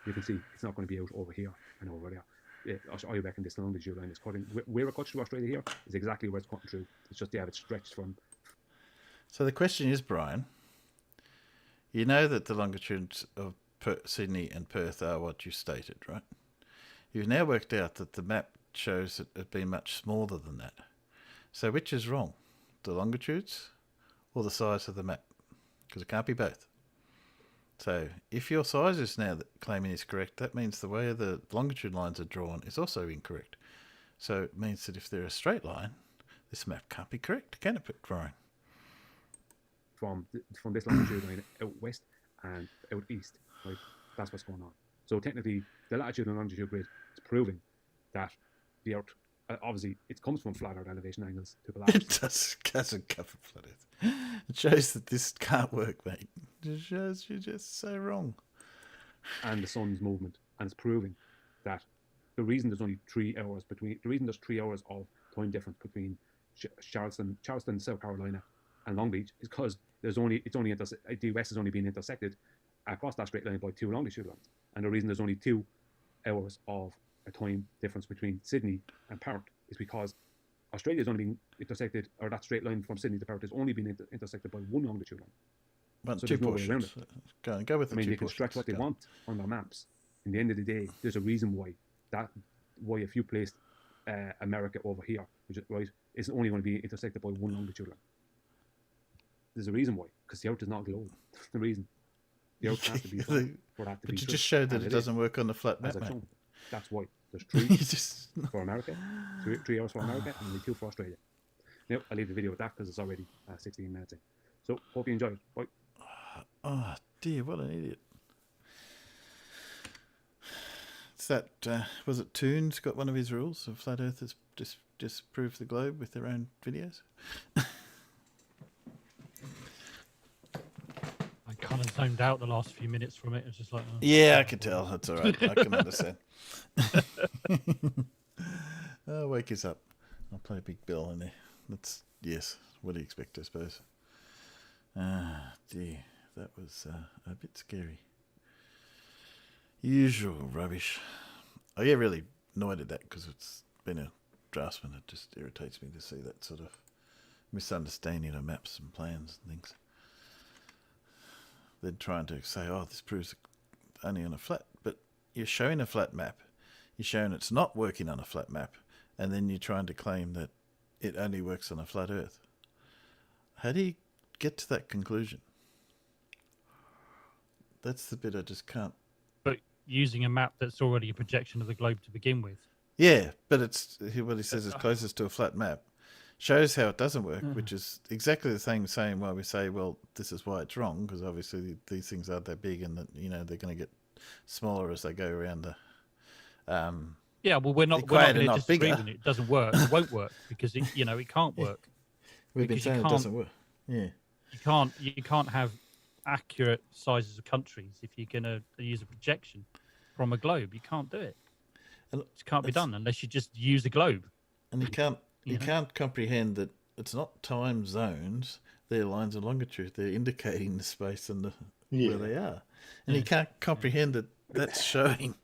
you can see it's not going to be out over here and over there. Yeah, I reckon this longitude line is cutting. Where it cuts through Australia here is exactly where it's cutting through. It's just it's stretched from. So the question is, Brian, you know that the longitudes of Sydney and Perth are what you stated, right? You've now worked out that the map shows it had been much smaller than that. So which is wrong? The longitudes or the size of the map? Because it can't be both. So if your size is now claiming is correct, that means the way the longitude lines are drawn is also incorrect. So it means that if they're a straight line, this map can't be correct, can it, Brian? From this longitude line out west and out east, right? That's what's going on. So technically, the latitude and longitude grid is proving that the Earth, obviously, it comes from flat Earth elevation angles to collapse. It doesn't come from flat Earth. It shows that this can't work, mate. It shows you're just so wrong. And the sun's movement, and it's proving that the reason there's only 3 hours of time difference between Charleston, South Carolina, and Long Beach is because the US is only being intersected across that straight line by 2 longitude lines. And the reason there's only 2 hours of a time difference between Sydney and Perth is because Australia is only being intersected, or that straight line from Sydney to Perth is only being intersected by 1 longitude line. Want So two there's no way around portions. it. Go with the I mean, two they construct what they want on their maps. In the end of the day, there's a reason why if you placed America over here, which is right, it's only going to be intersected by one longitude line. There's a reason why, because the Earth is not a globe. That's the reason. The Earth has to be flat for that to be But you true. just showed that And it doesn't work on the flat as map, I've mate. shown. That's why. There's 3 for America, 3 hours for America, and only 2 for Australia. Now, I'll leave the video with that because it's already 16 minutes in. So, hope you enjoyed it. Bye. Oh, dear, what an idiot. It's that, was it Toons got one of his rules of Flat Earthers disprove the globe with their own videos? I kind of zoned out the last few minutes from it. It's just like, Yeah, I can tell. That's all right. I can understand. Oh, wake us up. I'll play Big Bill in there. That's, yes, what do you expect, I suppose? Ah, dear. That was a bit scary. Usual rubbish. I get really annoyed at that because it's been a draftsman. It just irritates me to see that sort of misunderstanding of maps and plans and things. They're trying to say, oh, this proves only on a flat, but you're showing a flat map. You're showing it's not working on a flat map, and then you're trying to claim that it only works on a flat Earth. How do you get to that conclusion? That's the bit I just can't. But using a map that's already a projection of the globe to begin with. Yeah, but it's what he says is closest to a flat map. Shows how it doesn't work, which is exactly the same saying why we say, well, this is why it's wrong, because obviously these things aren't that big and that, you know, they're going to get smaller as they go around the yeah, well, we're not going to disagree with it. It doesn't work. It won't work because it, you know, it can't work. We've been saying it doesn't work. Yeah. You can't have accurate sizes of countries if you're going to use a projection from a globe. You can't do it. It can't be done unless you just use a globe. And you can't comprehend that it's not time zones, they're lines of longitude. They're indicating the space and where they are. And you can't comprehend that that's showing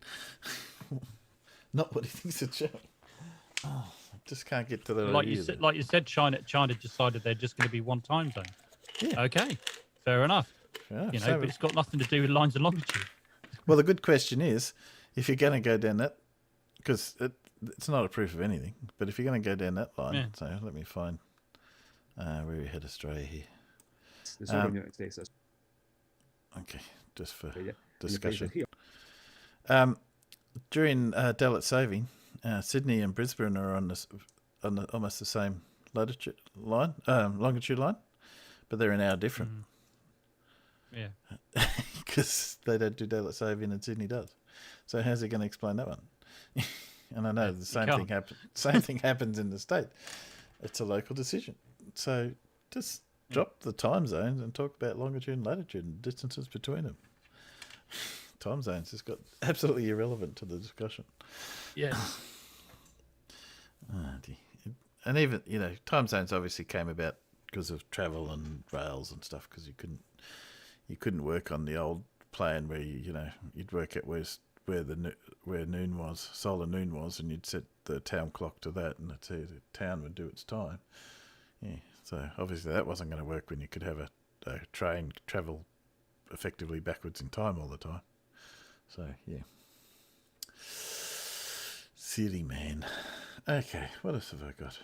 not what he thinks it's showing. Oh, I just can't get to the like you said, China decided they're just going to be one time zone. Yeah. Okay, fair enough. Yeah, you know, but it's got nothing to do with lines of longitude. Well, the good question is, if you're going to go down that, because it's not a proof of anything, but if you're going to go down that line, so let me find where we had Australia here. The United States. Okay, just for discussion. During daylight saving, Sydney and Brisbane are on almost the same longitude line, but they're an hour different. Yeah, because they don't do daylight saving and Sydney does. So how's he going to explain that one? And I know the same thing happens in the state. It's a local decision. So just drop the time zones and talk about longitude and latitude and distances between them. Time zones has got absolutely irrelevant to the discussion. Yeah. And even, you know, time zones obviously came about because of travel and rails and stuff, because you couldn't work on the old plan where you'd work at where noon was, solar noon was, and you'd set the town clock to that, and the town would do its time. Yeah, so obviously that wasn't going to work when you could have a train travel effectively backwards in time all the time. So yeah, silly man. Okay, what else have I got?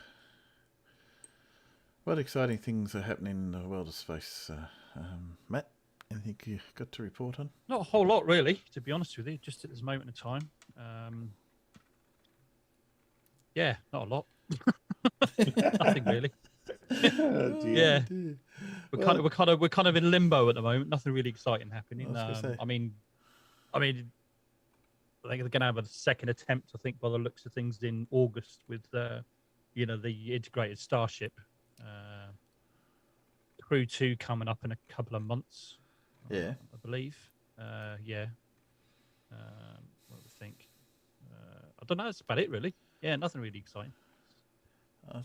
What exciting things are happening in the world of space, Matt? Anything you got to report on? Not a whole lot, really, to be honest with you. Just at this moment in time. Yeah, not a lot. Nothing really. Yeah, we're kind of in limbo at the moment. Nothing really exciting happening. I mean, I think they're going to have a second attempt. I think by the looks of things in August with the integrated Starship. Crew 2 coming up in a couple of months. Yeah, I believe. Yeah. What do we think? I don't know. That's about it, really. Yeah, nothing really exciting. I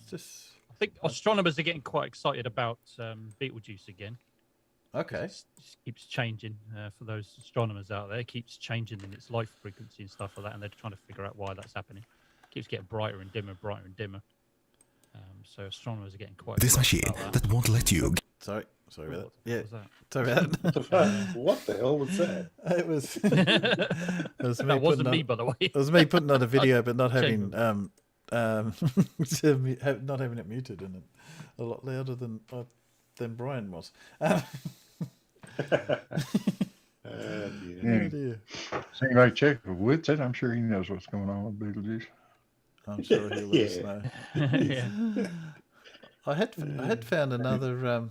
think astronomers are getting quite excited about Betelgeuse again. Okay. It keeps changing for those astronomers out there. It keeps changing in its light frequency and stuff like that, and they're trying to figure out why that's happening. It keeps getting brighter and dimmer, brighter and dimmer. So astronomers are getting quite. This machine that won't let you. Sorry, Sorry about that. Yeah, what was that? sorry about that. What the hell was that? It was. It was me That wasn't me, on, by the way. It was me putting on a video, but not having Genuinely. not having it muted, and it a lot louder than Brian was. Yeah. Oh dear. So anybody check with Woodson? I'm sure he knows what's going on with Beetlejuice. I'm sure he'll let us know. Yeah. I had found another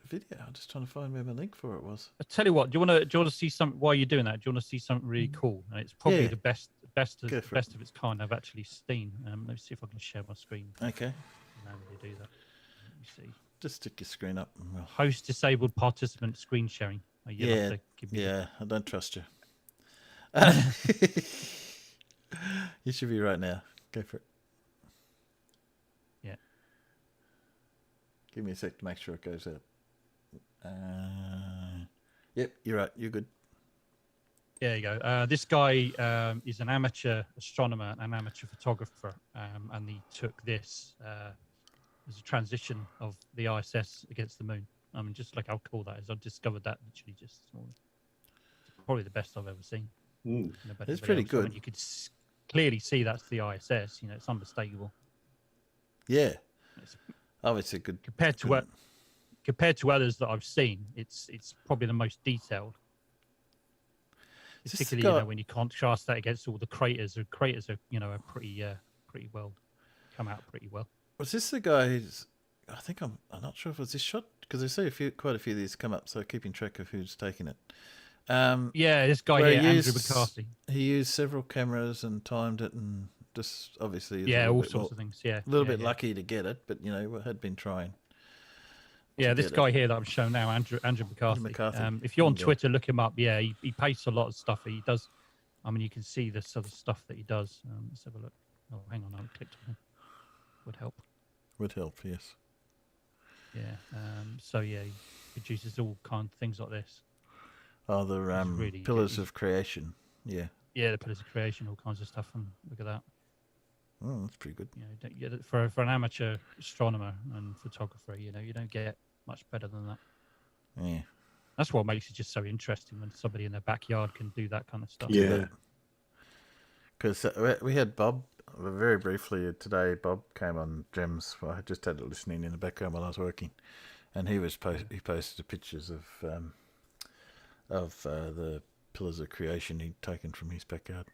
video. I'm just trying to find where my link for it was. I tell you what, do you want to see something while you're doing that? Do you want to see something really cool? And it's probably Yeah. the best Go for it. of its kind I've actually seen. Let me see if I can share my screen. Okay. Now we do that. Let me see. Just stick your screen up. And we'll... Host disabled participant screen sharing. Oh, you'll have to give me I don't trust you. You should be right now. Go for it. Yeah. Give me a sec to make sure it goes out. Yep, you're right. You're good. There you go. This guy is an amateur astronomer and an amateur photographer, and he took this as a transition of the ISS against the moon. I mean, just like how cool that is. I discovered that literally just this morning. Probably the best I've ever seen. It's pretty good. I mean, you could clearly see that's the ISS. You know, it's unmistakable. Yeah. It's a good compared to others that I've seen. It's probably the most detailed. Particularly, when you contrast that against all the craters. The craters are, are pretty well come out pretty well. Was this the guy who's? I think I'm not sure if it was this shot because I see quite a few of these come up. So keeping track of who's taking it. Yeah, this guy here, Andrew McCarthy. He used several cameras and timed it, and just obviously all sorts of things. Yeah, a little bit lucky to get it, but had been trying. Yeah, this guy here that I'm showing now, Andrew McCarthy. If you're on Twitter, look him up. Yeah, he posts a lot of stuff. He does. I mean, you can see the sort of stuff that he does. Let's have a look. Oh, hang on, I clicked on him. Would help. Would help, yes. Yeah. So yeah, he produces all kinds of things like this. Oh, the really, pillars of creation. Yeah. Yeah, the pillars of creation, all kinds of stuff. And look at that. Oh, that's pretty good. For an amateur astronomer and photographer, you don't get much better than that. Yeah. That's what makes it just so interesting when somebody in their backyard can do that kind of stuff. Yeah. Because we had Bob very briefly today. Bob came on Gems. I just had it listening in the background while I was working, and he posted pictures of the pillars of creation he'd taken from his backyard.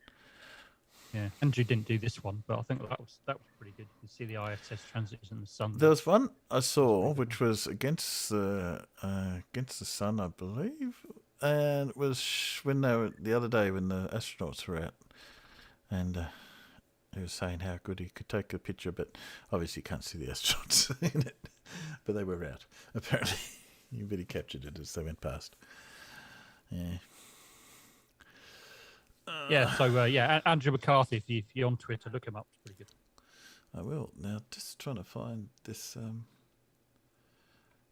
Yeah, Andrew didn't do this one, but I think that was pretty good. You see the ISS transition in the sun. There was one I saw which was against the sun, I believe, and it was when they were the other day when the astronauts were out, and he was saying how good he could take a picture, but obviously you can't see the astronauts in it, but they were out apparently. But he captured it as they went past. Yeah. So Andrew McCarthy, if you're on Twitter, look him up. It's pretty good. I will. Now, just trying to find this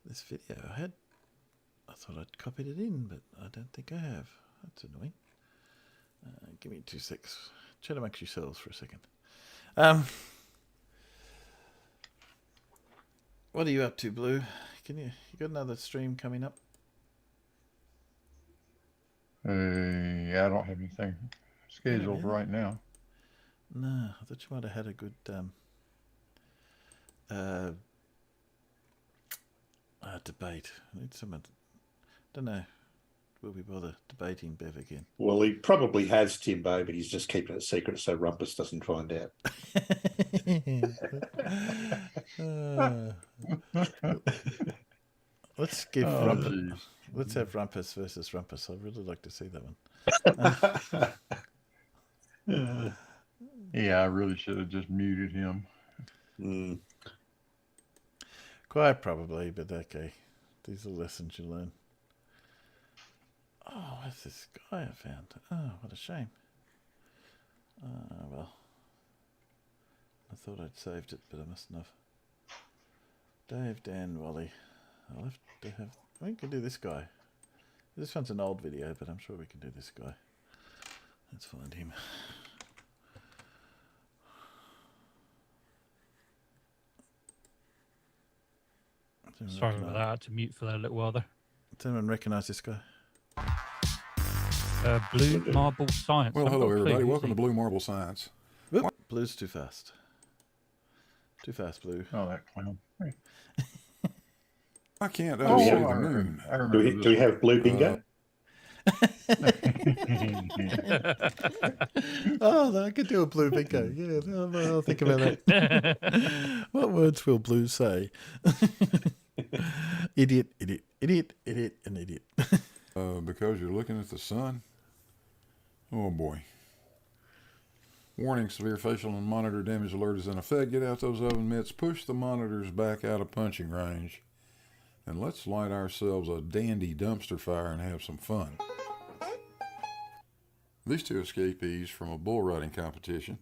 this video. I thought I'd copied it in, but I don't think I have. That's annoying. Give me 2 seconds. Chat amongst yourselves for a second. What are you up to, Blue? You got another stream coming up? Yeah, I don't have anything scheduled right now. No, I thought you might have had a good debate. I need someone. Don't know. Will we bother debating Bev again? Well, he probably has, Timbo, but he's just keeping it secret so Rumpus doesn't find out. Let's give Rumpus. Let's have Rumpus versus Rumpus. I'd really like to see that one. Yeah, I really should have just muted him. Quite probably, but okay. These are lessons you learn. Oh, what's this guy I found? Oh, what a shame. Well, I thought I'd saved it, but I mustn't have. Dave, Dan, Wally. I'll have to have. We can do this guy. This one's an old video, but I'm sure we can do this guy. Let's find him. Sorry about that. I had to mute for a little while there. Does anyone recognise this guy? Blue Marble Science. Well, hello everybody. Welcome to Blue Marble Science. Whoop. Blue's too fast. Too fast, Blue. Oh, that clown. Hey. I can't Do see the moon. we have Blue Bingo? Oh, I could do a Blue Bingo. Yeah, I'll think about that. What words will Blue say? Idiot, idiot, idiot, idiot, and idiot. Because you're looking at the sun? Oh boy. Warning, severe facial and monitor damage alert is in effect. Get out those oven mitts, push the monitors back out of punching range, and let's light ourselves a dandy dumpster fire and have some fun. These two escapees from a bull riding competition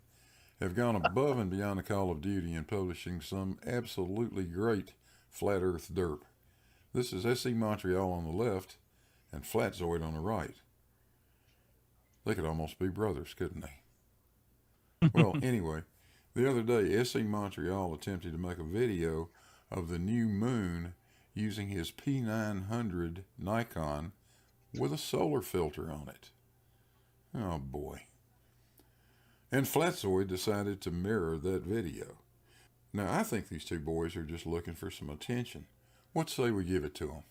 have gone above and beyond the call of duty in publishing some absolutely great flat earth derp. This is SC Montreal on the left and Flatzoid on the right. They could almost be brothers, couldn't they? Well, anyway, the other day, SC Montreal attempted to make a video of the new moon using his P900 Nikon with a solar filter on it. Oh boy. And Flatzoid decided to mirror that video. Now, I think these two boys are just looking for some attention. What say we give it to them?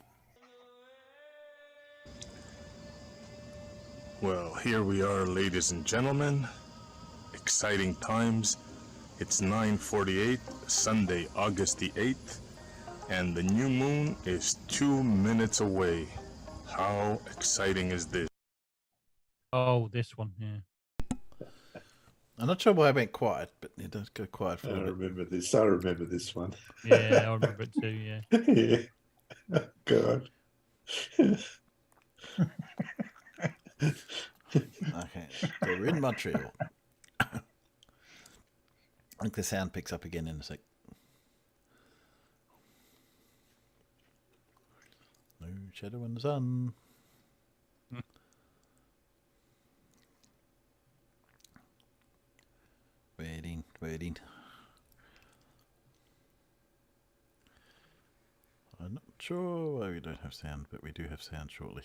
Well, here we are, ladies and gentlemen. Exciting times. It's 9:48, Sunday, August the 8th, and the new moon is 2 minutes away. How exciting is this? Oh, this one, yeah. I'm not sure why I went quiet, but it does go quiet for a bit. I remember this one. Yeah, I remember it too, yeah. Yeah. Oh, God. Okay, so we're in Montreal. I think the sound picks up again in a sec. No shadow in the sun. Waiting. I'm not sure why we don't have sound, but we do have sound shortly.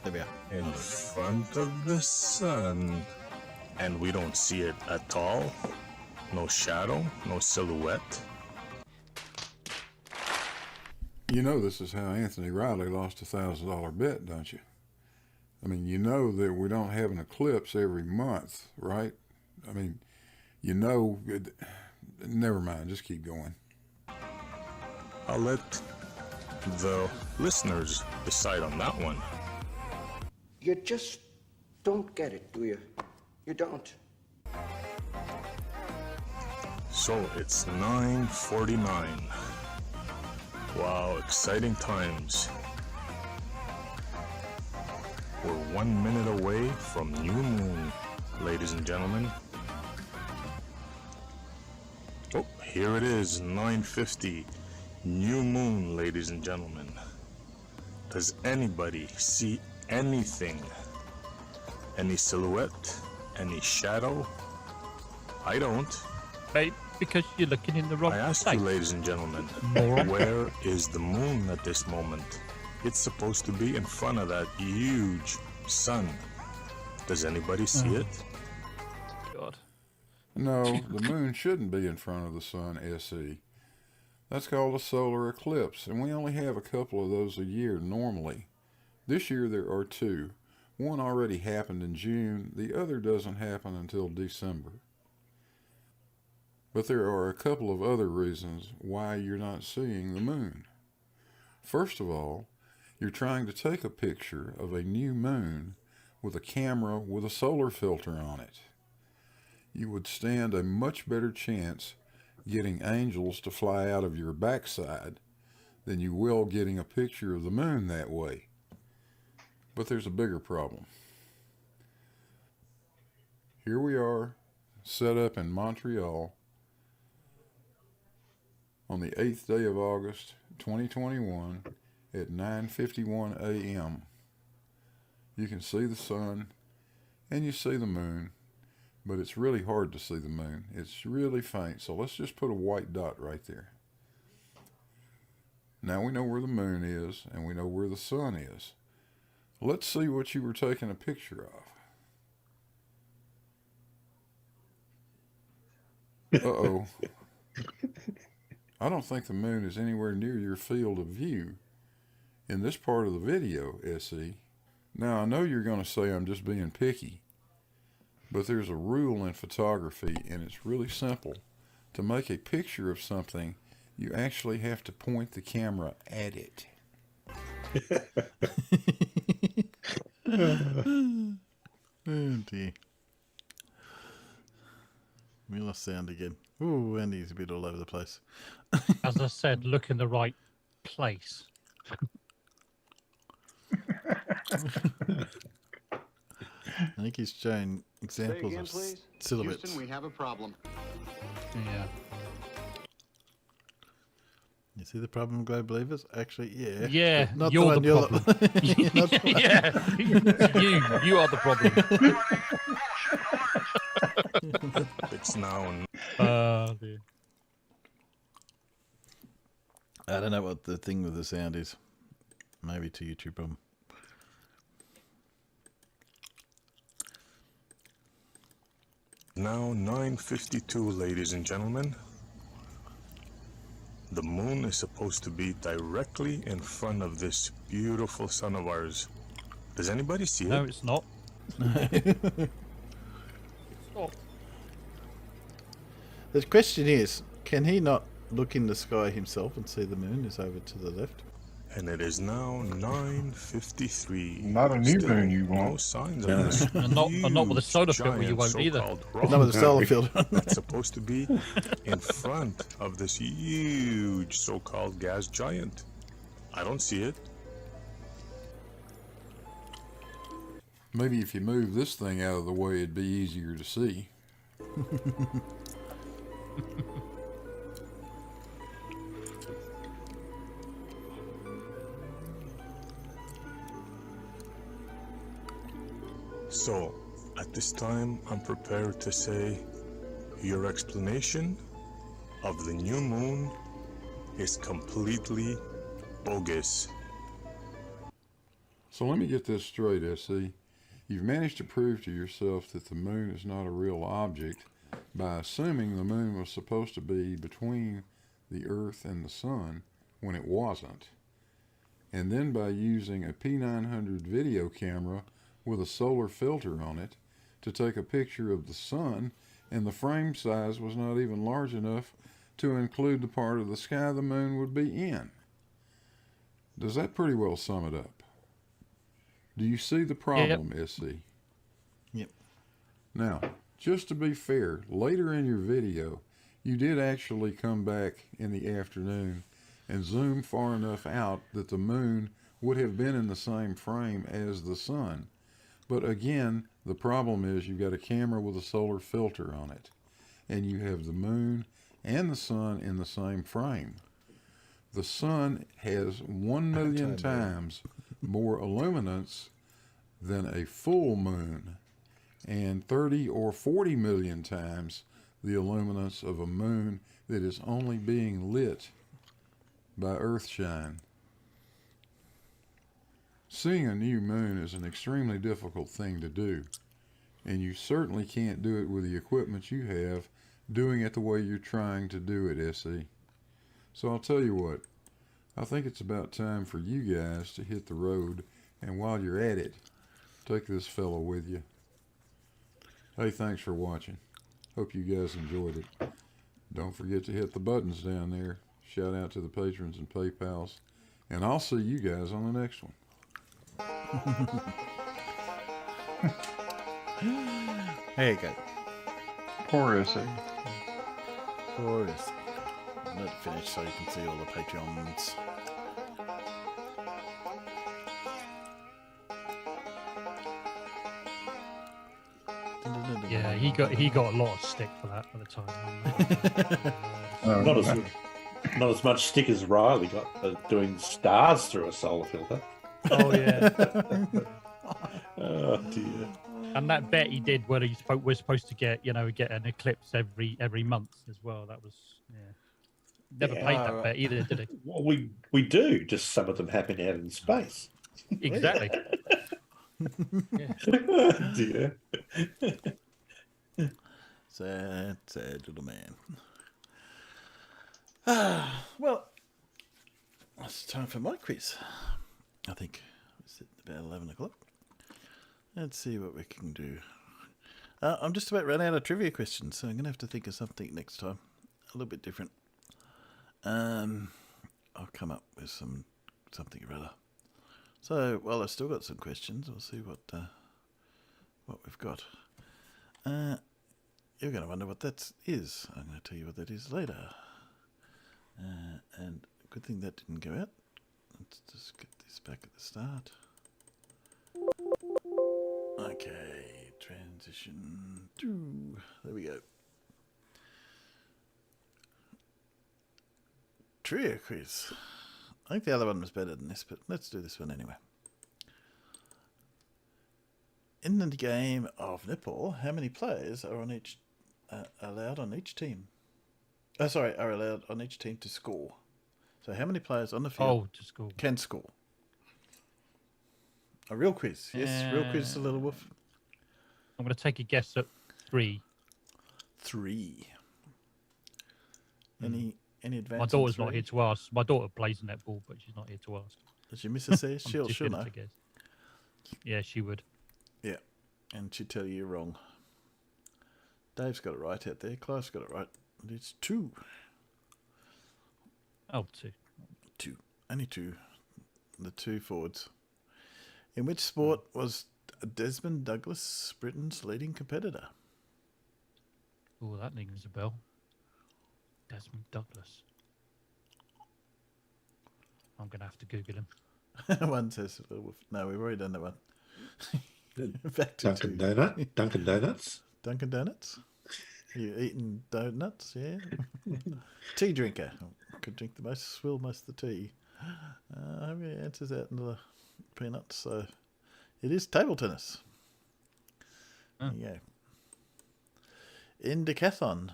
There we are. In front of the sun. And we don't see it at all. No shadow, no silhouette. You know this is how Anthony Riley lost a $1,000 bet, don't you? I mean, you know that we don't have an eclipse every month, right? I mean, you know, never mind, just keep going. I'll let the listeners decide on that one. You just don't get it, do you? You don't. So it's 9:49. Wow, exciting times. We're 1 minute away from new moon, ladies and gentlemen. Oh, here it is, 9:50. New moon, ladies and gentlemen. Does anybody see anything? Any silhouette? Any shadow? I don't. Maybe because you're looking in the wrong place. I ask you, ladies and gentlemen, where is the moon at this moment? It's supposed to be in front of that huge sun. Does anybody see it? God. No, the moon shouldn't be in front of the sun, SE. That's called a solar eclipse, and we only have a couple of those a year normally. This year there are two. One already happened in June, the other doesn't happen until December. But there are a couple of other reasons why you're not seeing the moon. First of all, you're trying to take a picture of a new moon with a camera with a solar filter on it. You would stand a much better chance getting angels to fly out of your backside than you will getting a picture of the moon that way. But there's a bigger problem. Here we are, set up in Montreal on the 8th day of August, 2021 at 9:51 a.m. You can see the sun and you see the moon, but it's really hard to see the moon. It's really faint. So let's just put a white dot right there. Now we know where the moon is, and we know where the sun is. Let's see what you were taking a picture of. Uh-oh. I don't think the moon is anywhere near your field of view in this part of the video, SE. Now, I know you're going to say I'm just being picky, but there's a rule in photography, and it's really simple. To make a picture of something, you actually have to point the camera at it. Oh dear. We lost sound again. Ooh, Andy's a bit all over the place. As I said, look in the right place. I think he's showing examples again, of please? silhouettes. Houston, we have a problem. Yeah. You see the problem, Globe Believers? Actually, yeah. Yeah, Not you're the one, problem. Yeah, you are the problem. It's now. Dear. I don't know what the thing with the sound is. Maybe to YouTube problem. Now 9:52, ladies and gentlemen. The moon is supposed to be directly in front of this beautiful sun of ours. Does anybody see it? No, it's not. The question is, can he not look in the sky himself and see the moon is over to the left? And it is now 9:53. Not a new moon you No want. signs of this And not with the solar filter, you won't either. Not with the solar filter. That's supposed to be in front of this huge so-called gas giant. I don't see it. Maybe if you move this thing out of the way, it'd be easier to see. So, at this time, I'm prepared to say your explanation of the new moon is completely bogus. So let me get this straight, SC. You've managed to prove to yourself that the moon is not a real object by assuming the moon was supposed to be between the Earth and the Sun when it wasn't. And then by using a P900 video camera with a solar filter on it to take a picture of the sun, and the frame size was not even large enough to include the part of the sky the moon would be in. Does that pretty well sum it up? Do you see the problem, SC? Yep. Now, just to be fair, later in your video, you did actually come back in the afternoon and zoom far enough out that the moon would have been in the same frame as the sun. But again, the problem is you've got a camera with a solar filter on it, and you have the moon and the sun in the same frame. The sun has 1 million times more illuminance than a full moon, and 30 or 40 million times the illuminance of a moon that is only being lit by earthshine. Seeing a new moon is an extremely difficult thing to do, and you certainly can't do it with the equipment you have doing it the way you're trying to do it, SE. So I'll tell you what, I think it's about time for you guys to hit the road, and while you're at it, take this fellow with you. Hey, thanks for watching. Hope you guys enjoyed it. Don't forget to hit the buttons down there. Shout out to the patrons and PayPals, and I'll see you guys on the next one. There you go. Poor Issy. Poor Issy. Let it finish so you can see all the Patreons. Yeah, he got a lot of stick for that at the time. Not as much stick as Riley got for doing stars through a solar filter. Oh yeah. Oh dear. And that bet he did where we're supposed to get an eclipse every month as well. That was never paid that bet either, did he? Well, we do. Just some of them happen out in space. Exactly. Oh, dear. Sad little man. Well, it's time for my quiz. I think it's about 11 o'clock. Let's see what we can do. I'm just about run out of trivia questions, so I'm going to have to think of something next time. A little bit different. I'll come up with something or other. So, while I've still got some questions, we'll see what we've got. You're going to wonder what that is. I'm going to tell you what that is later. And good thing that didn't go out. Let's just get this back at the start. Okay, transition to... There we go. Trivia quiz. I think the other one was better than this, but let's do this one anyway. In the game of netball, how many players are on each allowed on each team? Are allowed on each team to score. So how many players on the field can score? A real quiz. Yes, real quiz, Little Wolf. I'm going to take a guess at 3. 3. Any advantage? My daughter's not here to ask. My daughter plays netball, but she's not here to ask. Does your missus say she'll know? Yeah, she would. Yeah, and she'd tell you you're wrong. Dave's got it right out there. Clive's got it right. It's 2. Oh, 2. 2. Only 2. The 2 forwards. In which sport was Desmond Douglas Britain's leading competitor? Oh, that rings a bell. Desmond Douglas. I'm going to have to Google him. One says, no, we've already done that one. Back to Dunkin' Donut. Dunkin' Donuts. Dunkin' Donuts. You eating donuts? Yeah. Tea drinker. Could drink the most, swill most of the tea. I have your answers out into the peanuts. So it is table tennis. There you go. In decathlon,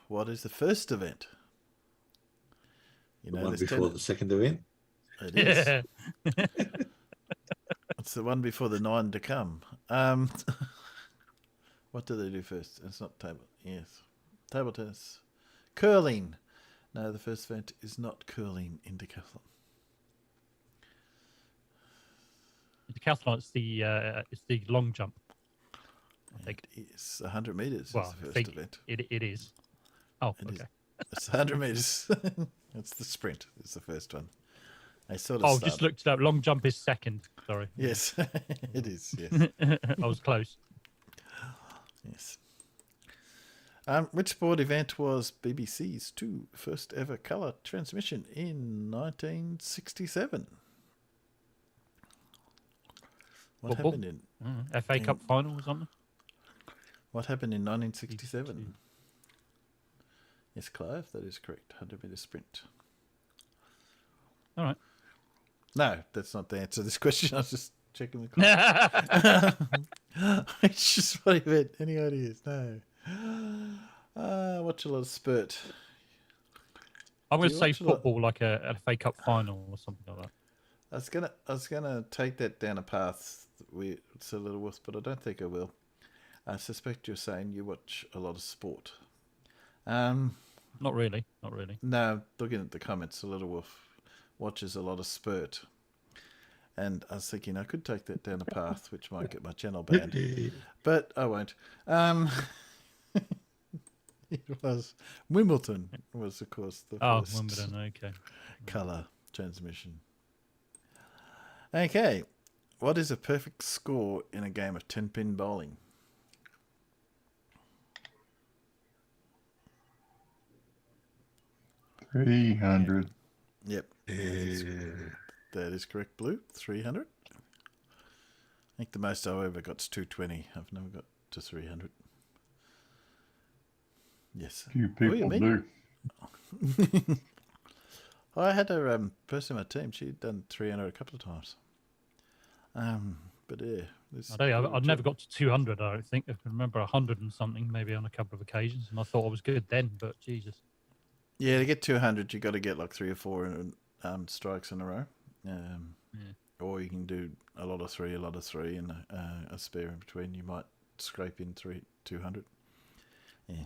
what is the first event? The one before the second event? It is. It's the one before the 9 to come. What do they do first? It's not table. Yes. Table tennis. Curling. No, the first event is not curling in decathlon. In decathlon, it's the long jump. I think it's 100 meters. Well, is the first event. It is. Oh, it okay. Is. It's 100 meters. It's the sprint. It's the first one. I sort of just looked it up. Long jump is second. Sorry. Yes, it is. Yes. I was close. Yes. Which sport event was BBC's first ever colour transmission in 1967? What happened in FA Cup final or something? What happened in 1967? Yes, Clive, that is correct. 100 metre sprint. All right. No, that's not the answer to this question. I was just checking the clock. It's just what event. Any ideas? No. Watch a lot of spurt. I'm going to say football, like a FA Cup final or something like that. I was gonna take that down a path. It's a little worse, but I don't think I will. I suspect you're saying you watch a lot of sport. Not really. No, looking at the comments, a little wolf watches a lot of spurt. And I was thinking I could take that down a path, which might get my channel banned. But I won't. It was Wimbledon was, of course, the first Wimbledon, okay. colour transmission. Okay. What is a perfect score in a game of 10-pin bowling? $300. Yep. That is correct, Blue. 300. I think the most I ever got is 220. I've never got to 300. Yes. Few people do. I had a person on my team. She'd done 300 a couple of times. But yeah, I don't know. I've never got to 200. I don't think. I can remember 100 and something, maybe on a couple of occasions, and I thought I was good then. But Jesus. Yeah, to get 200, you got to get like 3 or 4 strikes in a row. Or you can do a lot of three, and a spare in between. You might scrape in 200. Yeah.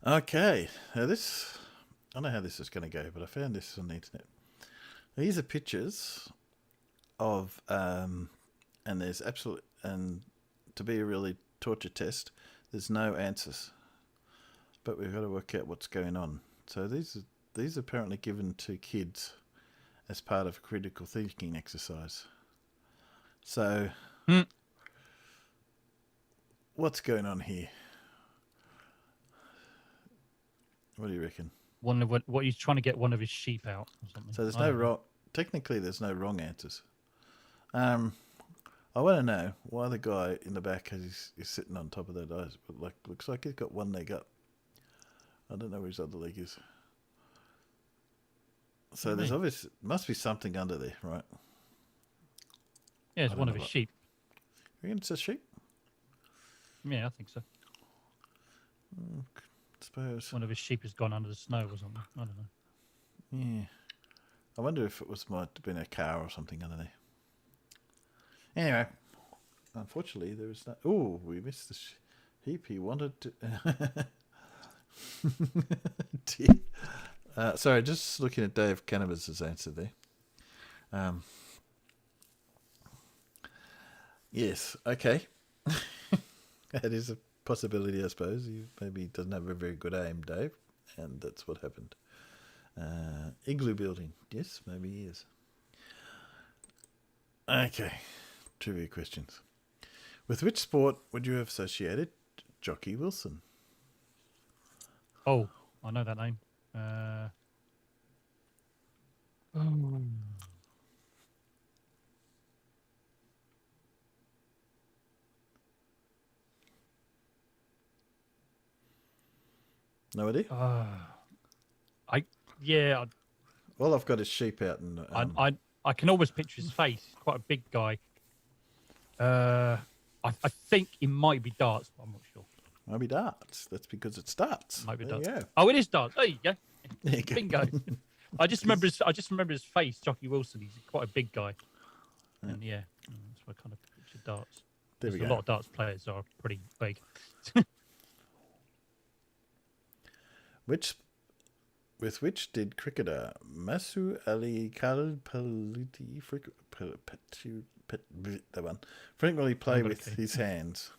Okay. Now this, I don't know how this is going to go, but I found this on the internet. These are pictures of, and there's and to be a really torture test, there's no answers. But we've got to work out what's going on. So these are apparently given to kids as part of a critical thinking exercise. So, what's going on here? What do you reckon? What he's trying to get one of his sheep out or something. So there's no wrong. Technically, there's no wrong answers. I want to know why the guy in the back is sitting on top of that ice. But looks like he's got one leg up. I don't know where his other leg is. So there's must be something under there, right? Yeah, it's one of his sheep. You reckon it's a sheep? Yeah, I think so. I suppose. One of his sheep has gone under the snow or something. I don't know. Yeah. I wonder if it might have been a cow or something under there. Anyway, unfortunately, there is no... Oh, we missed the sheep. He wanted to... Sorry, just looking at Dave Cannabis's answer there. Yes, okay. That is a possibility, I suppose. Maybe he doesn't have a very good aim, Dave, and that's what happened. Igloo building. Yes, maybe he is. Okay, trivia questions. With which sport would you have associated Jockey Wilson? Oh, I know that name. No idea? Well, I've got his sheep out, and I can almost picture his face. He's quite a big guy. I think it might be darts, but I'm not sure. Might be darts. That's because it starts. Might be there darts. You go. Oh, it is darts. There you go. There you go. Bingo. I just remember his face, Jockey Wilson. He's quite a big guy. And yeah, that's why I kind of picture darts. There we go. A lot of darts players are pretty big. With which did cricketer Masu Ali Kalpaliti frequently play with his hands?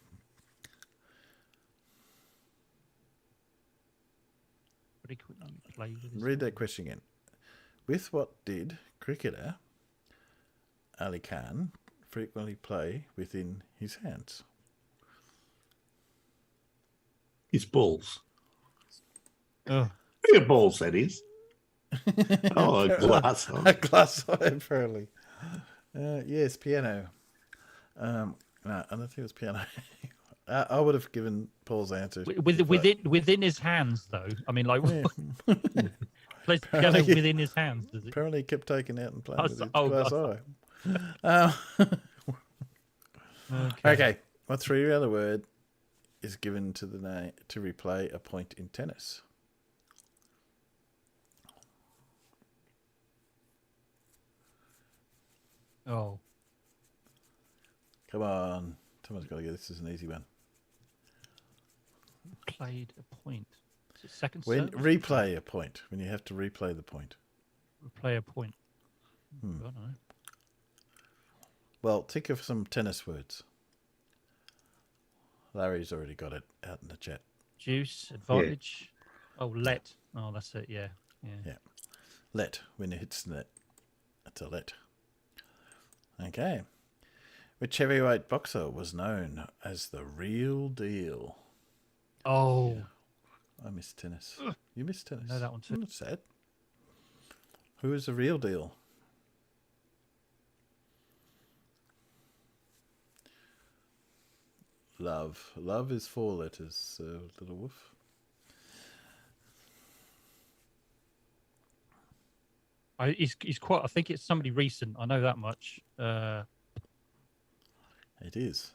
Read that question again. With what did cricketer Ali Khan frequently play within his hands? His balls. Oh. Your balls, that is. Oh, a glass. A glass, apparently. Yes, piano. No, I don't think it was piano. I would have given Paul's answer. Within his hands, though. I mean, like, plays piano within his hands, does it? Apparently, he kept taking out and playing with his glass eye. Okay. What 3-letter word is given to the name to replay a point in tennis? Oh. Come on. Someone's got to get this. Is an easy one. Played a point. Is it second when service? Replay a point. When you have to replay the point. Replay a point. I don't know. Well, think of some tennis words. Larry's already got it out in the chat. Juice, advantage. Yeah. Oh, let. Oh, that's it. Yeah. Let. When it hits the net. That's a let. Okay. Which heavyweight boxer was known as the real deal? Oh. Yeah. I miss tennis. You miss tennis. I know that one too. That's sad. Who is the real deal? Love. Love is 4 letters, little wolf. He's quite. I think it's somebody recent. I know that much. It is.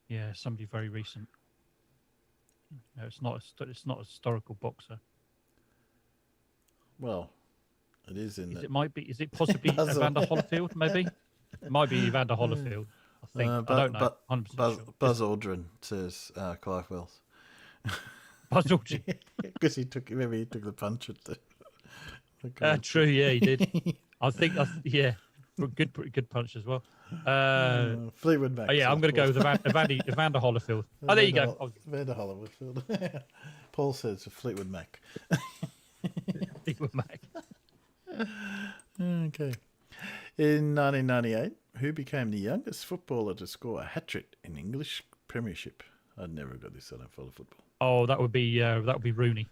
Yeah, somebody very recent. No, it's not. It's not a historical boxer. Well, it is in. It might be. Is it possibly Evander Holyfield? Maybe. It might be Evander Holyfield. I think. I don't know. 100% sure. Buzz Aldrin says Clive Wells. Buzz Aldrin. Because he took the punch at the. True. Yeah, he did. I think. Yeah. Good punch as well. Fleetwood Mac. Oh yeah, I'm going to go with Evander Holyfield. Oh, there you go. Evander Holyfield. Paul says Fleetwood Mac. Fleetwood Mac. Okay. In 1998, who became the youngest footballer to score a hat-trick in English Premiership? I'd never got this. I don't follow football. Oh, that would be Rooney.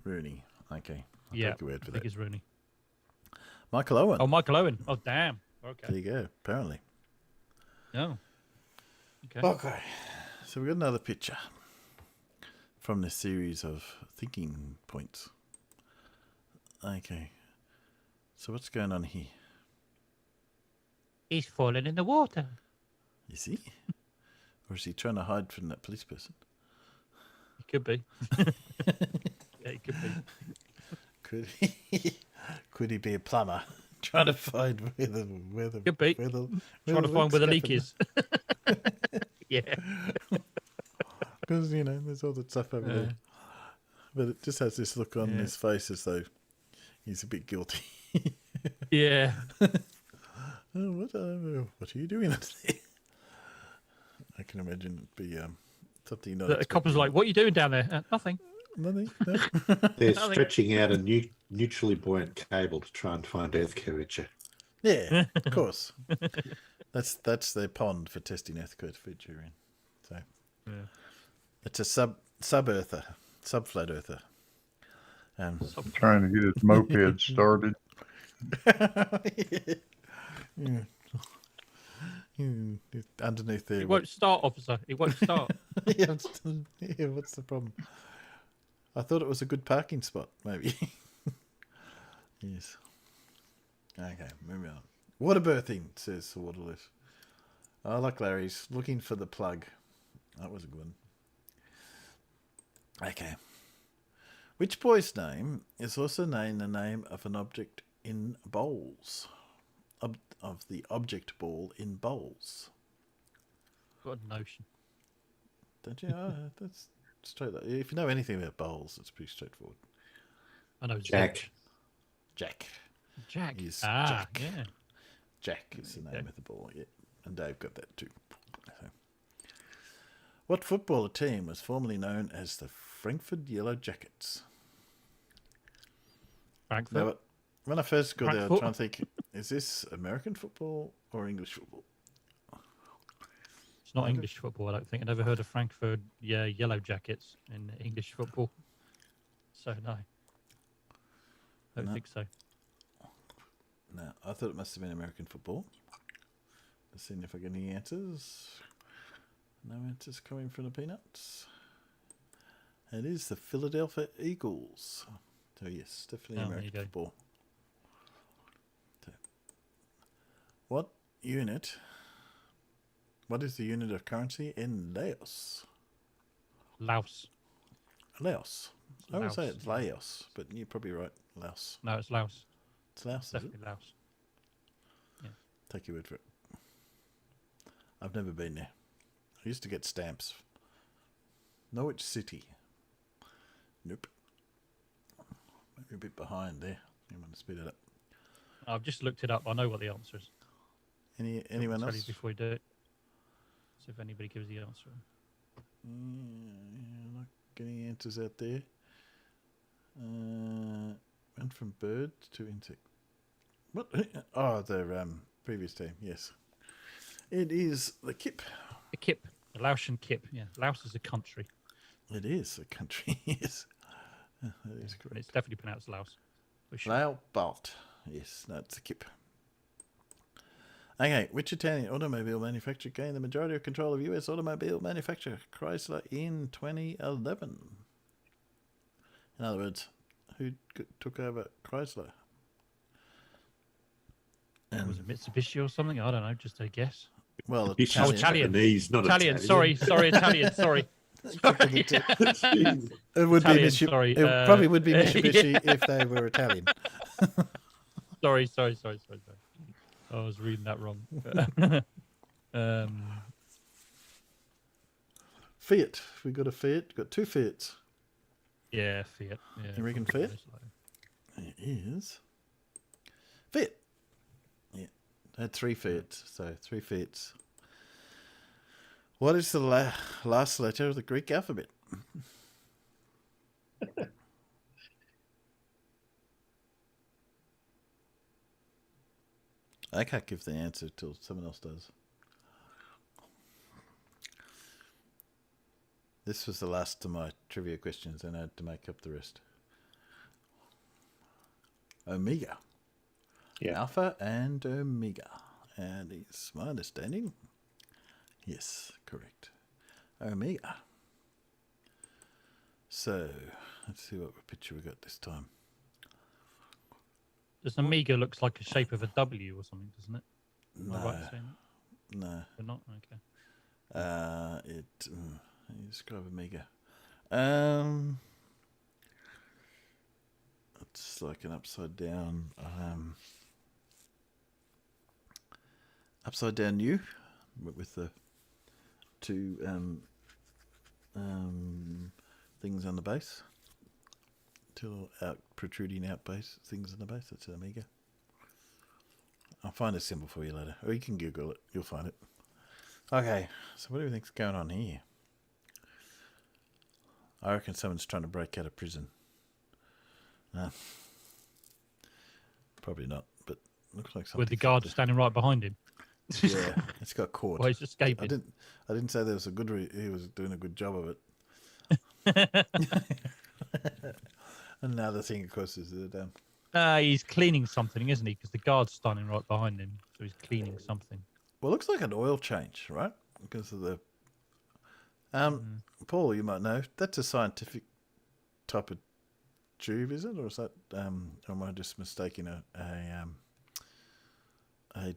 Rooney. Okay. I'll Yeah, take your word for I think that. it's Rooney. Michael Owen. Oh, Michael Owen. Oh, damn. Okay. There you go. Apparently. Oh. Okay. Okay. So we've got another picture from this series of thinking points. Okay. So what's going on here? He's fallen in the water. Is he? Or is he trying to hide from that police person? He could be. Yeah, he could be. Could he be a plumber trying to find where the could be trying to find where the leak is? Yeah. Because there's all that stuff over there, but it just has this look on his face as though he's a bit guilty. Yeah. Oh, what are you doing up there? I can imagine it'd be something not. The copper's like, "What are you doing down there?" Nothing. Nothing. No. They're stretching out a neutrally buoyant cable to try and find earth curvature. Yeah, of course. That's their pond for testing earth curvature in. So it's a sub-earther, sub-flat earther. Trying to get his moped started. Underneath there. It won't start, officer. It won't start. Yeah, what's the problem? I thought it was a good parking spot, maybe. Yes. Okay, moving on. Water birthing, says the Waterless. I like Larry's. Looking for the plug. That was a good one. Okay. Which boy's name is also named the name of an object in bowls? Of the object ball in bowls. Got a notion. Don't you? That's straight. If you know anything about bowls, it's pretty straightforward. I know Jack. Jack. Is Jack. Jack. Yeah. Jack is the name of the ball, yeah. And Dave got that too. So. What footballer team was formerly known as the Frankfurt Yellow Jackets? Frankfurt? Now, when I first got there, I was trying to think, is this American football or English football? It's not English football, I don't think. I never heard of Frankfurt Yellow Jackets in English football. So, no. I don't think so. No, I thought it must have been American football. Let's see if I get any answers. No answers coming from the Peanuts. It is the Philadelphia Eagles. So yes, definitely American football. So, what is the unit of currency in Laos? Laos. Laos. I would say it's Laos, but you're probably right. Laos. No, it's Laos. It's Laos, definitely Laos. Yeah. Take your word for it. I've never been there. I used to get stamps. Norwich City. Nope. Maybe a bit behind there. You want to speed it up? I've just looked it up. I know what the answer is. Anyone else? Before we do it. See if anybody gives the answer. Not getting answers out there. Went from bird to insect. What? Oh, the previous team. Yes, it is the kip. The kip, the Laotian kip. Yeah, Laos is a country. It is a country. Yes, that is correct. It's definitely pronounced Laos. Lao Balt. Yes, that's the kip. Okay, which Italian automobile manufacturer gained the majority of control of US automobile manufacturer Chrysler in 2011? In other words, who took over Chrysler? Was it Mitsubishi or something? I don't know, just a guess. Well, Italian. Japanese, not Italian. Italian. Sorry, Italian. Sorry. It would Italian, be sorry. It probably would be Mitsubishi if they were Italian. Sorry. I was reading that wrong. Fiat. We got a Fiat. Got two Fiats. Yeah, Fiat. Yeah, you reckon Fiat? It is Fiat. Yeah, I had three Fiats. So three Fiats. What is the last letter of the Greek alphabet? I can't give the answer till someone else does. This was the last of my trivia questions, and I had to make up the rest. Omega. Yeah. Alpha and Omega. And it's my understanding. Yes, correct. Omega. So, let's see what picture we got this time. This Omega looks like a shape of a W or something, doesn't it? No. Am I right in saying that? No. We're not? Okay. How do you describe Omega? It's like an upside down U with the two things on the base. Two protruding out base things on the base. That's Omega. I'll find a symbol for you later. Or you can Google it. You'll find it. Okay, so what do you think's going on here? I reckon someone's trying to break out of prison. Probably not, but looks like something. With the guard standing right behind him. Yeah, it's got caught. Well, he's escaping. I didn't say there was he was doing a good job of it. Another thing, of course, is that he's cleaning something, isn't he? Because the guard's standing right behind him, so he's cleaning something. Well, it looks like an oil change, right? Because of the Paul, you might know that's a scientific type of tube, is it, or is that? Or am I just mistaking a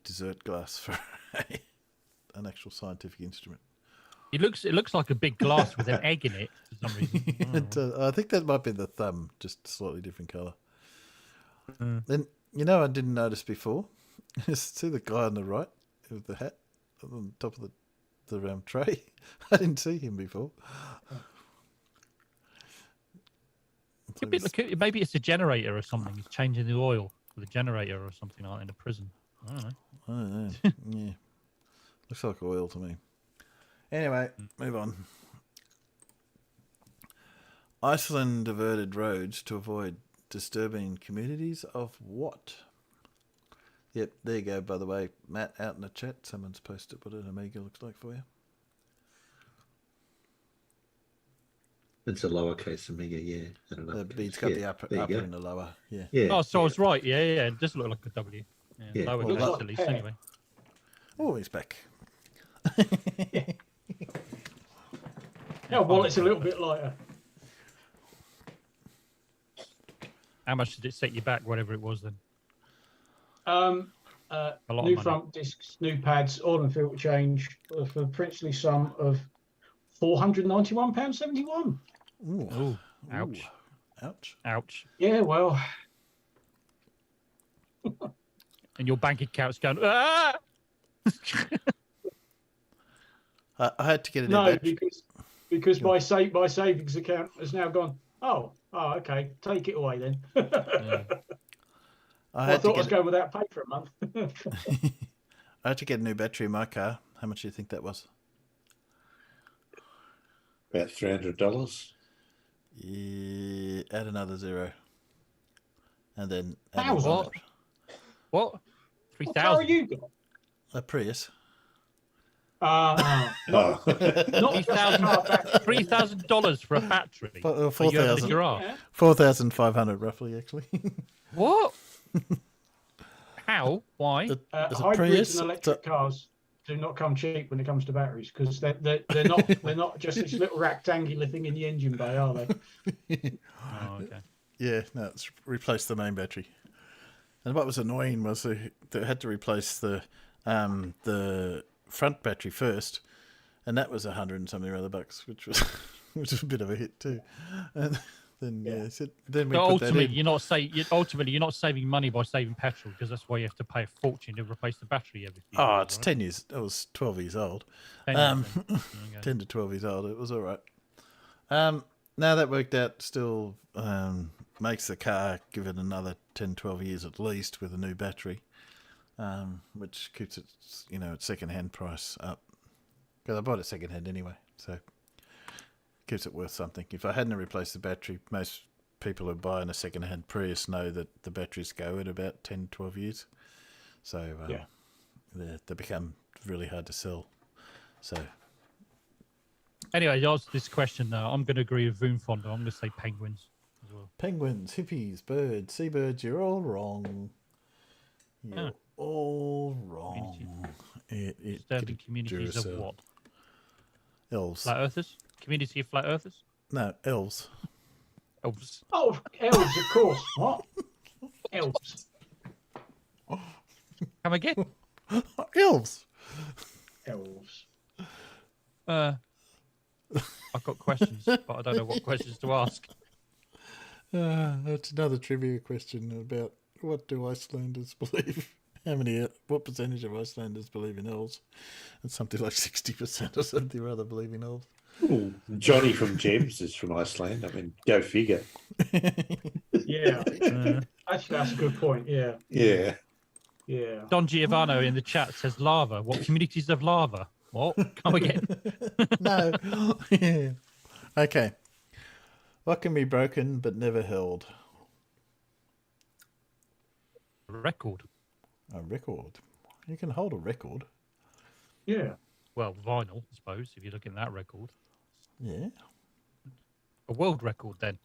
dessert glass for an actual scientific instrument? It looks like a big glass with an egg in it for some reason. I think that might be the thumb, just slightly different colour. Then I didn't notice before. See the guy on the right with the hat on top of the tray. I didn't see him before. Maybe it's a generator or something. He's changing the oil for the generator or something like that in a prison. I don't know. Yeah, looks like oil to me. Anyway, move on. Iceland diverted roads to avoid disturbing communities of what? Yep, there you go. By the way, Matt, out in the chat, someone's posted what an Omega looks like for you. It's a lowercase Omega, yeah. It's got the upper and the lower, yeah. Oh, so I was right. Yeah. It does look like a W. Yeah. Lowercase at least, anyway. Oh, he's back. Yeah, well, it's a little bit lighter. How much did it set you back, whatever it was then? New front discs, new pads, oil and filter change for the princely sum of £491.71. Ooh, ouch. Ouch. Yeah, well. And your bank account's going, ah! I had to get it. No, because my savings account has now gone. Oh, okay. Take it away then. I thought I was going without pay for a month. I had to get a new battery in my car. How much do you think that was? About $300. Yeah, add another zero, and then what? 3,000. What car are you got? A Prius. Not $3,000 for a battery. 4,000. 4,500 roughly, actually. What? How? Why? Hybrids and electric cars do not come cheap when it comes to batteries, because they're not just this little rectangular thing in the engine bay, are they? Oh, okay. Yeah, no, it's replaced the main battery. And what was annoying was they had to replace the front battery first, and that was $100 and something other bucks, which was a bit of a hit too. And then then we But put ultimately, that in. you're not saving money by saving petrol, because that's why you have to pay a fortune to replace the battery every few Oh, years, it's right? 10 years. It was 12 years old. 10 years, okay. 10 to 12 years old. It was all right. Now that worked out, still makes the car give it another 10, 12 years at least with a new battery, which keeps its second-hand price up. Because I bought it second-hand anyway, so keeps it worth something. If I hadn't replaced the battery, most people who buy in a second-hand Prius know that the batteries go at about 10, 12 years. So they become really hard to sell. So anyway, to answer this question, I'm going to agree with Voonfonda. I'm going to say penguins as well. Penguins, hippies, birds, seabirds, you're all wrong. You're all wrong. Disturbing communities of what? Elves. Flat earthers? Community of flat earthers? No, elves. Elves. Oh, elves, of course. What? Elves. Come again? Elves. Elves. I've got questions, but I don't know what questions to ask. That's another trivia question about what do Icelanders believe? What percentage of Icelanders believe in elves? It's something like 60% or something or other believe in elves. Ooh, Johnny from Gems is from Iceland. I mean, go figure. Yeah. Actually, that's a good point. Yeah. Yeah. Yeah. Don Giovanni in the chat says lava. What communities of lava? What? Come again? No. Yeah. Okay. What can be broken but never held? A record. A record. You can hold a record. Yeah. Well, vinyl, I suppose, if you're looking at that record. Yeah. A world record, then.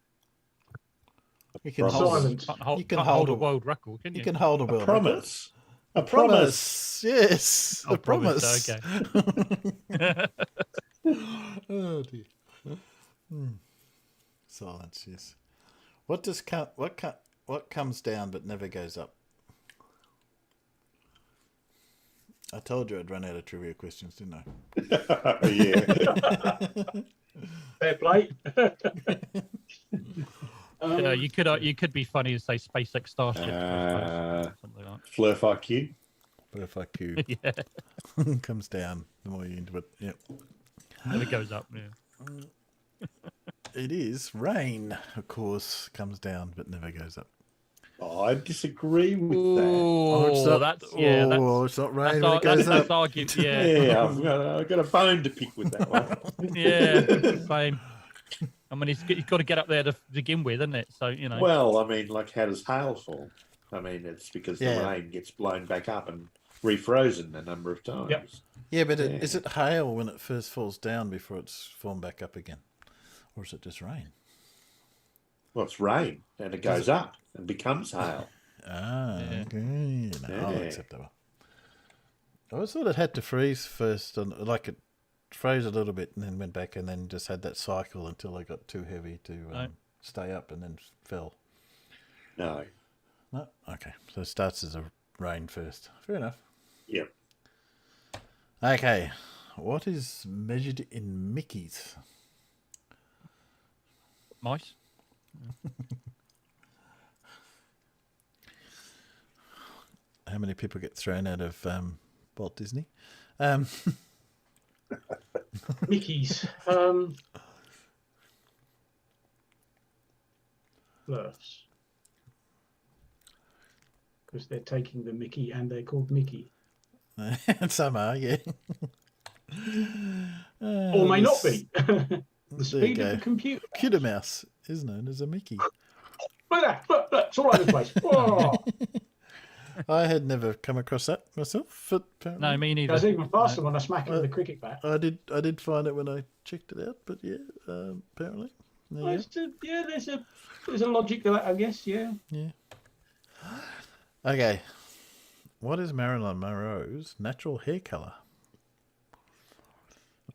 You can hold, you can hold a world record, can you? You can hold a world promise. record. A promise. Yes. Oh, a promise. Okay. Oh dear. Silence. Yes. What comes down but never goes up? I told you I'd run out of trivia questions, didn't I? Yeah. Fair play. You could be funny and say SpaceX Starship. Something like Flurf IQ. Flurf IQ. Yeah. Comes down the more you into it. Yep. Never goes up. Yeah. It is rain, of course, comes down but never goes up. Oh, I disagree with that. Oh, it's not, it's not rain when it goes up. Argued, yeah. Yeah, I've got a bone to pick with that one. Yeah, same. I mean, you've got to get up there to begin with, isn't it? So, you know. Well, I mean, like, how does hail fall? I mean, it's because the rain gets blown back up and refrozen a number of times. Yep. Yeah, but is it hail when it first falls down before it's formed back up again? Or is it just rain? Well, it's rain, and it goes up and becomes hail. Okay. I'll accept that one. I always thought it had to freeze first, like it froze a little bit and then went back and then just had that cycle until it got too heavy to stay up and then fell. No. No? Okay. So it starts as a rain first. Fair enough. Yep. Okay. What is measured in Mickeys? Mice. How many people get thrown out of Walt Disney? Mickey's. Flurfs. Because they're taking the Mickey and they're called Mickey. Some are, yeah. Or may not be. The speed of the computer. Computer mouse is known as a Mickey. Look at that. Look, it's all over the place. Oh. I had never come across that myself. But no, me neither. It's even faster when I smack it with a cricket bat. I did find it when I checked it out, but yeah, apparently. There's a logic to that, I guess. Yeah. Yeah. Okay. What is Marilyn Monroe's natural hair color?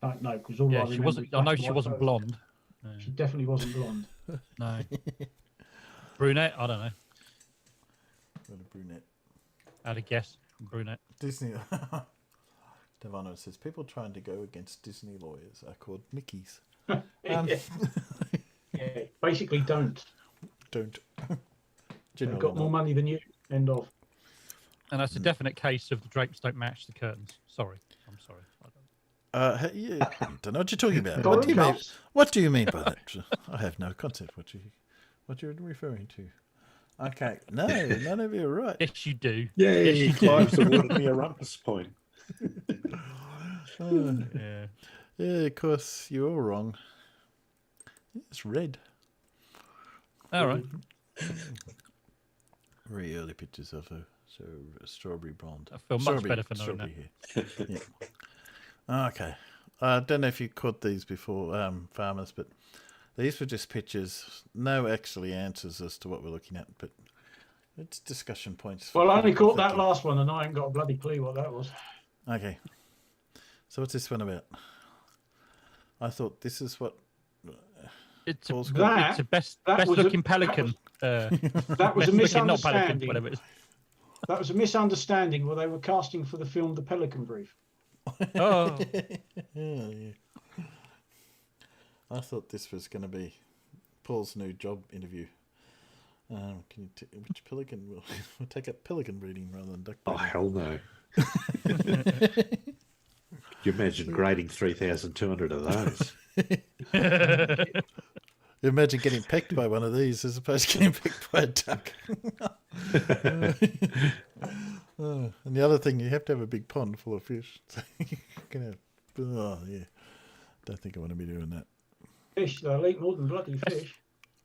I don't know because all I she wasn't. I know she wasn't blonde. No. She definitely wasn't blonde. No. Brunette? I don't know. What a brunette. I had a guess. Brunette. Disney. Devano says people trying to go against Disney lawyers are called Mickeys. Yeah, basically don't. Don't. They've got more money than you. End of. And that's a definite case of the drapes don't match the curtains. Sorry, I'm sorry. Yeah, I don't know what you're talking about. What do you mean by that? I have no concept what you're referring to. Okay, no, none of you are right. Yes, you do. Yay, Clive's awarded me a rumpus point. Yeah, of course, you're all wrong. It's red. All right. Very early pictures of a strawberry blonde. I feel much better for knowing that. Yeah. Okay. I don't know if you caught these before, farmers, but these were just pictures. No actually answers as to what we're looking at, but it's discussion points. Well, I only caught that last one, and I ain't got a bloody clue what that was. Okay. So what's this one about? I thought this is what... It's a best looking pelican. That was a misunderstanding. Not pelican, whatever it is. That was a misunderstanding where they were casting for the film The Pelican Brief. Oh. Yeah. I thought this was going to be Paul's new job interview. Which pelican will we'll take up pelican breeding rather than duck breeding? Oh, hell no. Could you imagine grading 3,200 of those? You imagine getting pecked by one of these as opposed to getting pecked by a duck. And the other thing, you have to have a big pond full of fish. So you can have, yeah. Don't think I want to be doing that. Fish, they'll eat more than bloody fish.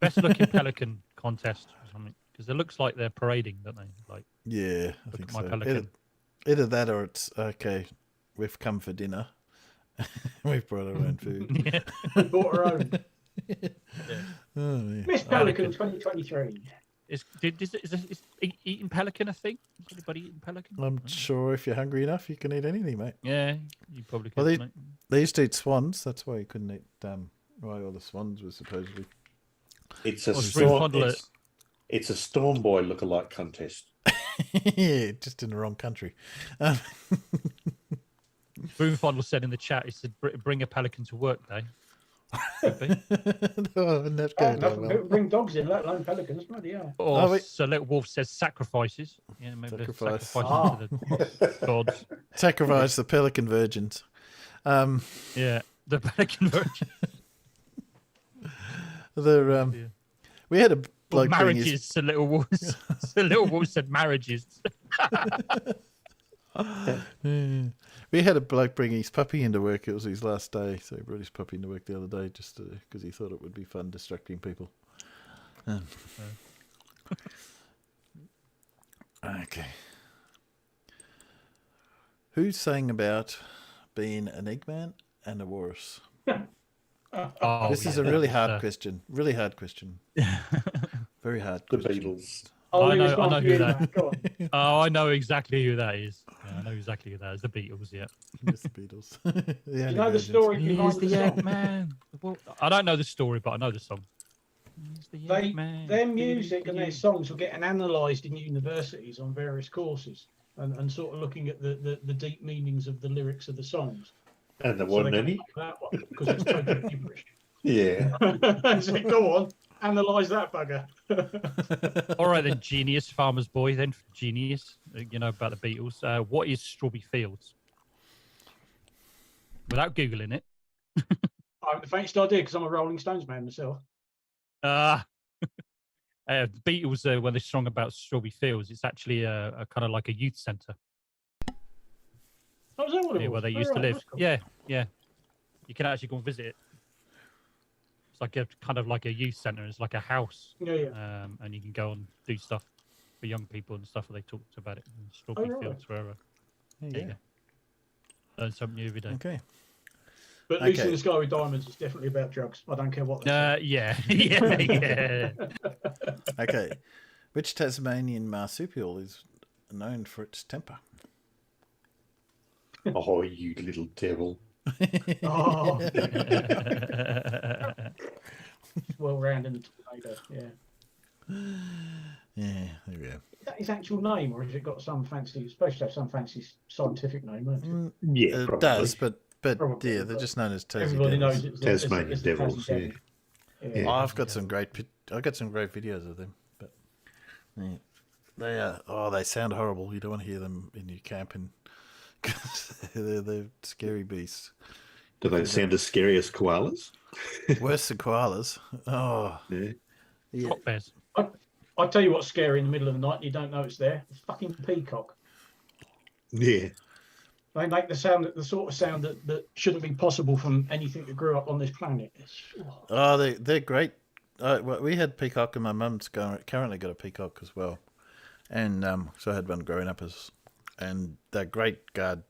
Best looking pelican contest or something. Because it looks like they're parading, don't they? Like, yeah, I think my so. pelican. Either that or it's, okay, we've come for dinner. We've brought our own food. Yeah. We bought our own. Yeah. Oh, yeah. Miss Pelican 2023. Is eating pelican a thing? Is anybody eating pelican? I'm sure if you're hungry enough, you can eat anything, mate. Yeah, you probably could. Well, mate. they used to eat swans. That's why you couldn't eat. Why all the swans were supposedly. It's a Storm Boy lookalike contest. Yeah, just in the wrong country. Broom Fondle said in the chat, he said, "Bring a pelican to work day." Bring dogs in, let alone pelicans. Bloody hell. Or so Little Wolf says sacrifices. Yeah, maybe sacrifices to the gods. Sacrifice the pelican virgins. Yeah, the pelican virgin. We had a bloke marriages. So Little Wolf. So Little Wolf said marriages. We had a bloke bring his puppy into work. It was his last day, so he brought his puppy into work the other day just because he thought it would be fun distracting people. Okay. Who's saying about being an Eggman and a walrus? This is a really hard question. Really hard question. Very hard question. The Beatles. I know who that. Oh, I know exactly who that is. Yeah, I know exactly who that is. The Beatles, yeah. It's the Beatles. You know the story behind the song? Eggman. Well, I don't know the story, but I know the song. Their music and their songs were getting analysed in universities on various courses and sort of looking at the deep meanings of the lyrics of the songs. And there wasn't any? That one, because it's totally gibberish. Yeah. So go on. Analyse that bugger. All right, then, genius, farmer's boy, then, genius, you know, about the Beatles. What is Strawberry Fields? Without Googling it. I haven't the faintest idea because I'm a Rolling Stones man myself. The Beatles, when they song about Strawberry Fields, it's actually a kind of like a youth centre. Oh, is that what it was? Where they used to live. Cool. Yeah. You can actually go and visit it. It's like a kind of like a youth centre. It's like a house. Yeah. And you can go and do stuff for young people and stuff. Where they talked about it in Strawberry Fields forever. Yeah. Learn something new every day. Okay. But Lucy in the Sky with Diamonds is definitely about drugs. I don't care what. Yeah. Okay. Which Tasmanian marsupial is known for its temper? Oh, you little devil. Oh. Well rounded in the tornado, yeah. Yeah, there we go. Is that his actual name, or has it got some fancy? It's supposed to have some fancy scientific name, isn't it? Yeah, it does, but Probably, yeah, they're just known as Tassie everybody Devils. knows it's Tasmanian it's Devils. Tassie Yeah. Devil. Oh, I've got some great videos of them, but yeah, they are. Oh, they sound horrible. You don't want to hear them in your camping because they're scary beasts. Do they sound as scary as koalas? Worse than koalas. Oh, yeah. Hot bears. I'll tell you what's scary in the middle of the night and you don't know it's there. The fucking peacock. Yeah. They make the sort of sound that shouldn't be possible from anything that grew up on this planet. Oh, they're great. We had peacock, and my mum's currently got a peacock as well, and so I had one growing up and they're great guard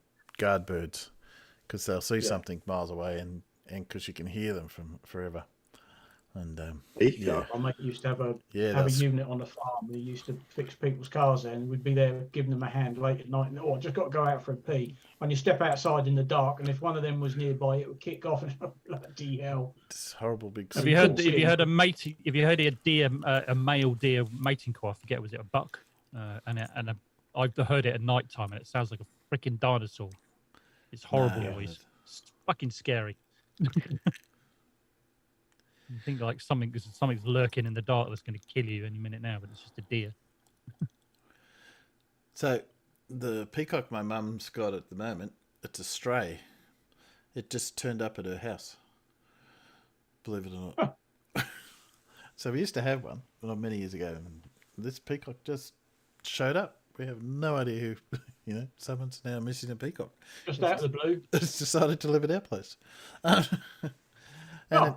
birds because they'll see something miles away and because you can hear them from forever. And My mate used to have a unit on the farm. He used to fix people's cars there, and we'd be there giving them a hand late at night. And I just got to go out for a pee. When you step outside in the dark, and if one of them was nearby, it would kick off. And bloody hell! It's horrible big. Have you heard a mating? Have you heard a male deer mating call? I forget, was it a buck? I've heard it at night time, and it sounds like a freaking dinosaur. It's horrible noise. It's fucking scary. You think like something's lurking in the dark that's going to kill you any minute now, but it's just a deer. So, the peacock my mum's got at the moment, it's a stray. It just turned up at her house. Believe it or not. So we used to have one many years ago, and this peacock just showed up. We have no idea who, someone's now missing a peacock. Just out of the blue. It's decided to live at our place.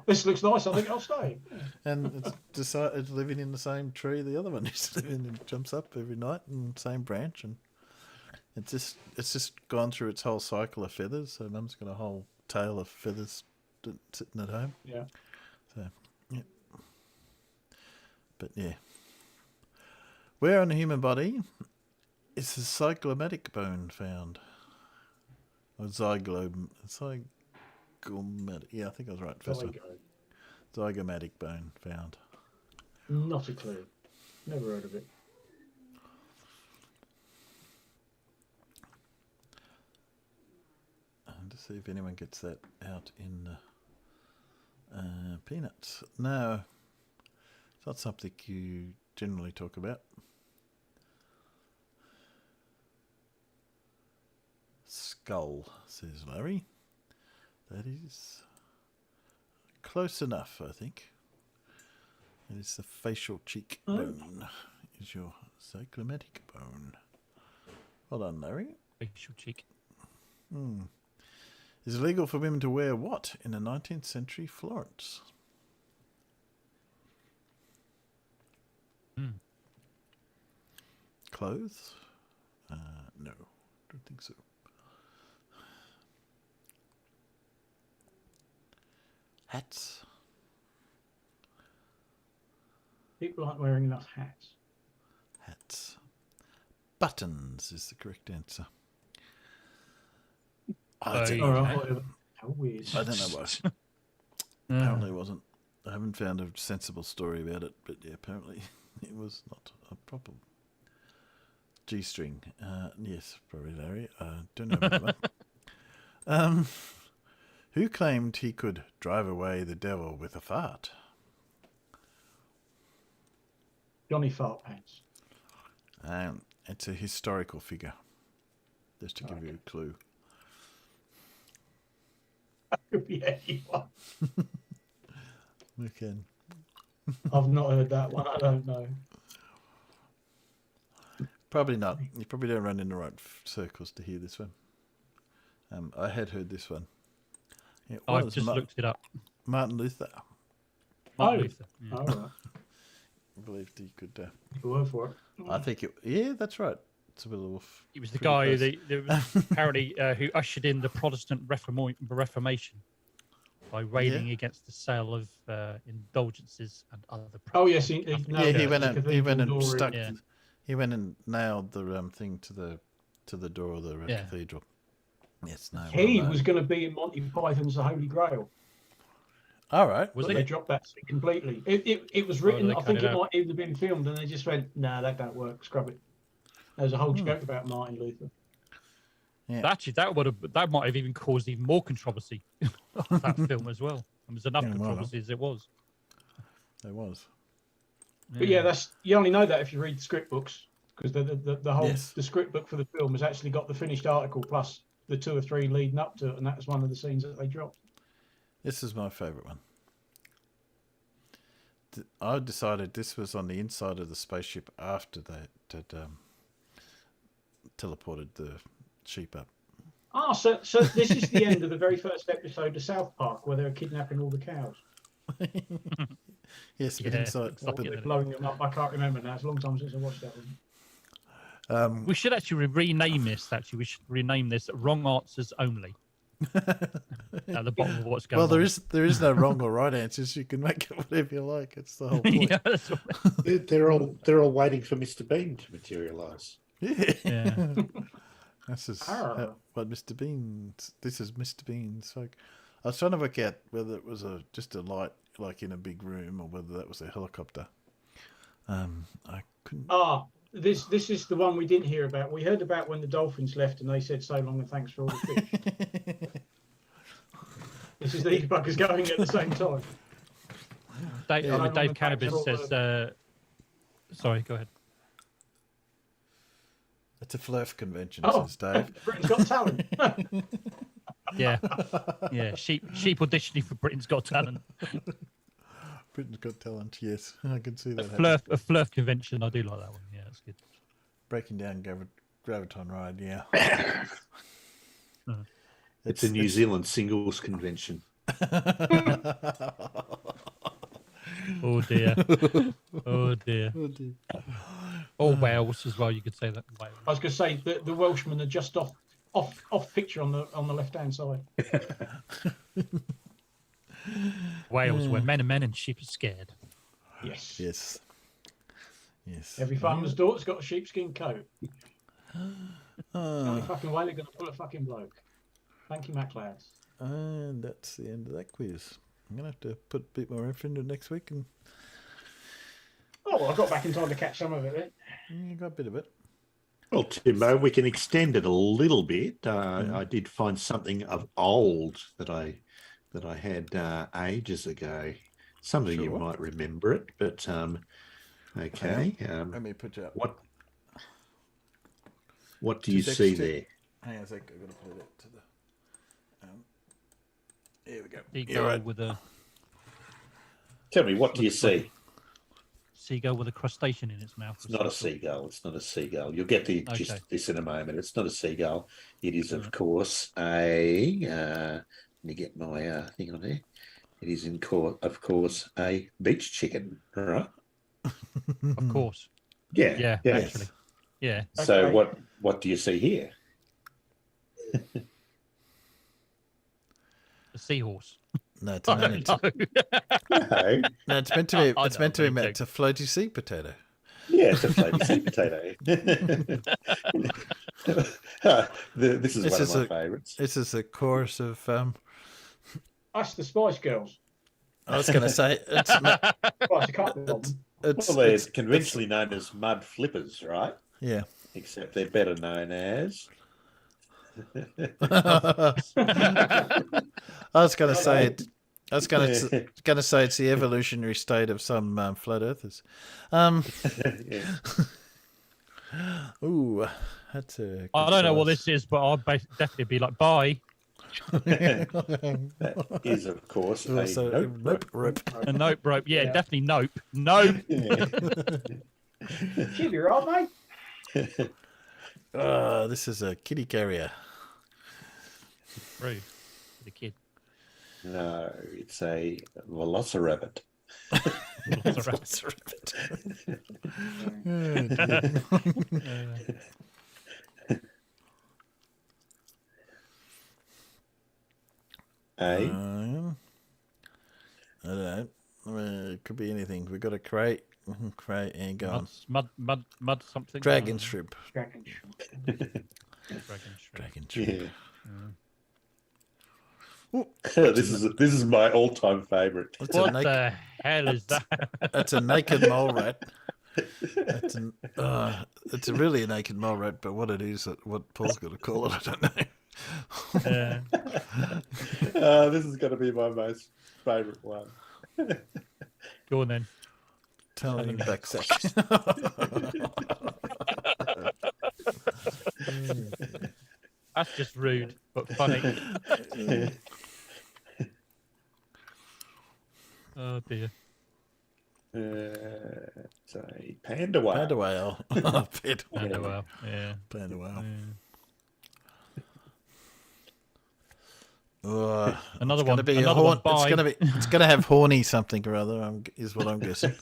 This looks nice. I think I'll stay. And it's living in the same tree the other one used to live in. It jumps up every night in the same branch, and it's just gone through its whole cycle of feathers. So Mum's got a whole tail of feathers sitting at home. Yeah. So yeah. But yeah, where on the human body is the zygomatic bone found? Or zygomatic. Yeah, I think I was right. First one. Zygomatic bone found. Not a clue. Never heard of it. And to see if anyone gets that out in peanuts. No, it's not something you generally talk about. Skull, says Larry. That is close enough, I think. It is the facial cheek bone. Is your zygomatic bone. Well done, Larry. Facial cheek. Is it legal for women to wear what in the 19th century Florence? Clothes? No, don't think so. Hats? People aren't wearing enough hats. Hats. Buttons is the correct answer. How weird. I don't know why. Apparently it wasn't. I haven't found a sensible story about it, but yeah, apparently it was not a proper G-string. Yes, probably Larry. I don't know about that. Who claimed he could drive away the devil with a fart? Johnny Fart Pants. It's a historical figure. Just to give you a clue. That could be anyone. We can. I've not heard that one. I don't know. Probably not. You probably don't run in the right circles to hear this one. I had heard this one. I've just looked it up. Martin Luther. Martin Luther. Yeah. All right. Believed he could. Go for it. I think it. Yeah, that's right. It's a bit of. He was the guy apparently who ushered in the Protestant Reformation by railing against the sale of indulgences and other. Oh yes, he went and stuck. Yeah. He went and nailed the thing to the door of the cathedral. Yes, no. He was going to be in Monty Python's The Holy Grail. All right. Was they dropped that completely? It was written. I think it might even have been filmed, and they just went, "Nah, that don't work. Scrub it." There's a whole joke about Martin Luther. Yeah. Actually, that might have even caused even more controversy on that film as well. There's enough controversy as it was. There was. But yeah, you only know that if you read the script books, because the whole the script book for the film has actually got the finished article plus the 2 or 3 leading up to it, and that's one of the scenes that they dropped. This is my favourite one. I decided this was on the inside of the spaceship after they had teleported the sheep up. Ah, so this is the end of the very first episode of South Park where they're kidnapping all the cows. Yes, but inside. They're blowing them up. I can't remember now. It's a long time since I watched that one. We should actually rename this. Actually, we should rename this "Wrong Answers Only." At the bottom of what's going on. Well, there is no wrong or right answers. You can make it whatever you like. It's the whole point. Yeah, that's right. They're all waiting for Mr. Bean to materialise. Yeah. This is what Mr. Bean's. This is Mr. Bean's. Like, I was trying to work out whether it was just a light, like in a big room, or whether that was a helicopter. I couldn't. This is the one we didn't hear about. We heard about when the dolphins left and they said so long and thanks for all the fish. This is these buggers going at the same time. Dave Cannabis says. Sorry, go ahead. It's a FLIRF convention, says Dave. Britain's Got Talent. Yeah. Sheep auditioning for Britain's Got Talent. Britain's Got Talent, yes. I can see that. A FLIRF convention, I do like that one. Yeah, that's good. Breaking down Graviton Ride, yeah. It's a New Zealand singles convention. Oh dear. Oh dear. Or Wales as well. You could say that. Wales. I was going to say the Welshmen are just off picture on the left hand side. Wales, where men are men and sheep are scared. Yes. Yes. Every farmer's daughter's got a sheepskin coat. The only fucking way they're going to pull a fucking bloke. Thank you, MacLeod. And that's the end of that quiz. I'm going to have to put a bit more effort into next week. And I got back in time to catch some of it then. You got a bit of it. Well, Timbo, we can extend it a little bit. I did find something of old that I had ages ago. Some of you might remember it, but okay. Let me put you up. What do you see there? Hang on a sec. I've got to put it to the. Here we go. Seagull with a. Tell me, what do you see? Seagull with a crustacean in its mouth. It's not a seagull. It's not a seagull. You'll get the gist of this in a moment. It's not a seagull. It is, of course, a. Let me get my thing on there. It is, of course, a beach chicken, right? Of course. Yeah. Actually. Yeah. So what do you see here? A seahorse. No, it's a No, it's meant to be. It's meant to be. It's a floaty sea potato. Yeah, it's a floaty sea potato. This is one of my favourites. This is a chorus of. Us, the Spice Girls. I was going to say it's conventionally known as mud flippers, right? Yeah. Except they're better known as. I was going to say it. I was going to say it's the evolutionary state of some flat earthers. Ooh, that's a. I don't know what this is, but I'll definitely be like, bye. That is, of course, a nope rope. A nope rope. Yeah, definitely nope. Nope. She'll be right, mate. This is a kitty carrier. Rude. The kid. No, it's a velociraptor. I don't know. It could be anything. We've got a crate, and go on. Mud something. Dragon shrimp. Dragon shrimp. This is my all-time favourite. What the hell is that? That's a naked mole rat. It's really a naked mole rat, but what it is, what Paul's going to call it, I don't know. This is going to be my most favourite one. Go on then. Telling him back sack. That's just rude, but funny. Oh dear. It's a panda whale. Panda whale. Panda whale. Yeah. Panda whale. Another it's one. Gonna be another one. It's gonna have horny something or other. Is what I'm guessing.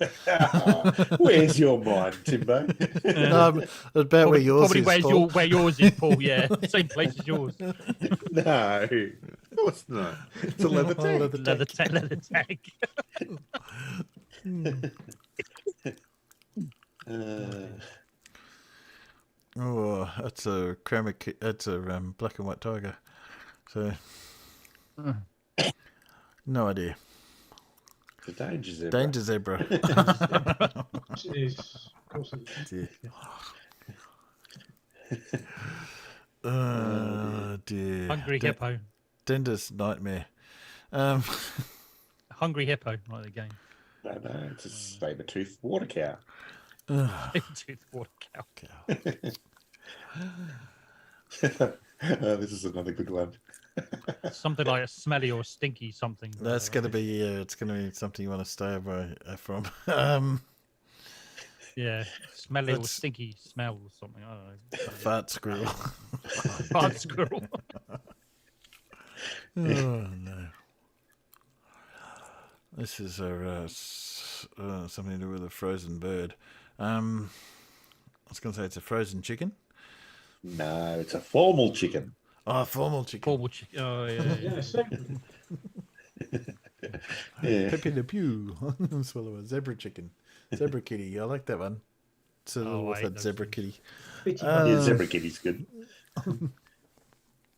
Where's your mind, Timbo? No, about where yours probably is. Paul. where yours is, Paul. Yeah, same place as yours. No, it's not. It's a leather tag. Leather tag. That's a chroma. That's a black and white tiger. So, no idea. The danger zebra. Danger zebra. It is. Of course it is. Dear. Hungry hippo. Dender's nightmare. Hungry hippo, like the game. No, it's a saber-toothed water cow. Saber-toothed water cow. This is another good one. Something like a smelly or stinky something. That's gonna be. It's gonna be something you want to stay away from. Yeah, smelly or stinky smell or something. I don't know. Fart squirrel. Fart squirrel. Oh no. This is something to do with a frozen bird. I was going to say it's a frozen chicken. No, it's a formal chicken. Oh, formal chicken. Formal chicken. Oh, yeah. Yeah. Pepe Le Pew. Swallow a zebra chicken. Zebra kitty. I like that one. It's a little with that zebra kitty. Yeah, zebra kitty's good.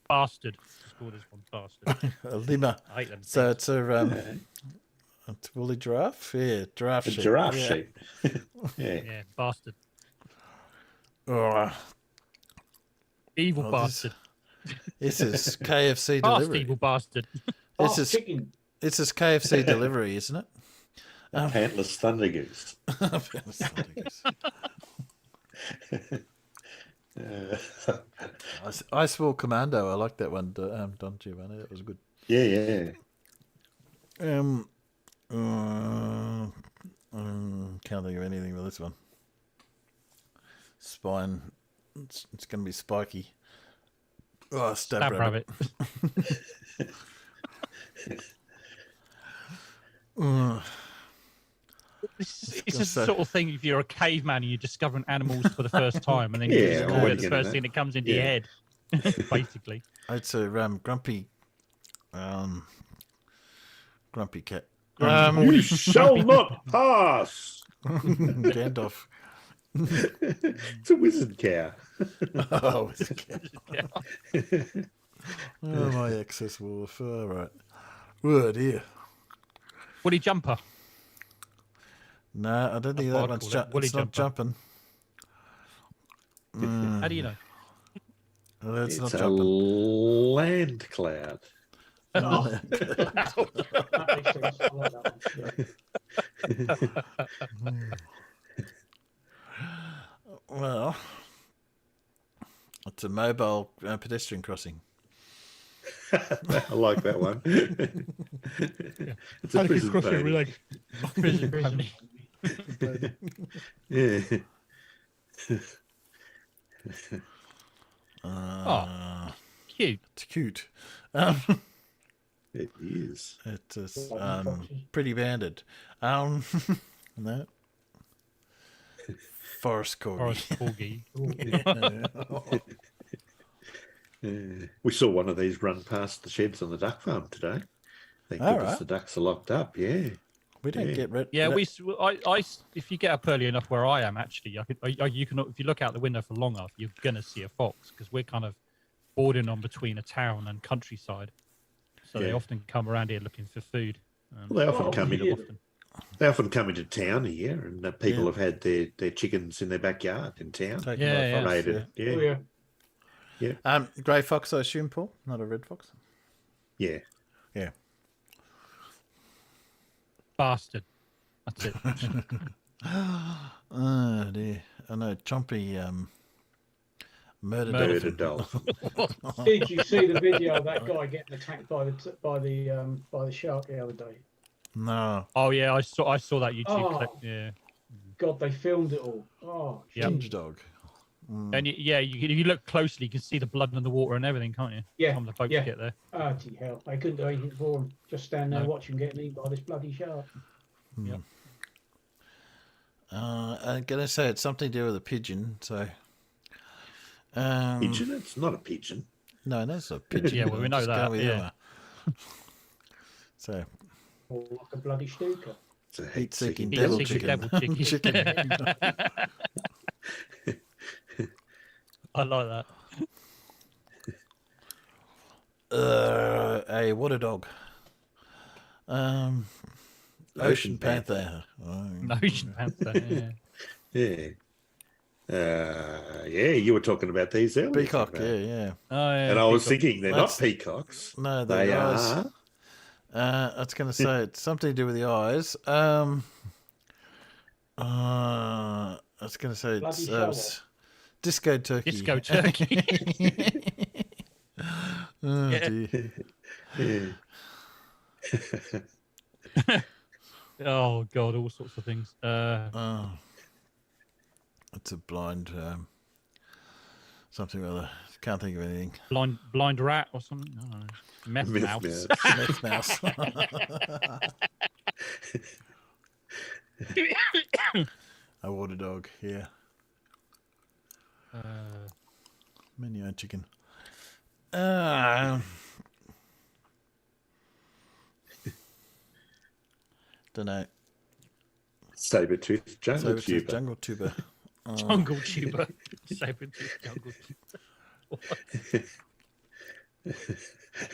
Bastard. Let's call this one bastard. A lima. I hate them. So it's a woolly giraffe? Yeah, giraffe sheep. Giraffe yeah. sheep. Yeah, bastard. Oh, Evil bastard. This is KFC Fast delivery. evil bastard. This is chicken. This is KFC delivery, isn't it? Pantless Thunder Goose. Pantless Thunder Goose. Iceball Commando. I like that one, Don Giovanni. That was good. Yeah. Can't think of anything with this one. Spine. It's going to be spiky. Oh, stab rabbit. It's the sort of thing if you're a caveman and you're discovering animals for the first time and then you just call it the first thing that comes into your head, basically. It's a grumpy cat. You shall not pass. Gandalf. It's a wizard cow. Oh, wizard cow. Oh, my excess wolf. All right. Oh, dear. Woolly jumper. No, I don't think that one's it's not jumping. How do you know? Well, it's not a jumping. land cloud. Oh. Well, it's a mobile pedestrian crossing. I like that one. It's a prison pony. Prison pony. Yeah. Cute. It's cute. It is. It is pretty banded. No. Forest corgi. We saw one of these run past the sheds on the duck farm today. Thank goodness the ducks are locked up. Yeah. We don't get rid. Yeah, if you get up early enough where I am, actually, you can. If you look out the window for long enough, you're gonna see a fox because we're kind of bordering on between a town and countryside. so they often come around here looking for food. Well, they often come in. Often. They often come into town here, and people have had their chickens in their backyard in town. Raided. Grey fox, I assume, Paul, not a red fox. Yeah. Bastard. That's it. Oh dear. I know, chompy murder dog. Did you see the video of that guy getting attacked by the shark the other day? No. Oh yeah, I saw that YouTube clip. Yeah. God, they filmed it all. Oh, Hinge dog. And if you look closely, you can see the blood in the water and everything, can't you? Yeah. Time the boats get there. Bloody hell! They couldn't do anything for him. Just stand there watching him getting eaten by this bloody shark. Yep. I'm gonna say it's something to do with a pigeon. So. Pigeon? It's not a pigeon. No, that's a pigeon. Yeah, well, we know that. Yeah. So. Or like a bloody snooker. It's a heat-seeking devil chicken. I like that. A water dog. Ocean panther. Ocean panther. Yeah. You were talking about these earlier. Peacock. Yeah. Oh, yeah. And I was thinking they're not peacocks. No, they are. I was going to say it's something to do with the eyes. I was going to say it's disco turkey. Disco turkey. Dear. Oh God, all sorts of things. It's a blind something or other. Can't think of anything. Blind rat or something. I don't know. Meth mouse. Meth mouse. A water dog. Yeah. Menu and chicken. Don't know. Saber-toothed jungle tuber. Jungle tuber. Jungle tuber. Saber-toothed jungle tuber.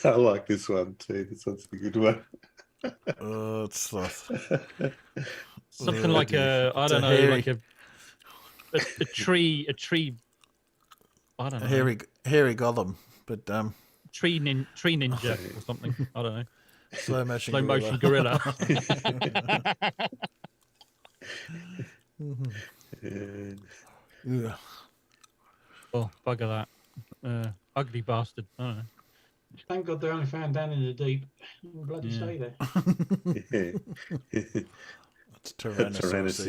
I like this one too. This one's a good one. Oh, it's sloth. Something like a, I don't know, like a tree. I don't know. Hairy golem, but tree ninja or something. I don't know. Slow motion gorilla. Yeah. Oh, bugger that. Ugly bastard. I don't know. Thank God they're only found down in the deep. Bloody stay there. It's Tyrannosaurus.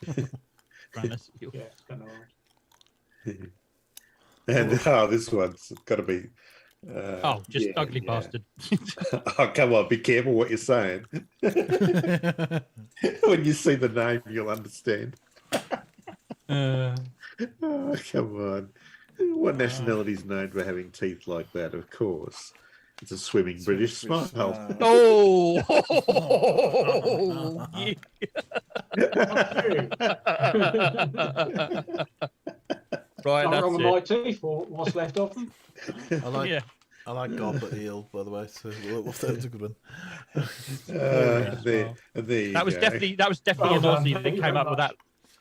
Tyrannosaurus. Yeah, it's kind of hard. And this one's got to be. Just ugly bastard. Oh, come on, be careful what you're saying. When you see the name, you'll understand. Oh, come on. What nationality is known for having teeth like that? Of course. It's a swimming British smile. Oh! Yeah. Right, I'm that's wrong with it. my teeth or what's left of them. I like goblet eel, by the way. So that was a good one. That was definitely an Aussie that came up with that.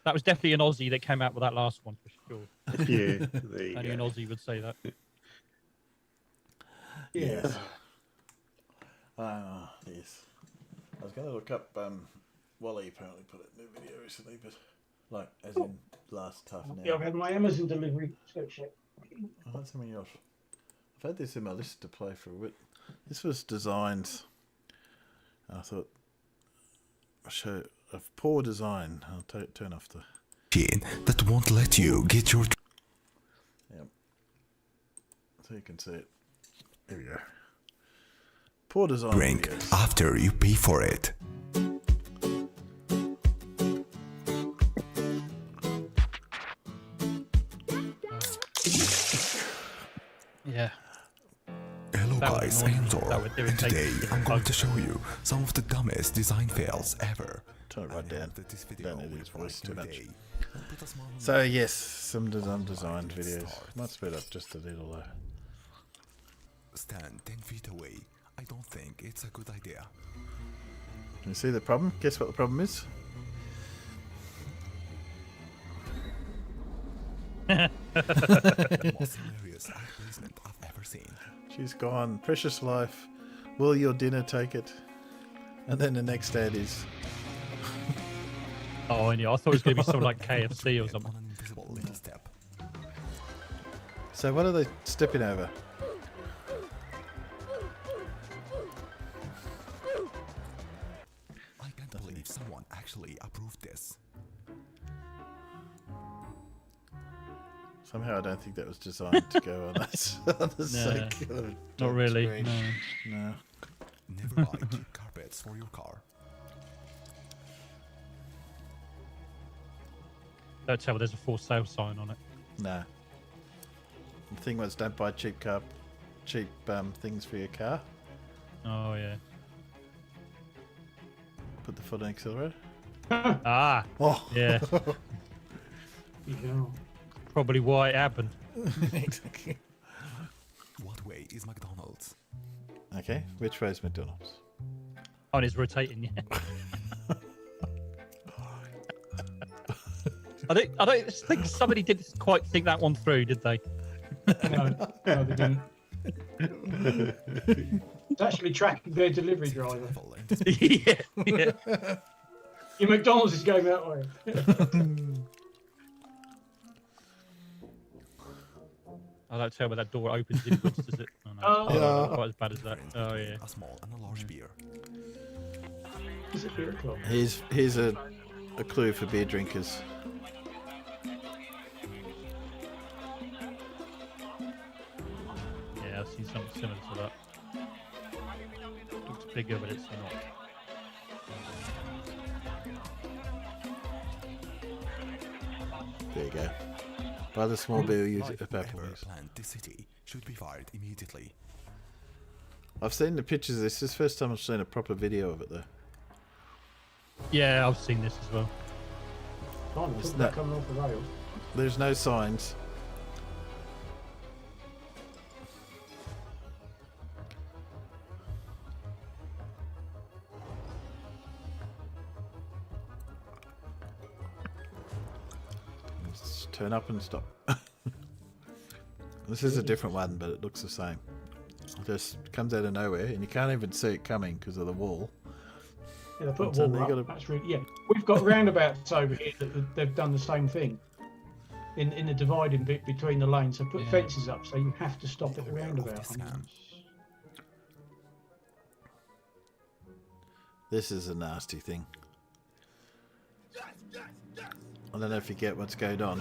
That was definitely an Aussie that came out with that last one for sure. Yeah, there you only an Aussie would say that. Yes. Yes. I was going to look up. Wally apparently put it in a video recently, but like as in last half an hour. Yeah, I've had my Amazon delivery. I've had something else. I've had this in my list to play for a bit. This was designed. I thought I'll show a poor design. I'll turn off the machine that won't let you get your. Yep. So you can see it. There we go. Poor design. Drink after you pay for it. Yeah. Hello guys, I am Zoro, and today I'm going to show you some of the dumbest design fails ever. Turn it right down. Don't need his voice too much. So yes, some designed videos. Might speed up just a little though. stand 10 feet away. I don't think it's a good idea. You see the problem? Guess what the problem is? The most hilarious advertisement I've ever seen. She's gone. Precious life. Will your dinner take it? And then the next ad is... Oh, and yeah, I thought it was going to be something like KFC or something. On an invisible little step. So what are they stepping over? I can't believe someone actually approved this. Somehow I don't think that was designed to go on that on the circular Not really. screen. No. Never buy cheap carpets for your car. Don't tell me there's a for sale sign on it. No. The thing was, don't buy cheap things for your car. Oh, yeah. Put the foot on the accelerator. Ah. Oh. Yeah. Yeah. Probably why it happened. Exactly. What way is McDonald's? Okay, which way is McDonald's? Oh, and it's rotating, yeah. I don't think somebody did quite think that one through, did they? No, they didn't. It's actually tracking their delivery driver. yeah. Your McDonald's is going that way. I don't tell me that door opens inwards, does it? Oh, no. Oh. Not quite as bad as that. Oh, yeah. A small and a large beer. Is it beer o'clock? Here's a clue for beer drinkers. Yeah, I've seen something similar to that. Looks bigger, but it's not. There you go. Buy the small beer, use it for apple juice. Plant this city should be fired immediately. I've seen the pictures of this. This is the first time I've seen a proper video of it, though. Yeah, I've seen this as well. Can't talk about coming off the rails. There's no signs. Just turn up and stop. This is a different one, but it looks the same. It just comes out of nowhere, and you can't even see it coming because of the wall. Yeah, they put And a wall suddenly up. you gotta- That's really, yeah. We've got roundabouts over here that they've done the same thing. In the dividing bit between the lanes, they put fences up, so you have to stop at the roundabout. This is a nasty thing. I don't know if you get what's going on,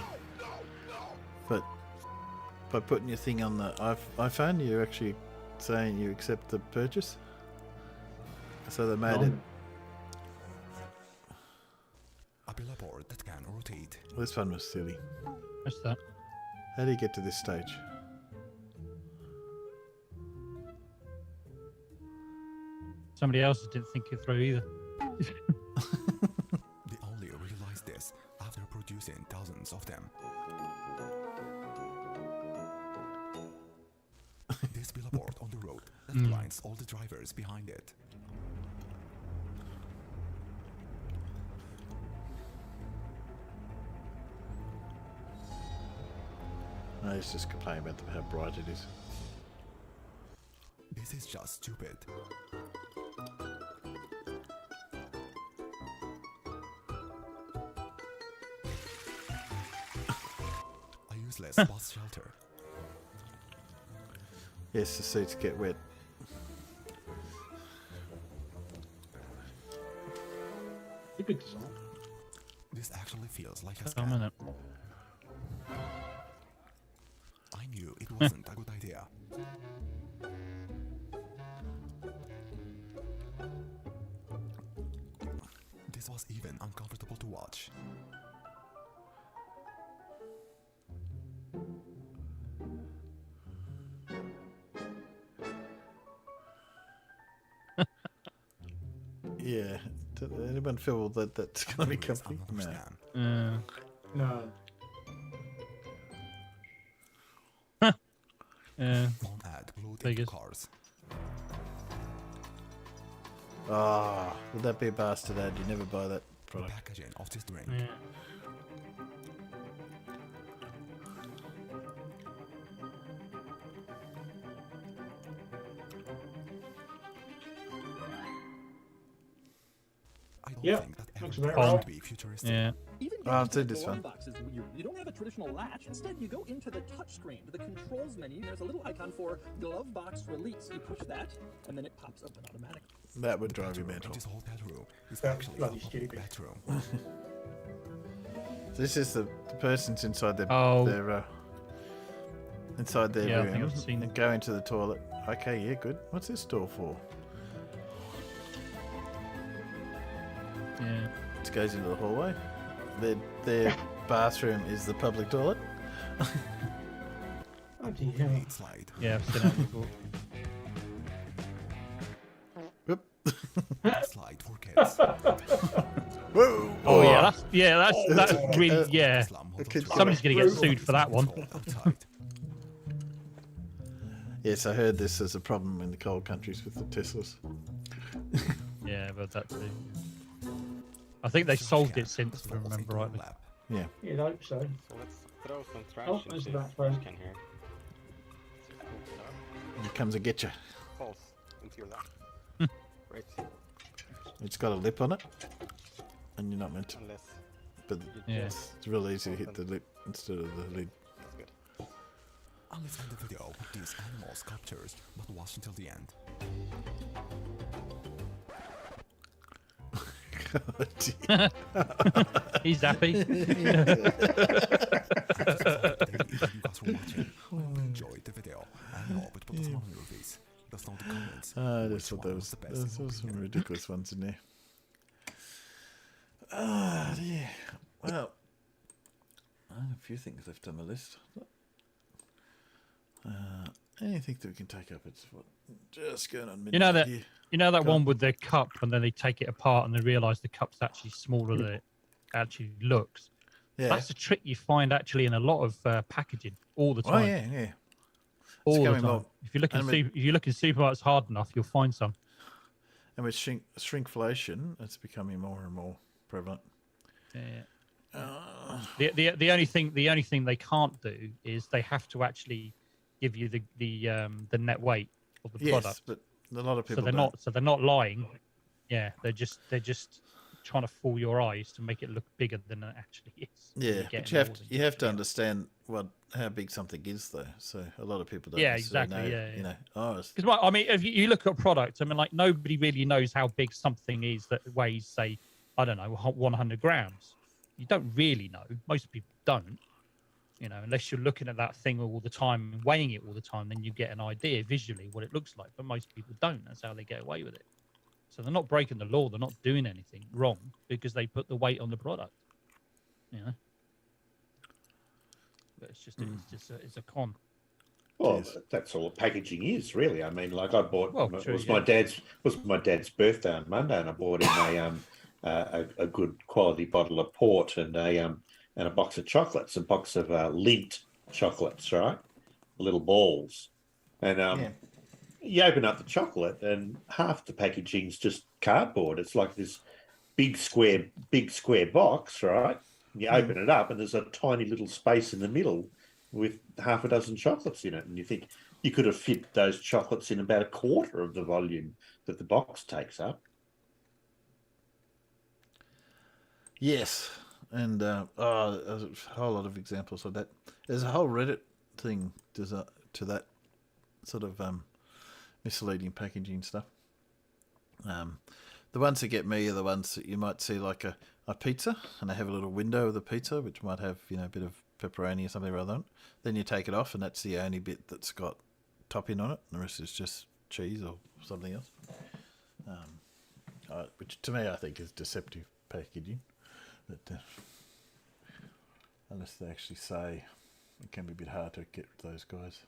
but by putting your thing on the iPhone, you're actually saying you accept the purchase. So they made it. A billboard that can rotate. This one was silly. What's that? How do you get to this stage? Somebody else didn't think it through either. They only realized this after producing thousands of them. This billboard on the road that blinds all the drivers behind it. No, he's just complaining about how bright it is. This is just stupid. A useless bus shelter. Yes, the seats get wet. Good design. This actually feels like a Oh, scam. minute. I knew it wasn't a good idea. This was even uncomfortable to watch. Yeah. Did anyone feel that that's going to be comfy? No. No. Yeah. Phone figures. Ah, would that be a bastard ad? You never buy that product. Yeah. Yeah, looks about right. Yeah. I'll do this one. Boxes you don't have a traditional latch. Instead, you go into the touchscreen, to the controls menu. There's a little icon for glove box release. You push that, and then it pops open automatically. That would drive you mental. That's bloody stupid. This is the person's inside their inside their Yeah, I think room I've seen and go into the toilet. Okay, yeah, good. What's this door for? Yeah. It goes into the hallway. Their bathroom is the public toilet. Bloody hell. Yeah, I've seen that before. Whoop. Slide for kids. Whoa. Oh yeah, that's really yeah. Somebody's gonna get sued for that one. Yes, I heard this as a problem in the cold countries with the Teslas. Yeah, but that too. I think they solved it since, if I remember rightly. Yeah. You'd hope so. So let's throw some trash Oh, into there's this that phone. can here. Here comes a get you. Falls into your lap. Right. It's got a lip on it, and you're not meant to. Unless But Yeah. it's really easy to hit the lip instead of the lid. that's good. Understand the video with these animal sculptures, but watch until the end. He's happy. Enjoyed the video. I know, but put the small movies. That's not the comments. I just thought there was some ridiculous ones in there. Ah, dear. Well, I have a few things left on my list. Anything that we can take up? It's what, just going on minutes. You know that one with the cup, and then they take it apart and they realise the cup's actually smaller than it actually looks. Yeah. That's a trick you find actually in a lot of packaging all the time. Oh yeah. All the coming time. more- If you look in and with- if you look in supermarkets hard enough, you'll find some. And with shrinkflation, it's becoming more and more prevalent. Yeah. The only thing they can't do is they have to actually give you the net weight of the Yes, product. but a lot of people they're not lying. Yeah, they're just trying to fool your eyes to make it look bigger than it actually is. Yeah, but you have to understand how big something is, though. So a lot of people don't. Yeah, necessarily exactly. know, Yeah. You know, oh, it's, Because I mean, if you look at products, I mean, like nobody really knows how big something is that weighs, say, I don't know, 100 grams. You don't really know. Most people don't. You know, unless you're looking at that thing all the time and weighing it all the time, then you get an idea visually what it looks like. But most people don't. That's how they get away with it. So they're not breaking the law. They're not doing anything wrong because they put the weight on the product. You know. But it's just it's a con. Well, that's all packaging is, really. I mean, like I bought my dad's birthday on Monday, and I bought him a good quality bottle of port and a box of chocolates, a box of Lindt chocolates, right? Little balls, and you open up the chocolate, and half the packaging's just cardboard. It's like this big square box, right? You open it up, and there's a tiny little space in the middle with half a dozen chocolates in it, and you think you could have fit those chocolates in about a quarter of the volume that the box takes up. yes, and there's a whole lot of examples of that. There's a whole Reddit thing to that sort of misleading packaging stuff. The ones that get me are the ones that you might see like a pizza, and they have a little window of the pizza which might have, you know, a bit of pepperoni or something rather than. Then you take it off, and that's the only bit that's got topping on it, and the rest is just cheese or something else. Which to me I think is deceptive packaging, but unless they actually say, it can be a bit hard to get those guys.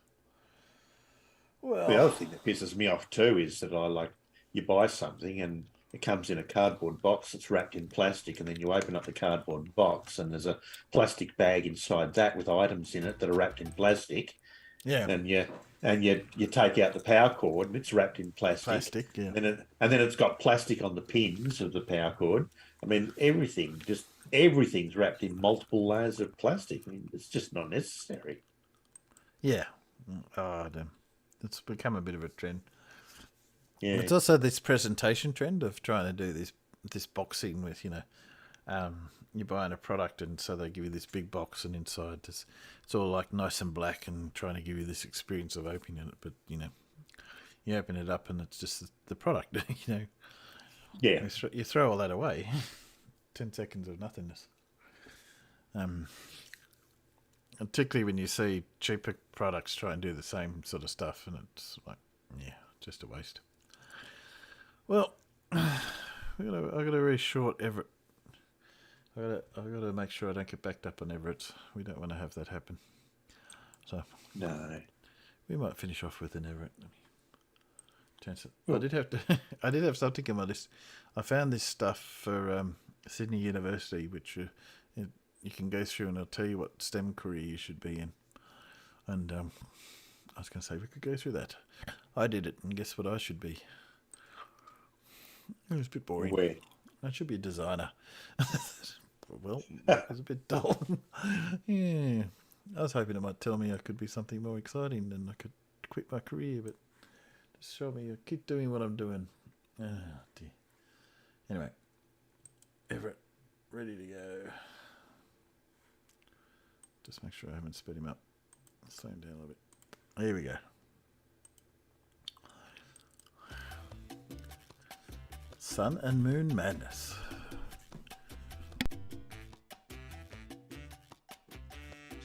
Well, the other thing that pisses me off too is that you buy something and it comes in a cardboard box that's wrapped in plastic, and then you open up the cardboard box and there's a plastic bag inside that with items in it that are wrapped in plastic, Yeah. And you take out the power cord and it's wrapped in plastic. Plastic, yeah. And then it's got plastic on the pins of the power cord. I mean, everything's wrapped in multiple layers of plastic. I mean, it's just not necessary. Yeah. Oh, damn. It's become a bit of a trend. Yeah. It's also this presentation trend of trying to do this boxing with, you're buying a product and so they give you this big box and inside it's all like nice and black and trying to give you this experience of opening it. But, you open it up and it's just the product, Yeah. You throw all that away. 10 seconds of nothingness. And particularly when you see cheaper products try and do the same sort of stuff, and it's like, just a waste. Well, I got a very short Everett. I got to make sure I don't get backed up on Everett. We don't want to have that happen. So no, we might finish off with an Everett. Chance it. I did have something in my list. I found this stuff for Sydney University, which you can go through and it'll tell you what STEM career you should be in. And I was going to say we could go through that. I did it, and guess what I should be? It was a bit boring. Where? I should be a designer. Well, it was a bit dull. Yeah, I was hoping it might tell me I could be something more exciting and I could quit my career, but just show me I keep doing what I'm doing. Oh, dear. Anyway, Everett, ready to go. Just make sure I haven't sped him up. Slow him down a little bit. Here we go. Sun and Moon Madness.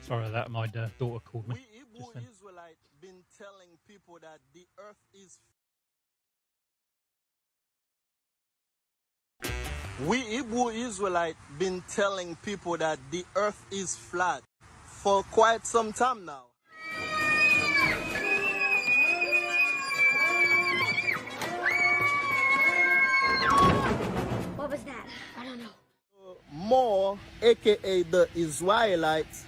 Sorry about that, my daughter called me. We Hebrew Israelites been telling people that the earth is. We Hebrew Israelites been telling people that the earth is flat for quite some time now. What was that? I don't know. More, aka the Israelites,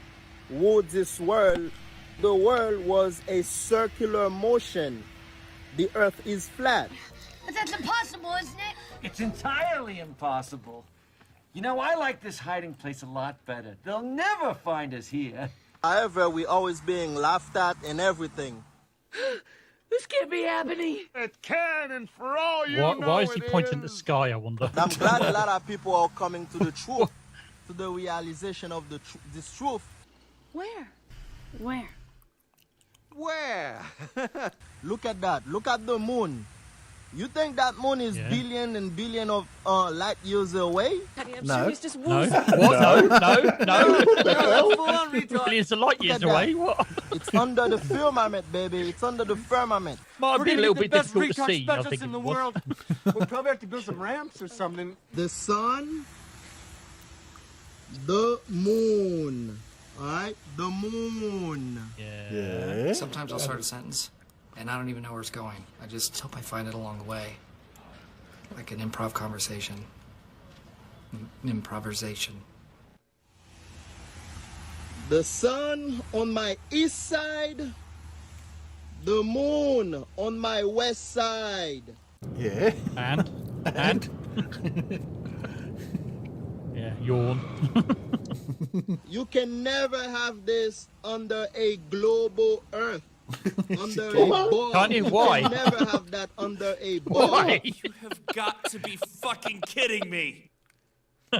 would this world, the world was a circular motion. The earth is flat. But that's impossible, isn't it? It's entirely impossible. I like this hiding place a lot better. They'll never find us here. However, we're always being laughed at and everything. This can't be happening. It can, and for all you know, why is he pointing at the sky, I wonder? I'm glad a lot of people are coming to the truth, to the realization of this truth. Where? Where? Where? Look at that. Look at the moon. You think that moon is billion and billion of light years away? No. Just what? No. Billions of light years away. What? It's under the firmament, baby. It's under the firmament. Might be a little bit difficult to see. I think in the world. We'll probably have to build some ramps or something. The sun, the moon. All right, the moon. Yeah. Sometimes I'll start a sentence, and I don't even know where it's going. I just hope I find it along the way. Like an improv conversation. Improvisation. The sun on my east side, the moon on my west side. Yeah. And? Yeah, yawn. You can never have this under a global earth. Under a ball. Can't you? Why? You can never have that under a ball. Why? You have got to be fucking kidding me.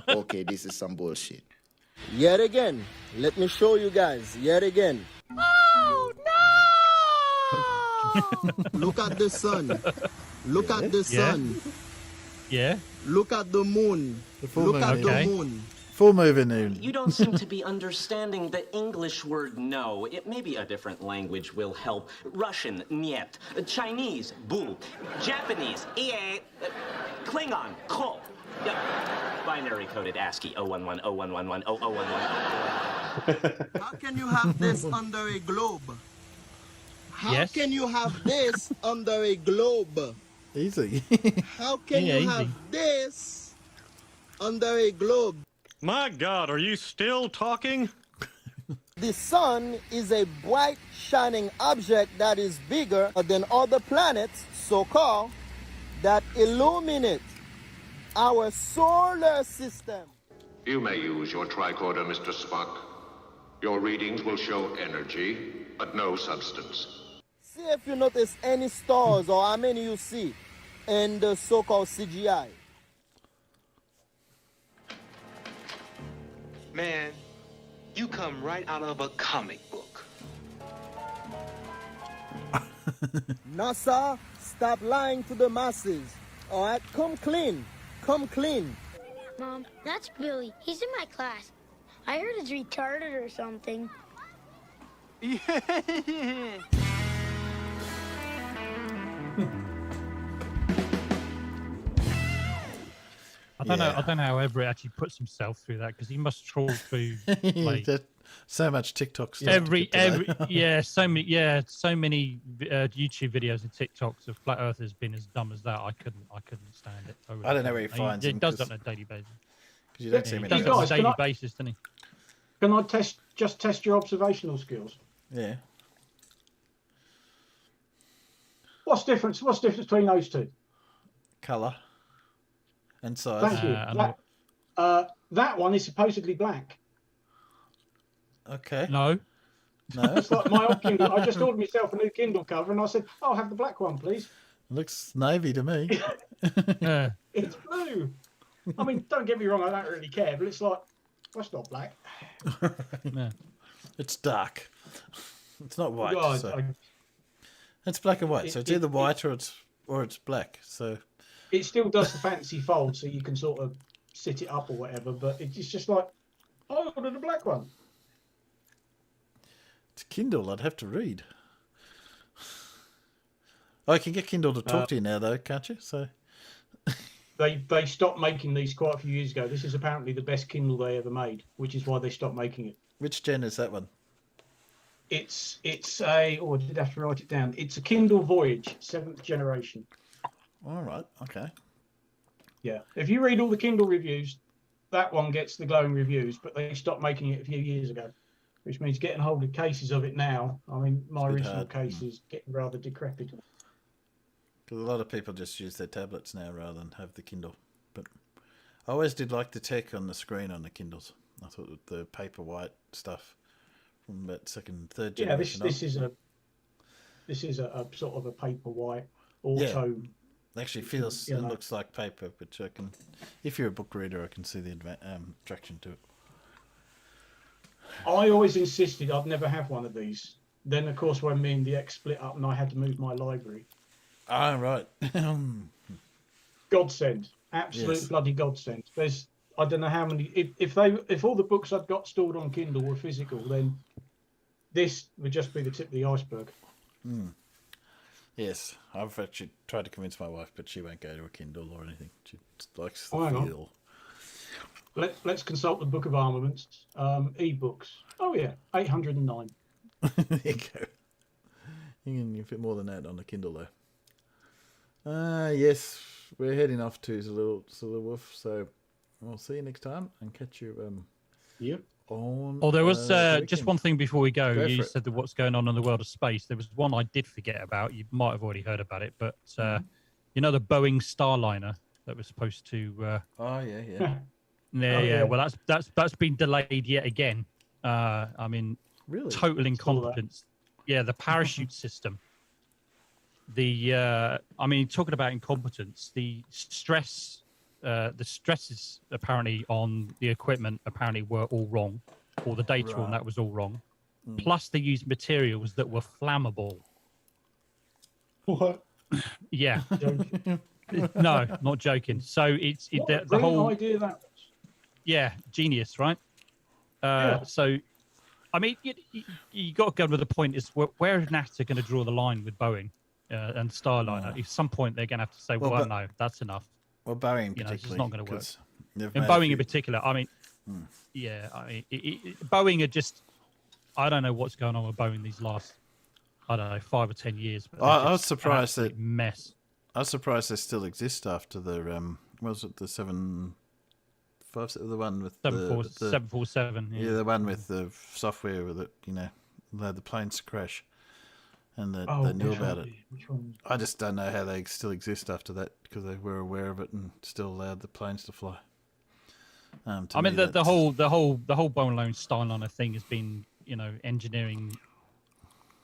Okay, this is some bullshit. Yet again. Let me show you guys. Yet again. Oh, no! Look at the sun. Look at the sun. Yeah. Look at the moon. Look at the moon. Full moving in. You don't seem to be understanding the English word no. It may be a different language will help. Russian, niet. Chinese, bu. Japanese, ie. Klingon, ko. Binary coded ASCII 011 0111 0011. How can you have this under a globe? How can you have this under a globe? Easy. How can you have this under a globe? My God, are you still talking? The sun is a bright, shining object that is bigger than other planets, so-called, that illuminate our solar system. You may use your tricorder, Mr. Spock. Your readings will show energy, but no substance. See if you notice any stars or how many you see in the so-called CGI. Man, you come right out of a comic book. NASA, stop lying to the masses. All right, come clean. Come clean. Mom, that's Billy. He's in my class. I heard he's retarded or something. I don't know. I don't know how Everett actually puts himself through that because he must trawl through like so much TikTok stuff. so many YouTube videos and TikToks of flat earthers being as dumb as that. I couldn't stand it. I don't know where he finds He them, does that on a daily basis. Because you don't see He many. does that on a daily basis, doesn't he? Can I test your observational skills? Yeah. What's the difference between those two? Colour and size. Thank you. That one is supposedly black. Okay. No. It's like my old Kindle. I just ordered myself a new Kindle cover, and I said, "I'll have the black one, please." Looks navy to me. It's blue. I mean, don't get me wrong, I don't really care, but it's like, that's not black. It's dark. It's not white. God, so. It's black and white, so it's either white or it's black. So it still does the fancy fold, so you can sort of sit it up or whatever. But it's just like, I ordered a black one. It's Kindle. I'd have to read. Oh, I can get Kindle to talk to you now, though, can't you? So they stopped making these quite a few years ago. This is apparently the best Kindle they ever made, which is why they stopped making it. Which gen is that one? It's a, I did have to write it down. It's a Kindle Voyage, 7th generation. All right, okay. Yeah, if you read all the Kindle reviews, that one gets the glowing reviews, but they stopped making it a few years ago, which means getting hold of cases of it now. I mean, my original case is getting rather decrepit. Because a lot of people just use their tablets now rather than have the Kindle. But I always did like the tech on the screen on the Kindles. I thought that the paper white stuff from about second, third generation. Yeah, this is a sort of a paper white auto. Yeah. It actually feels and looks like paper, which I can, if you're a book reader, I can see the attraction to it. I always insisted I'd never have one of these. Then, of course, when me and the ex split up and I had to move my library. Ah, right. Godsend. Absolute bloody godsend. There's, I don't know how many, if all the books I've got stored on Kindle were physical, then this would just be the tip of the iceberg. Yes, I've actually tried to convince my wife, but she won't go to a Kindle or anything. She likes the feel. Let's consult the Book of Armaments. E-books. Oh yeah, 809. There you go. You can fit more than that on a Kindle though. Yes, we're heading off to Zillerwolf, so we'll see you next time and catch you on. Oh, there was just weekend. one thing before we go. Go You for it. said that what's going on in the world of space. There was one I did forget about. You might have already heard about it, but you know the Boeing Starliner that was supposed to. Yeah. Well, that's been delayed yet again. I mean, really, total incompetence. Yeah, the parachute system. I mean, talking about incompetence, the stresses apparently on the equipment apparently were all wrong, or the data on that was all wrong. Plus, they used materials that were flammable. What? Yeah. No, not joking. So it's the whole idea that was. Yeah, genius, right? So, I mean, you got to go to the point is where is NASA going to draw the line with Boeing and Starliner? At some point, they're going to have to say, well, no, that's enough. Well, Boeing, it's not going to work. And Boeing in particular, I mean, yeah, I mean, Boeing are just, I don't know what's going on with Boeing these last, I don't know, 5 or 10 years. But I was surprised that mess. I was surprised they still exist after the was it the 747 the one with 747. Yeah, the one with the software that allowed the planes to crash, and that they knew about it. Which one? I just don't know how they still exist after that, because they were aware of it and still allowed the planes to fly. I mean, the whole Bone Alone Starliner thing has been, engineering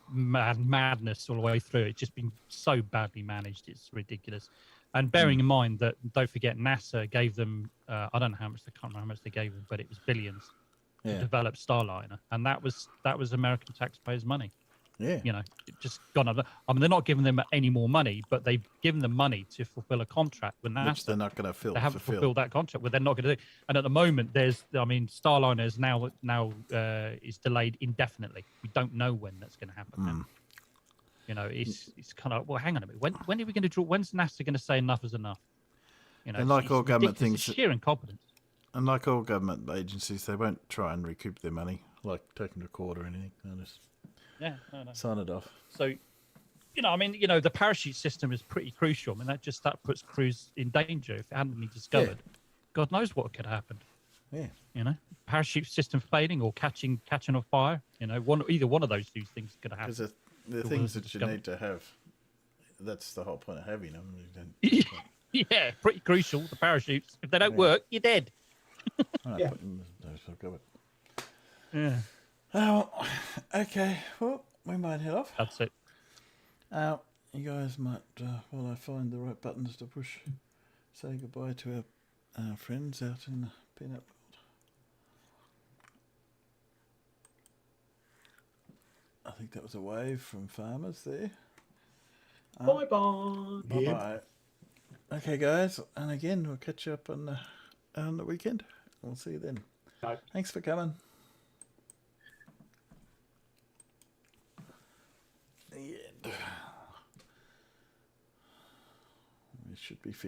madness all the way through. It's just been so badly managed. It's ridiculous. And bearing in mind that, don't forget, NASA gave them, I don't know how much, I can't remember how much they gave them, but it was billions to develop Starliner, and that was American taxpayers' money. Yeah, it just gone up. I mean, they're not giving them any more money, but they've given them money to fulfill a contract with NASA. Which they're not going to They haven't fulfilled that contract, but they're not going to do. And at the moment, Starliner is now is delayed indefinitely. We don't know when that's going to happen. Now. It's kind of, well, hang on a minute. When are we going to draw? When's NASA going to say enough is enough? And like all government things, it's sheer incompetence. And like all government agencies, they won't try and recoup their money, like taking a court or anything. They'll just sign it off. So, the parachute system is pretty crucial. I mean, that puts crews in danger. If it hadn't been discovered, God knows what could happen. Yeah. Parachute system failing or catching on fire. Either one of those two things could happen. Because the things that you need to have, that's the whole point of having them. Yeah, pretty crucial. The parachutes. If they don't work, you're dead. Yeah. Yeah. Oh, okay. Well, we might head off. That's it. You guys might, while I find the right buttons to push, say goodbye to our friends out in the peanut world. I think that was a wave from farmers there. Bye-bye. Bye-bye. Okay, guys. And again, we'll catch you up on the weekend. We'll see you then. Bye. Thanks for coming. The end. We should be